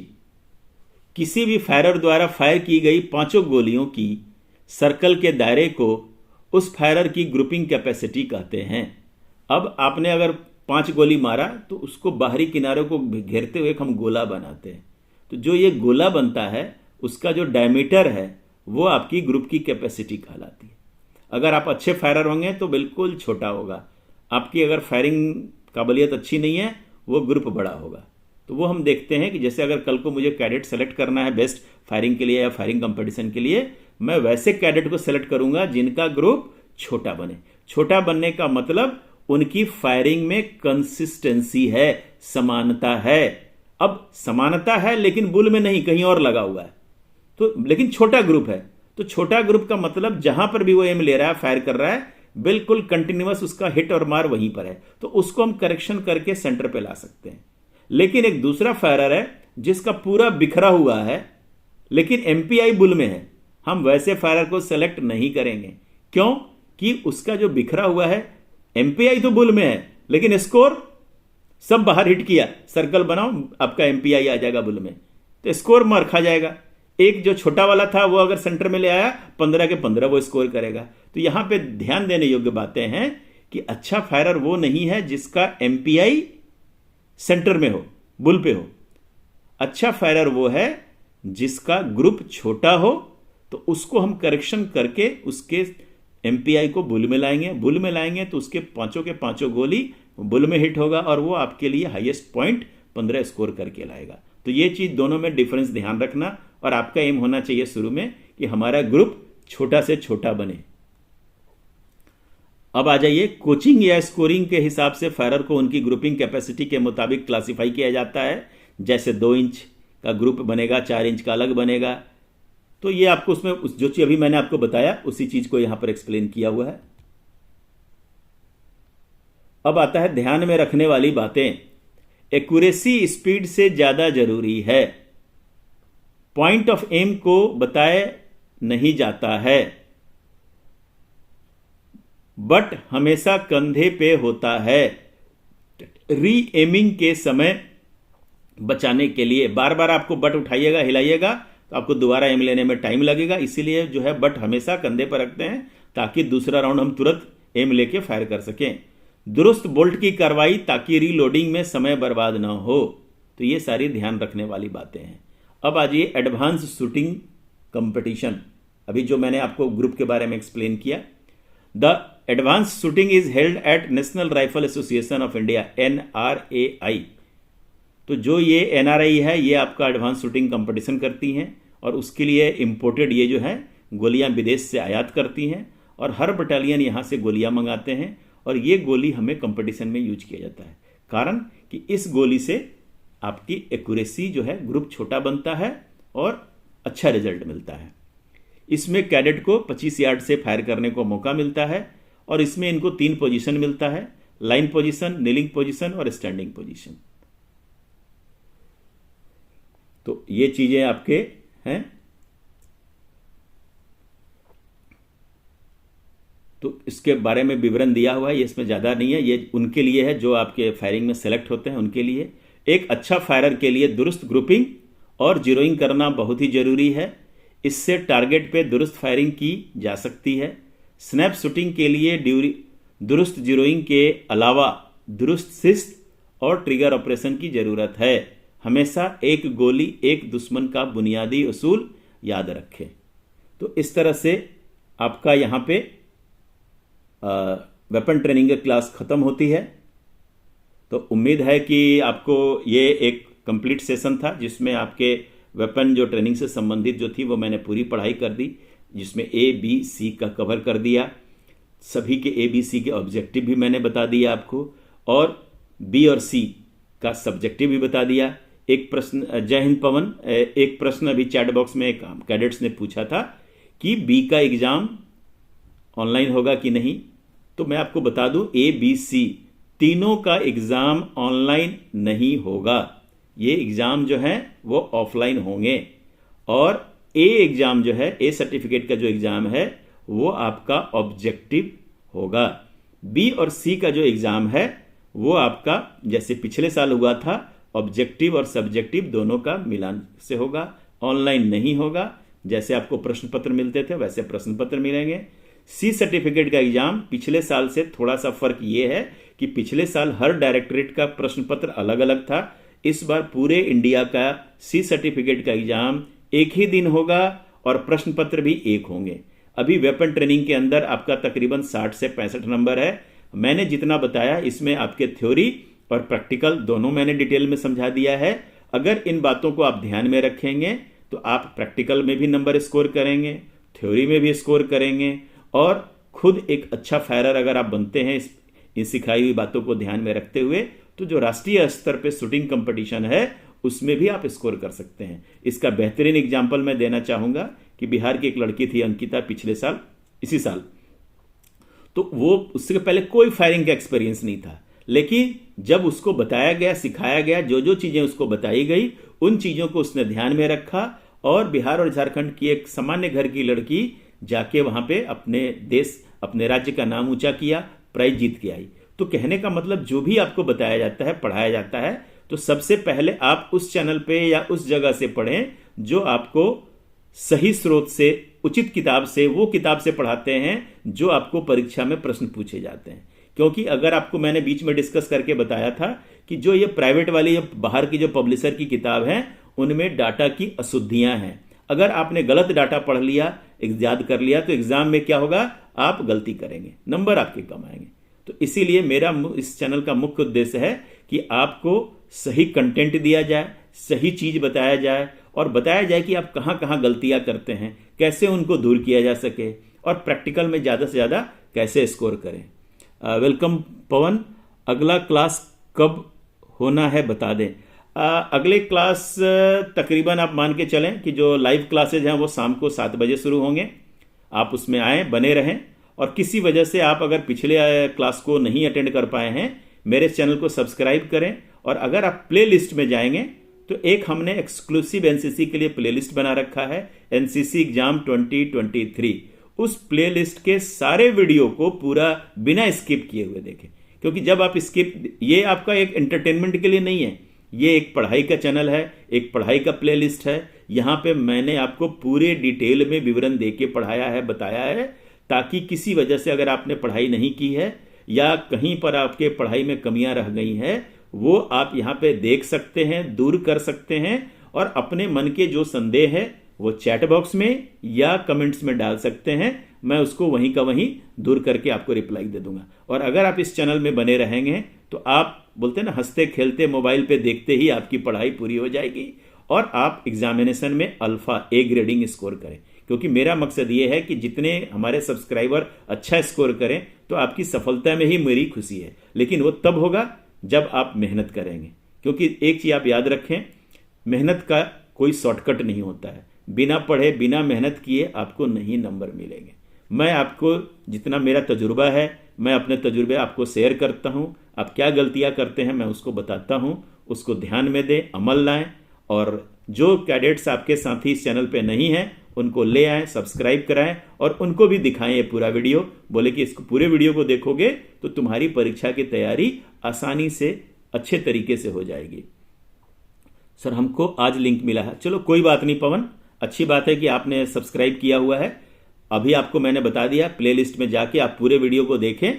किसी भी फायरर द्वारा फायर की गई 5 गोलियों की सर्कल के दायरे को उस फायरर की ग्रुपिंग कैपेसिटी कहते हैं। अब आपने अगर 5 गोली मारा तो उसको बाहरी किनारे को घेरते हुए हम गोला बनाते हैं। तो जो ये गोला बनता है उसका जो डायमीटर है वो आपकी ग्रुप की कैपेसिटी कहलाती है। अगर आप अच्छे फायरर होंगे तो बिल्कुल छोटा होगा, आपकी अगर फायरिंग काबिलियत अच्छी नहीं है वो ग्रुप बड़ा होगा। तो वो हम देखते हैं कि जैसे अगर कल को मुझे कैडेट सेलेक्ट करना है बेस्ट फायरिंग के लिए या फायरिंग कंपटीशन के लिए, मैं वैसे कैडेट को सेलेक्ट करूंगा जिनका ग्रुप छोटा बने। छोटा बनने का मतलब उनकी फायरिंग में कंसिस्टेंसी है, समानता है। अब समानता है लेकिन बुल में नहीं, कहीं और लगा हुआ है, तो लेकिन छोटा ग्रुप है। तो छोटा ग्रुप का मतलब जहां पर भी वो एम ले रहा है, फायर कर रहा है, बिल्कुल कंटिन्यूअस उसका हिट और मार वहीं पर है, तो उसको हम करेक्शन करके सेंटर पे ला सकते हैं। लेकिन एक दूसरा फायरर है जिसका पूरा बिखरा हुआ है लेकिन एमपीआई बुल में है, हम वैसे फायरर को सेलेक्ट नहीं करेंगे। क्यों? कि उसका जो बिखरा हुआ है, एमपीआई तो बुल में है लेकिन स्कोर सब बाहर हिट किया, सर्कल बनाओ, आपका एमपीआई आ जाएगा बुल में, तो स्कोर मार खा जाएगा। एक जो छोटा वाला था वो अगर सेंटर में ले आया, 15 के 15 वो स्कोर करेगा। तो यहां पे ध्यान देने योग्य बातें हैं कि अच्छा फायरर वो नहीं है जिसका एमपीआई सेंटर में हो, बुल पे हो। अच्छा फायरर वो है जिसका ग्रुप छोटा हो, तो उसको हम करेक्शन करके उसके एमपीआई को बुल में लाएंगे। बुल में लाएंगे तो उसके 5 के 5 गोली बुल में हिट होगा और वो आपके लिए हाईएस्ट पॉइंट 15 स्कोर करके लाएगा। तो ये चीज दोनों में डिफरेंस ध्यान रखना और आपका एम होना चाहिए शुरू में कि हमारा ग्रुप छोटा से छोटा बने। अब आ जाइए, कोचिंग या स्कोरिंग के हिसाब से फायरर को उनकी ग्रुपिंग कैपेसिटी के मुताबिक क्लासिफाई किया जाता है। जैसे 2 इंच का ग्रुप बनेगा, 4 इंच का अलग बनेगा। तो ये आपको उसमें जो चीज अभी मैंने आपको बताया उसी चीज को यहां पर एक्सप्लेन किया हुआ है। अब आता है ध्यान में रखने वाली बातें। एक्यूरेसी स्पीड से ज्यादा जरूरी है। पॉइंट ऑफ एम को बताए नहीं जाता है, बट हमेशा कंधे पे होता है। री एमिंग के समय बचाने के लिए बार बार आपको बट उठाइएगा, हिलाइएगा तो आपको दोबारा एम लेने में टाइम लगेगा। इसीलिए जो है बट हमेशा कंधे पर रखते हैं ताकि दूसरा राउंड हम तुरंत एम लेके फायर कर सकें। दुरुस्त बोल्ट की कार्रवाई ताकि रीलोडिंग में समय बर्बाद ना हो। तो ये सारी ध्यान रखने वाली बातें हैं। अब आ जाइए एडवांस शूटिंग कंपटीशन। अभी जो मैंने आपको ग्रुप के बारे में एक्सप्लेन किया, the advance shooting is held at national rifle association of India, NRAI। तो जो ये NRAI है ये आपका एडवांस शूटिंग कंपटीशन करती हैं और उसके लिए इंपोर्टेड ये जो है गोलियां विदेश से आयात करती हैं और हर बटालियन यहां से गोलियां मंगाते हैं और ये गोली हमें कंपटीशन में यूज किया जाता है। कारण कि इस गोली से आपकी एक्यूरेसी जो है ग्रुप छोटा बनता है और अच्छा रिजल्ट मिलता है। इसमें कैडेट को 25 यार्ड से फायर करने को मौका मिलता है और इसमें इनको 3 पोजीशन मिलता है, लाइन पोजीशन, नीलिंग पोजीशन और स्टैंडिंग पोजीशन। तो ये चीजें आपके हैं। तो इसके बारे में विवरण दिया हुआ है, ये इसमें ज्यादा नहीं है, ये उनके लिए है जो आपके फायरिंग में सेलेक्ट होते हैं उनके लिए। एक अच्छा फायरर के लिए दुरुस्त ग्रुपिंग और जीरोइंग करना बहुत ही जरूरी है। इससे टारगेट पे दुरुस्त फायरिंग की जा सकती है। स्नैप शूटिंग के लिए दुरुस्त जीरोइंग के अलावा दुरुस्त शिस्त और ट्रिगर ऑपरेशन की जरूरत है। हमेशा एक गोली एक दुश्मन का बुनियादी उसूल याद रखें। तो इस तरह से आपका यहां पे वेपन ट्रेनिंग की क्लास खत्म होती है। तो उम्मीद है कि आपको ये एक कंप्लीट सेशन था जिसमें आपके वेपन जो ट्रेनिंग से संबंधित जो थी वो मैंने पूरी पढ़ाई कर दी, जिसमें ABC का कवर कर दिया। सभी के ABC के ऑब्जेक्टिव भी मैंने बता दिया आपको और B और C का सब्जेक्टिव भी बता दिया। एक प्रश्न, जय हिंद पवन, एक प्रश्न अभी चैट बॉक्स में एक कैडेट्स ने पूछा था कि B का एग्जाम ऑनलाइन होगा कि नहीं। तो मैं आपको बता दूं ABC तीनों का एग्जाम ऑनलाइन नहीं होगा। ये एग्जाम जो है वो ऑफलाइन होंगे और A एग्जाम जो है, A सर्टिफिकेट का जो एग्जाम है वो आपका ऑब्जेक्टिव होगा। B और C का जो एग्जाम है वो आपका जैसे पिछले साल हुआ था ऑब्जेक्टिव और सब्जेक्टिव दोनों का मिलान से होगा, ऑनलाइन नहीं होगा। जैसे आपको प्रश्न पत्र मिलते थे वैसे प्रश्न पत्र मिलेंगे। C सर्टिफिकेट का एग्जाम पिछले साल से थोड़ा सा फर्क ये है कि पिछले साल हर डायरेक्टरेट का प्रश्न पत्र अलग अलग था। इस बार पूरे इंडिया का C सर्टिफिकेट का एग्जाम एक ही दिन होगा और प्रश्न पत्र भी एक होंगे। अभी वेपन ट्रेनिंग के अंदर आपका तकरीबन 60 से 65 नंबर है। मैंने जितना बताया इसमें आपके थ्योरी और प्रैक्टिकल दोनों मैंने डिटेल में समझा दिया है। अगर इन बातों को आप ध्यान में रखेंगे तो आप प्रैक्टिकल में भी नंबर स्कोर करेंगे, थ्योरी में भी स्कोर करेंगे और खुद एक अच्छा फायरर अगर आप बनते हैं इन सिखाई हुई बातों को ध्यान में रखते हुए, तो जो राष्ट्रीय स्तर पे शूटिंग कंपटीशन है उसमें भी आप स्कोर कर सकते हैं। इसका बेहतरीन एग्जाम्पल मैं देना चाहूंगा कि बिहार की एक लड़की थी अंकिता, पिछले साल इसी साल, तो वो उससे पहले कोई फायरिंग का एक्सपीरियंस नहीं था, लेकिन जब उसको बताया गया, सिखाया गया, जो जो चीजें उसको बताई गई उन चीजों को उसने ध्यान में रखा और बिहार और झारखंड की एक सामान्य घर की लड़की जाके वहां पे अपने देश, अपने राज्य का नाम ऊंचा किया, प्राइज जीत के आई। तो कहने का मतलब जो भी आपको बताया जाता है, पढ़ाया जाता है, तो सबसे पहले आप उस चैनल पे या उस जगह से पढ़ें जो आपको सही स्रोत से, उचित किताब से, वो किताब से पढ़ाते हैं जो आपको परीक्षा में प्रश्न पूछे जाते हैं। क्योंकि अगर आपको मैंने बीच में डिस्कस करके बताया था कि जो ये प्राइवेट वाली बाहर की जो पब्लिशर की किताब है उनमें डाटा की अशुद्धियां हैं। अगर आपने गलत डाटा पढ़ लिया, याद कर लिया, तो एग्जाम में क्या होगा, आप गलती करेंगे, नंबर आपके कम आएंगे। तो इसीलिए मेरा इस चैनल का मुख्य उद्देश्य है कि आपको सही कंटेंट दिया जाए, सही चीज़ बताया जाए और बताया जाए कि आप कहाँ कहाँ गलतियाँ करते हैं, कैसे उनको दूर किया जा सके और प्रैक्टिकल में ज़्यादा से ज़्यादा कैसे स्कोर करें। वेलकम पवन, अगला क्लास कब होना है बता दें। अगले क्लास तकरीबन आप मान के चलें कि जो लाइव क्लासेज हैं वो शाम को 7 बजे शुरू होंगे। आप उसमें आएँ, बने रहें, और किसी वजह से आप अगर पिछले क्लास को नहीं अटेंड कर पाए हैं, मेरे चैनल को सब्सक्राइब करें। और अगर आप प्ले लिस्ट में जाएंगे तो एक हमने एक्सक्लूसिव एनसीसी के लिए प्ले लिस्ट बना रखा है, एनसीसी एग्जाम 2023। उस प्ले लिस्ट के सारे वीडियो को पूरा बिना स्किप किए हुए देखें, क्योंकि जब आप स्किप, ये आपका एक एंटरटेनमेंट के लिए नहीं है, ये एक पढ़ाई का चैनल है, एक पढ़ाई का प्ले लिस्ट है। यहाँ पे मैंने आपको पूरे डिटेल में विवरण दे के पढ़ाया है, बताया है, ताकि किसी वजह से अगर आपने पढ़ाई नहीं की है या कहीं पर आपके पढ़ाई में कमियां रह गई हैं, वो आप यहाँ पे देख सकते हैं, दूर कर सकते हैं, और अपने मन के जो संदेह है वो चैट बॉक्स में या कमेंट्स में डाल सकते हैं। मैं उसको वहीं का वहीं दूर करके आपको रिप्लाई दे दूंगा। और अगर आप इस चैनल में बने रहेंगे तो आप बोलते हैं ना, हंसते खेलते मोबाइल पे देखते ही आपकी पढ़ाई पूरी हो जाएगी और आप एग्जामिनेशन में अल्फा ए ग्रेडिंग स्कोर करें। क्योंकि मेरा मकसद ये है कि जितने हमारे सब्सक्राइबर अच्छा स्कोर करें तो आपकी सफलता में ही मेरी खुशी है, लेकिन वो तब होगा जब आप मेहनत करेंगे। क्योंकि एक चीज़ आप याद रखें, मेहनत का कोई शॉर्टकट नहीं होता है। बिना पढ़े, बिना मेहनत किए आपको नहीं नंबर मिलेंगे। मैं आपको जितना मेरा तजुर्बा है, मैं अपने तजुर्बे आपको शेयर करता हूँ। आप क्या गलतियाँ करते हैं मैं उसको बताता हूँ, उसको ध्यान में दें, अमल लाएं। और जो कैडेट्स आपके साथी इस चैनल पे नहीं हैं उनको ले आएं, सब्सक्राइब कराएं और उनको भी दिखाएं ये पूरा वीडियो। बोले कि इसको पूरे वीडियो को देखोगे तो तुम्हारी परीक्षा की तैयारी आसानी से अच्छे तरीके से हो जाएगी। सर हमको आज लिंक मिला है। चलो कोई बात नहीं पवन, अच्छी बात है कि आपने सब्सक्राइब किया हुआ है। अभी आपको मैंने बता दिया, प्ले लिस्ट में जाके आप पूरे वीडियो को देखें।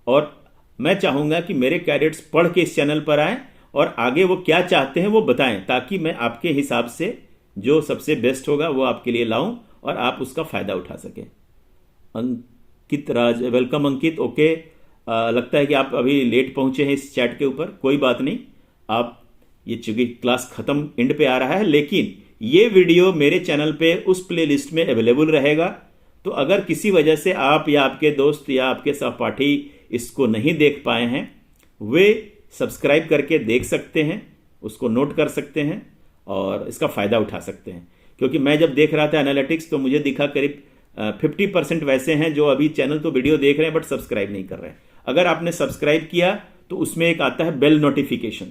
और मैं चाहूँगा कि मेरे कैडेट्स पढ़ के इस चैनल पर आएँ और आगे वो क्या चाहते हैं वो बताएं, ताकि मैं आपके हिसाब से जो सबसे बेस्ट होगा वो आपके लिए लाऊं और आप उसका फ़ायदा उठा सकें। अंकित राज, वेलकम अंकित। ओके, लगता है कि आप अभी लेट पहुंचे हैं इस चैट के ऊपर। कोई बात नहीं, आप ये चूंकि क्लास ख़त्म एंड पे आ रहा है, लेकिन ये वीडियो मेरे चैनल पे उस प्ले लिस्ट में अवेलेबल रहेगा। तो अगर किसी वजह से आप या आपके दोस्त या आपके सहपाठी इसको नहीं देख पाए हैं, वे सब्सक्राइब करके देख सकते हैं, उसको नोट कर सकते हैं और इसका फ़ायदा उठा सकते हैं। क्योंकि मैं जब देख रहा था एनालिटिक्स तो मुझे दिखा करीब 50% वैसे हैं जो अभी चैनल तो वीडियो देख रहे हैं बट सब्सक्राइब नहीं कर रहे हैं। अगर आपने सब्सक्राइब किया तो उसमें एक आता है बेल नोटिफिकेशन,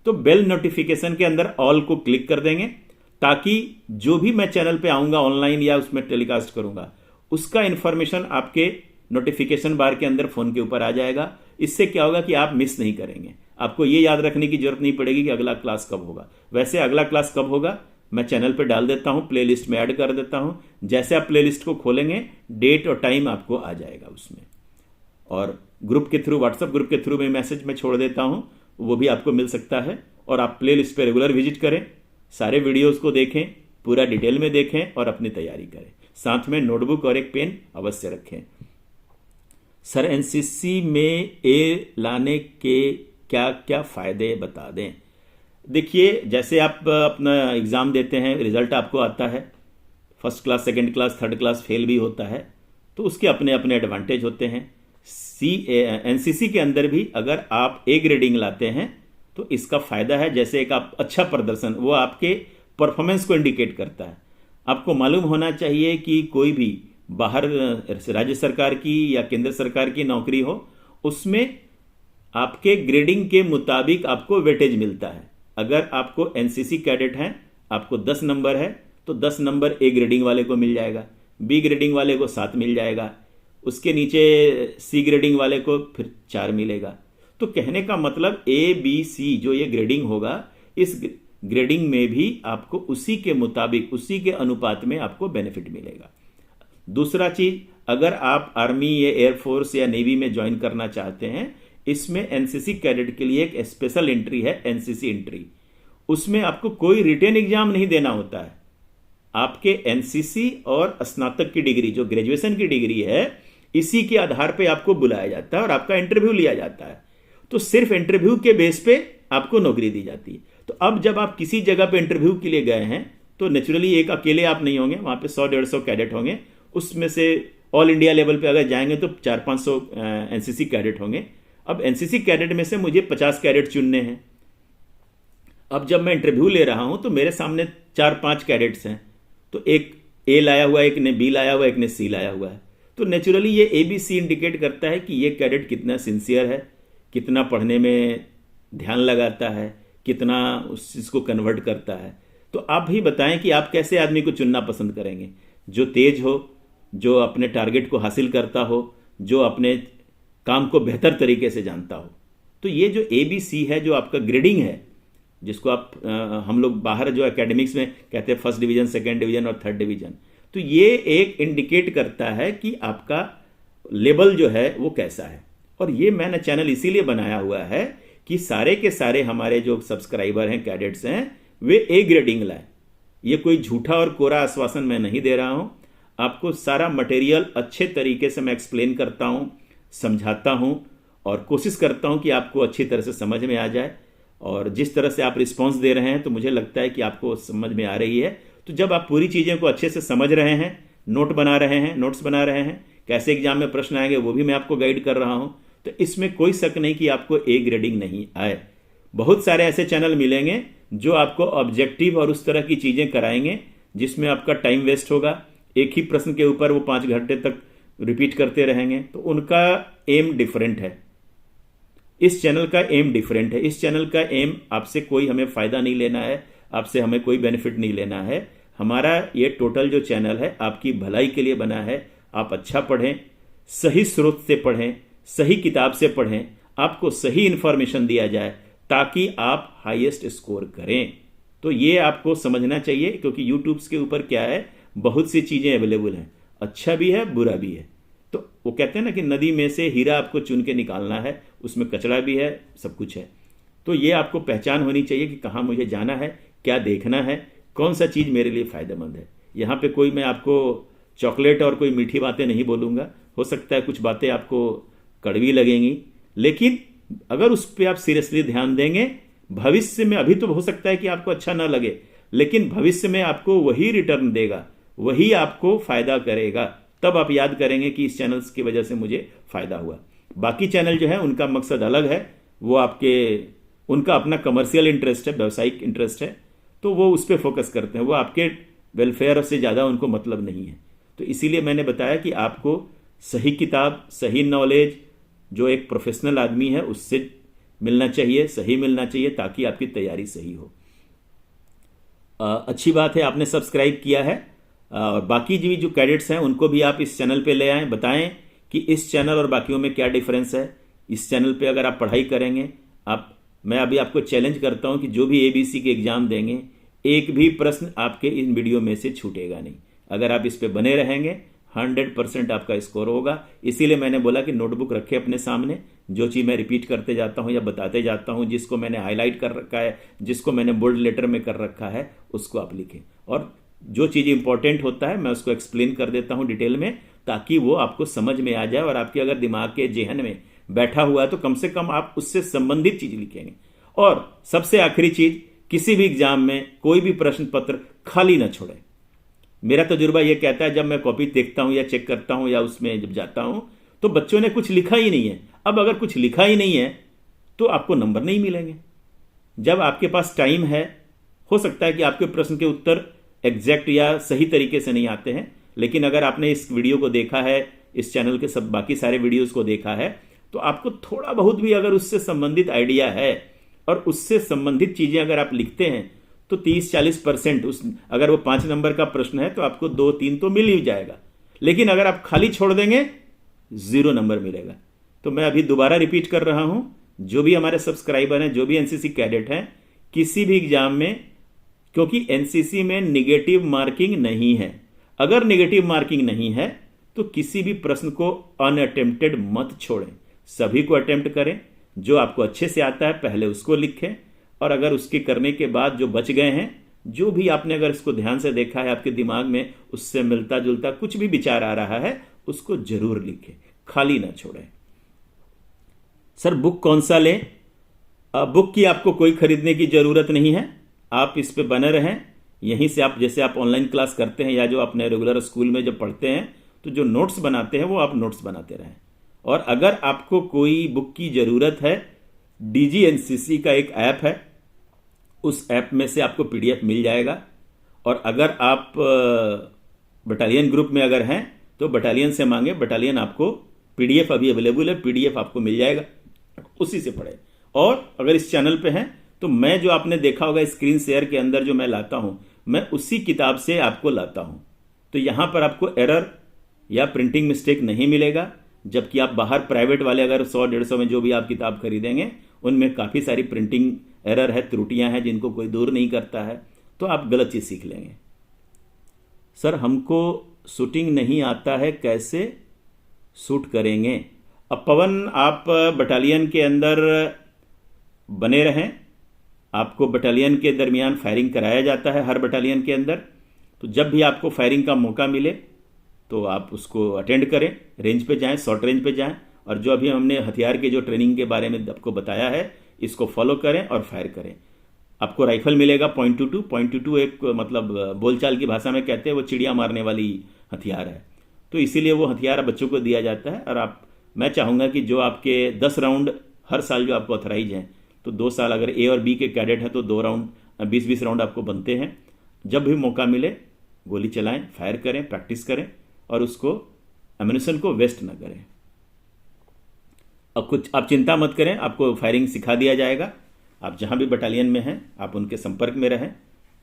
तो बेल नोटिफिकेशन के अंदर ऑल को क्लिक कर देंगे, ताकि जो भी मैं चैनल पे आऊँगा ऑनलाइन या उसमें टेलीकास्ट करूँगा उसका इन्फॉर्मेशन आपके नोटिफिकेशन बार के अंदर फ़ोन के ऊपर आ जाएगा। इससे क्या होगा कि आप मिस नहीं करेंगे। आपको ये याद रखने की जरूरत नहीं पड़ेगी कि अगला क्लास कब होगा। वैसे अगला क्लास कब होगा मैं चैनल पे डाल देता हूँ, प्ले लिस्ट में ऐड कर देता हूँ। जैसे आप प्ले लिस्ट को खोलेंगे डेट और टाइम आपको आ जाएगा उसमें। और ग्रुप के थ्रू, व्हाट्सएप ग्रुप के थ्रू में मैसेज में छोड़ देता हूँ, वो भी आपको मिल सकता है। और आप प्ले लिस्ट पर रेगुलर विजिट करें, सारे वीडियोज़ को देखें, पूरा डिटेल में देखें और अपनी तैयारी करें। साथ में नोटबुक और एक पेन अवश्य रखें। सर एनसीसी में ए लाने के क्या क्या फ़ायदे बता दें। देखिए, जैसे आप अपना एग्ज़ाम देते हैं, रिज़ल्ट आपको आता है, first class, second class, third class fail भी होता है, तो उसके अपने अपने एडवांटेज होते हैं। एनसीसी के अंदर भी अगर आप ए ग्रेडिंग लाते हैं तो इसका फ़ायदा है, जैसे एक आप अच्छा प्रदर्शन, वो आपके परफॉर्मेंस को इंडिकेट करता है। आपको मालूम होना चाहिए कि कोई भी बाहर राज्य सरकार की या केंद्र सरकार की नौकरी हो, उसमें आपके ग्रेडिंग के मुताबिक आपको वेटेज मिलता है। अगर आपको एनसीसी कैडेट हैं, आपको 10 नंबर है तो 10 नंबर ए ग्रेडिंग वाले को मिल जाएगा, बी ग्रेडिंग वाले को 7 मिल जाएगा, उसके नीचे सी ग्रेडिंग वाले को फिर 4 मिलेगा। तो कहने का मतलब ए बी सी जो ये ग्रेडिंग होगा, इस ग्रेडिंग में भी आपको उसी के मुताबिक, उसी के अनुपात में आपको बेनिफिट मिलेगा। दूसरा चीज, अगर आप आर्मी या एयरफोर्स या नेवी में ज्वाइन करना चाहते हैं, इसमें एनसीसी कैडेट के लिए एक स्पेशल एंट्री है, एनसीसी एंट्री। उसमें आपको कोई रिटेन एग्जाम नहीं देना होता है। आपके एनसीसी और स्नातक की डिग्री, जो ग्रेजुएशन की डिग्री है, इसी के आधार पे आपको बुलाया जाता है और आपका इंटरव्यू लिया जाता है। तो सिर्फ इंटरव्यू के बेस पे आपको नौकरी दी जाती है। तो अब जब आप किसी जगह पे इंटरव्यू के लिए गए हैं तो नेचुरली एक अकेले आप नहीं होंगे, वहाँ पे 100-150 कैडेट होंगे। उसमें से ऑल इंडिया लेवल पे अगर जाएंगे तो 400-500 एनसीसी कैडेट होंगे। अब एनसीसी कैडेट में से मुझे 50 कैडेट चुनने हैं। अब जब मैं इंटरव्यू ले रहा हूं तो मेरे सामने 4-5 कैडेट्स हैं, तो एक ए लाया हुआ है, एक ने बी लाया हुआ है, एक ने सी लाया हुआ है। तो नेचुरली ये ABC इंडिकेट करता है कि ये कैडेट कितना सिंसियर है, कितना पढ़ने में ध्यान लगाता है, कितना उस चीज़ को कन्वर्ट करता है। तो आप भी बताएं कि आप कैसे आदमी को चुनना पसंद करेंगे, जो तेज हो, जो अपने टारगेट को हासिल करता हो, जो अपने काम को बेहतर तरीके से जानता हो। तो ये जो ABC है, जो आपका ग्रेडिंग है, जिसको आप हम लोग बाहर जो एकेडमिक्स में कहते हैं फर्स्ट डिवीजन, सेकेंड डिवीजन और थर्ड डिवीजन, तो ये एक इंडिकेट करता है कि आपका लेवल जो है वो कैसा है। और ये मैंने चैनल इसीलिए बनाया हुआ है कि सारे के सारे हमारे जो सब्सक्राइबर हैं, कैडेट्स हैं, वे ए ग्रेडिंग लाए। ये कोई झूठा और कोरा आश्वासन मैं नहीं दे रहा हूं। आपको सारा मटेरियल अच्छे तरीके से मैं एक्सप्लेन करता हूं, समझाता हूं और कोशिश करता हूं कि आपको अच्छी तरह से समझ में आ जाए। और जिस तरह से आप रिस्पांस दे रहे हैं तो मुझे लगता है कि आपको समझ में आ रही है। तो जब आप पूरी चीज़ें को अच्छे से समझ रहे हैं, नोट्स बना रहे हैं, कैसे एग्जाम में प्रश्न आएंगे वो भी मैं आपको गाइड कर रहा हूं, तो इसमें कोई शक नहीं कि आपको ए ग्रेडिंग नहीं आए। बहुत सारे ऐसे चैनल मिलेंगे जो आपको ऑब्जेक्टिव और उस तरह की चीज़ें कराएंगे जिसमें आपका टाइम वेस्ट होगा। एक ही प्रश्न के ऊपर वो 5 घंटे तक रिपीट करते रहेंगे, तो उनका एम डिफरेंट है। इस चैनल का एम डिफरेंट है। इस चैनल का एम आपसे कोई हमें फायदा नहीं लेना है, आपसे हमें कोई बेनिफिट नहीं लेना है। हमारा ये टोटल जो चैनल है आपकी भलाई के लिए बना है। आप अच्छा पढ़ें, सही स्रोत से पढ़ें, सही किताब से पढ़ें, आपको सही इंफॉर्मेशन दिया जाए ताकि आप हाईएस्ट स्कोर करें। तो ये आपको समझना चाहिए, क्योंकि यूट्यूब के ऊपर क्या है, बहुत सी चीज़ें अवेलेबल हैं, अच्छा भी है बुरा भी है। तो वो कहते हैं ना कि नदी में से हीरा आपको चुन के निकालना है, उसमें कचरा भी है, सब कुछ है। तो ये आपको पहचान होनी चाहिए कि कहाँ मुझे जाना है, क्या देखना है, कौन सा चीज़ मेरे लिए फ़ायदेमंद है। यहाँ पे कोई मैं आपको चॉकलेट और कोई मीठी बातें नहीं बोलूँगा। हो सकता है कुछ बातें आपको कड़वी लगेंगी, लेकिन अगर उस पर आप सीरियसली ध्यान देंगे, भविष्य में, अभी तो हो सकता है कि आपको अच्छा ना लगे, लेकिन भविष्य में आपको वही रिटर्न देगा, वही आपको फ़ायदा करेगा। तब आप याद करेंगे कि इस चैनल की वजह से मुझे फ़ायदा हुआ। बाकी चैनल जो है उनका मकसद अलग है, वो उनका अपना कमर्शियल इंटरेस्ट है, व्यावसायिक इंटरेस्ट है, तो वो उस पर फोकस करते हैं। वो आपके वेलफेयर से ज़्यादा उनको मतलब नहीं है। तो इसीलिए मैंने बताया कि आपको सही किताब, सही नॉलेज जो एक प्रोफेशनल आदमी है उससे मिलना चाहिए, सही मिलना चाहिए, ताकि आपकी तैयारी सही हो। अच्छी बात है आपने सब्सक्राइब किया है। और बाकी जो कैडेट्स हैं उनको भी आप इस चैनल पे ले आएँ, बताएं कि इस चैनल और बाकियों में क्या डिफरेंस है। इस चैनल पे अगर आप पढ़ाई करेंगे, मैं अभी आपको चैलेंज करता हूं कि जो भी ABC के एग्जाम देंगे, एक भी प्रश्न आपके इन वीडियो में से छूटेगा नहीं। अगर आप इस पे बने रहेंगे 100% आपका स्कोर होगा। इसीलिए मैंने बोला कि नोटबुक रखे अपने सामने, जो चीज़ मैं रिपीट करते जाता हूं या बताते जाता हूं, जिसको मैंने हाईलाइट कर रखा है, जिसको मैंने बोल्ड लेटर में कर रखा है, उसको आप लिखें। और जो चीज़ इंपॉर्टेंट होता है मैं उसको एक्सप्लेन कर देता हूं डिटेल में, ताकि वो आपको समझ में आ जाए। और आपके अगर दिमाग के जेहन में बैठा हुआ है तो कम से कम आप उससे संबंधित चीज लिखेंगे। और सबसे आखिरी चीज, किसी भी एग्जाम में कोई भी प्रश्न पत्र खाली ना छोड़ें। मेरा तजुर्बा यह कहता है, जब मैं कॉपी देखता हूं या चेक करता हूं या उसमें जब जाता हूं, तो बच्चों ने कुछ लिखा ही नहीं है। अब अगर कुछ लिखा ही नहीं है तो आपको नंबर नहीं मिलेंगे। जब आपके पास टाइम है, हो सकता है कि आपके प्रश्न के उत्तर एग्जैक्ट या सही तरीके से नहीं आते हैं, लेकिन अगर आपने इस वीडियो को देखा है, इस चैनल के सब बाकी सारे वीडियोस को देखा है, तो आपको थोड़ा बहुत भी अगर उससे संबंधित आइडिया है और उससे संबंधित चीजें अगर आप लिखते हैं, तो 30-40% अगर वो 5 नंबर का प्रश्न है तो आपको 2-3 तो मिल ही जाएगा। लेकिन अगर आप खाली छोड़ देंगे, 0 नंबर मिलेगा। तो मैं अभी दोबारा रिपीट कर रहा हूं, जो भी हमारे सब्सक्राइबर हैं, जो भी एनसीसी कैडेट हैं, किसी भी एग्जाम में, क्योंकि एनसीसी में निगेटिव मार्किंग नहीं है, अगर निगेटिव मार्किंग नहीं है तो किसी भी प्रश्न को अनअटेम्प्टेड मत छोड़ें, सभी को अटेम्प्ट करें। जो आपको अच्छे से आता है पहले उसको लिखें, और अगर उसके करने के बाद जो बच गए हैं, जो भी आपने अगर इसको ध्यान से देखा है, आपके दिमाग में उससे मिलता जुलता कुछ भी विचार आ रहा है, उसको जरूर लिखें, खाली ना छोड़ें। सर बुक कौन सा लें? बुक की आपको कोई खरीदने की ज़रूरत नहीं है, आप इस पे बने रहें। यहीं से आप जैसे आप ऑनलाइन क्लास करते हैं या जो अपने रेगुलर स्कूल में जब पढ़ते हैं तो जो नोट्स बनाते हैं वो आप नोट्स बनाते रहें। और अगर आपको कोई बुक की ज़रूरत है, DGNCC का एक ऐप है, उस ऐप में से आपको PDF मिल जाएगा। और अगर आप बटालियन ग्रुप में अगर हैं तो बटालियन से मांगे, बटालियन आपको PDF अभी अवेलेबल है, PDF आपको मिल जाएगा, उसी से पढ़े। और अगर इस चैनल पे हैं तो मैं जो आपने देखा होगा स्क्रीन शेयर के अंदर जो मैं लाता हूं, मैं उसी किताब से आपको लाता हूं। तो यहां पर आपको एरर या प्रिंटिंग मिस्टेक नहीं मिलेगा। जबकि आप बाहर प्राइवेट वाले अगर 100-150 में जो भी आप किताब खरीदेंगे उनमें काफ़ी सारी प्रिंटिंग एरर है, त्रुटियां हैं जिनको कोई दूर नहीं करता है, तो आप गलत चीज़ सीख लेंगे। सर हमको शूटिंग नहीं आता है, कैसे शूट करेंगे? अब पवन, आप बटालियन के अंदर बने रहें, आपको बटालियन के दरमियान फायरिंग कराया जाता है हर बटालियन के अंदर। तो जब भी आपको फायरिंग का मौका मिले तो आप उसको अटेंड करें, रेंज पे जाएं, शॉर्ट रेंज पे जाएं, और जो अभी हमने हथियार के जो ट्रेनिंग के बारे में आपको बताया है इसको फॉलो करें और फायर करें। आपको राइफल मिलेगा .22। .22 एक मतलब बोलचाल की भाषा में कहते हैं वो चिड़िया मारने वाली हथियार है, तो इसीलिए वो हथियार बच्चों को दिया जाता है। और मैं चाहूँगा कि जो आपके 10 राउंड हर साल जो आपको ऑथराइज हैं, तो 2 साल अगर A और B के कैडेट हैं तो 2 राउंड 20-20 राउंड आपको बनते हैं। जब भी मौका मिले गोली चलाएं, फायर करें, प्रैक्टिस करें और उसको एम्यूनिशन को वेस्ट ना करें। अब कुछ आप चिंता मत करें, आपको फायरिंग सिखा दिया जाएगा। आप जहां भी बटालियन में हैं आप उनके संपर्क में रहें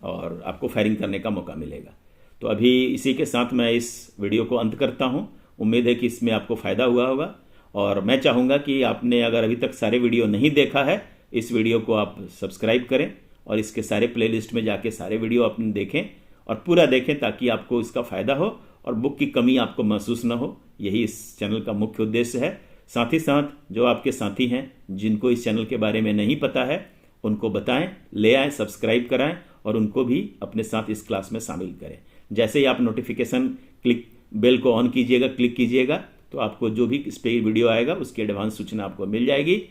और आपको फायरिंग करने का मौका मिलेगा। तो अभी इसी के साथ मैं इस वीडियो को अंत करता हूं। उम्मीद है कि इसमें आपको फ़ायदा हुआ होगा। और मैं चाहूँगा कि आपने अगर अभी तक सारे वीडियो नहीं देखा है, इस वीडियो को आप सब्सक्राइब करें और इसके सारे प्लेलिस्ट में जाके सारे वीडियो अपने देखें और पूरा देखें, ताकि आपको इसका फ़ायदा हो और बुक की कमी आपको महसूस ना हो। यही इस चैनल का मुख्य उद्देश्य है। साथ ही साथ जो आपके साथी हैं जिनको इस चैनल के बारे में नहीं पता है उनको बताएं, ले आएँ, सब्सक्राइब कराएं और उनको भी अपने साथ इस क्लास में शामिल करें। जैसे ही आप नोटिफिकेशन बेल को ऑन कीजिएगा, क्लिक कीजिएगा, तो आपको जो भी इस पर वीडियो आएगा उसकी एडवांस सूचना आपको मिल जाएगी।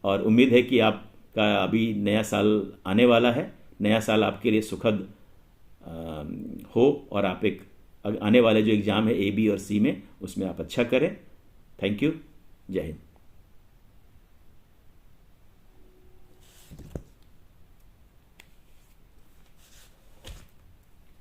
और उम्मीद है कि आपका अभी नया साल आने वाला है, नया साल आपके लिए सुखद हो और आप एक आने वाले जो एग्ज़ाम है A, B और C में, उसमें आप अच्छा करें। Thank you. जय हिंद।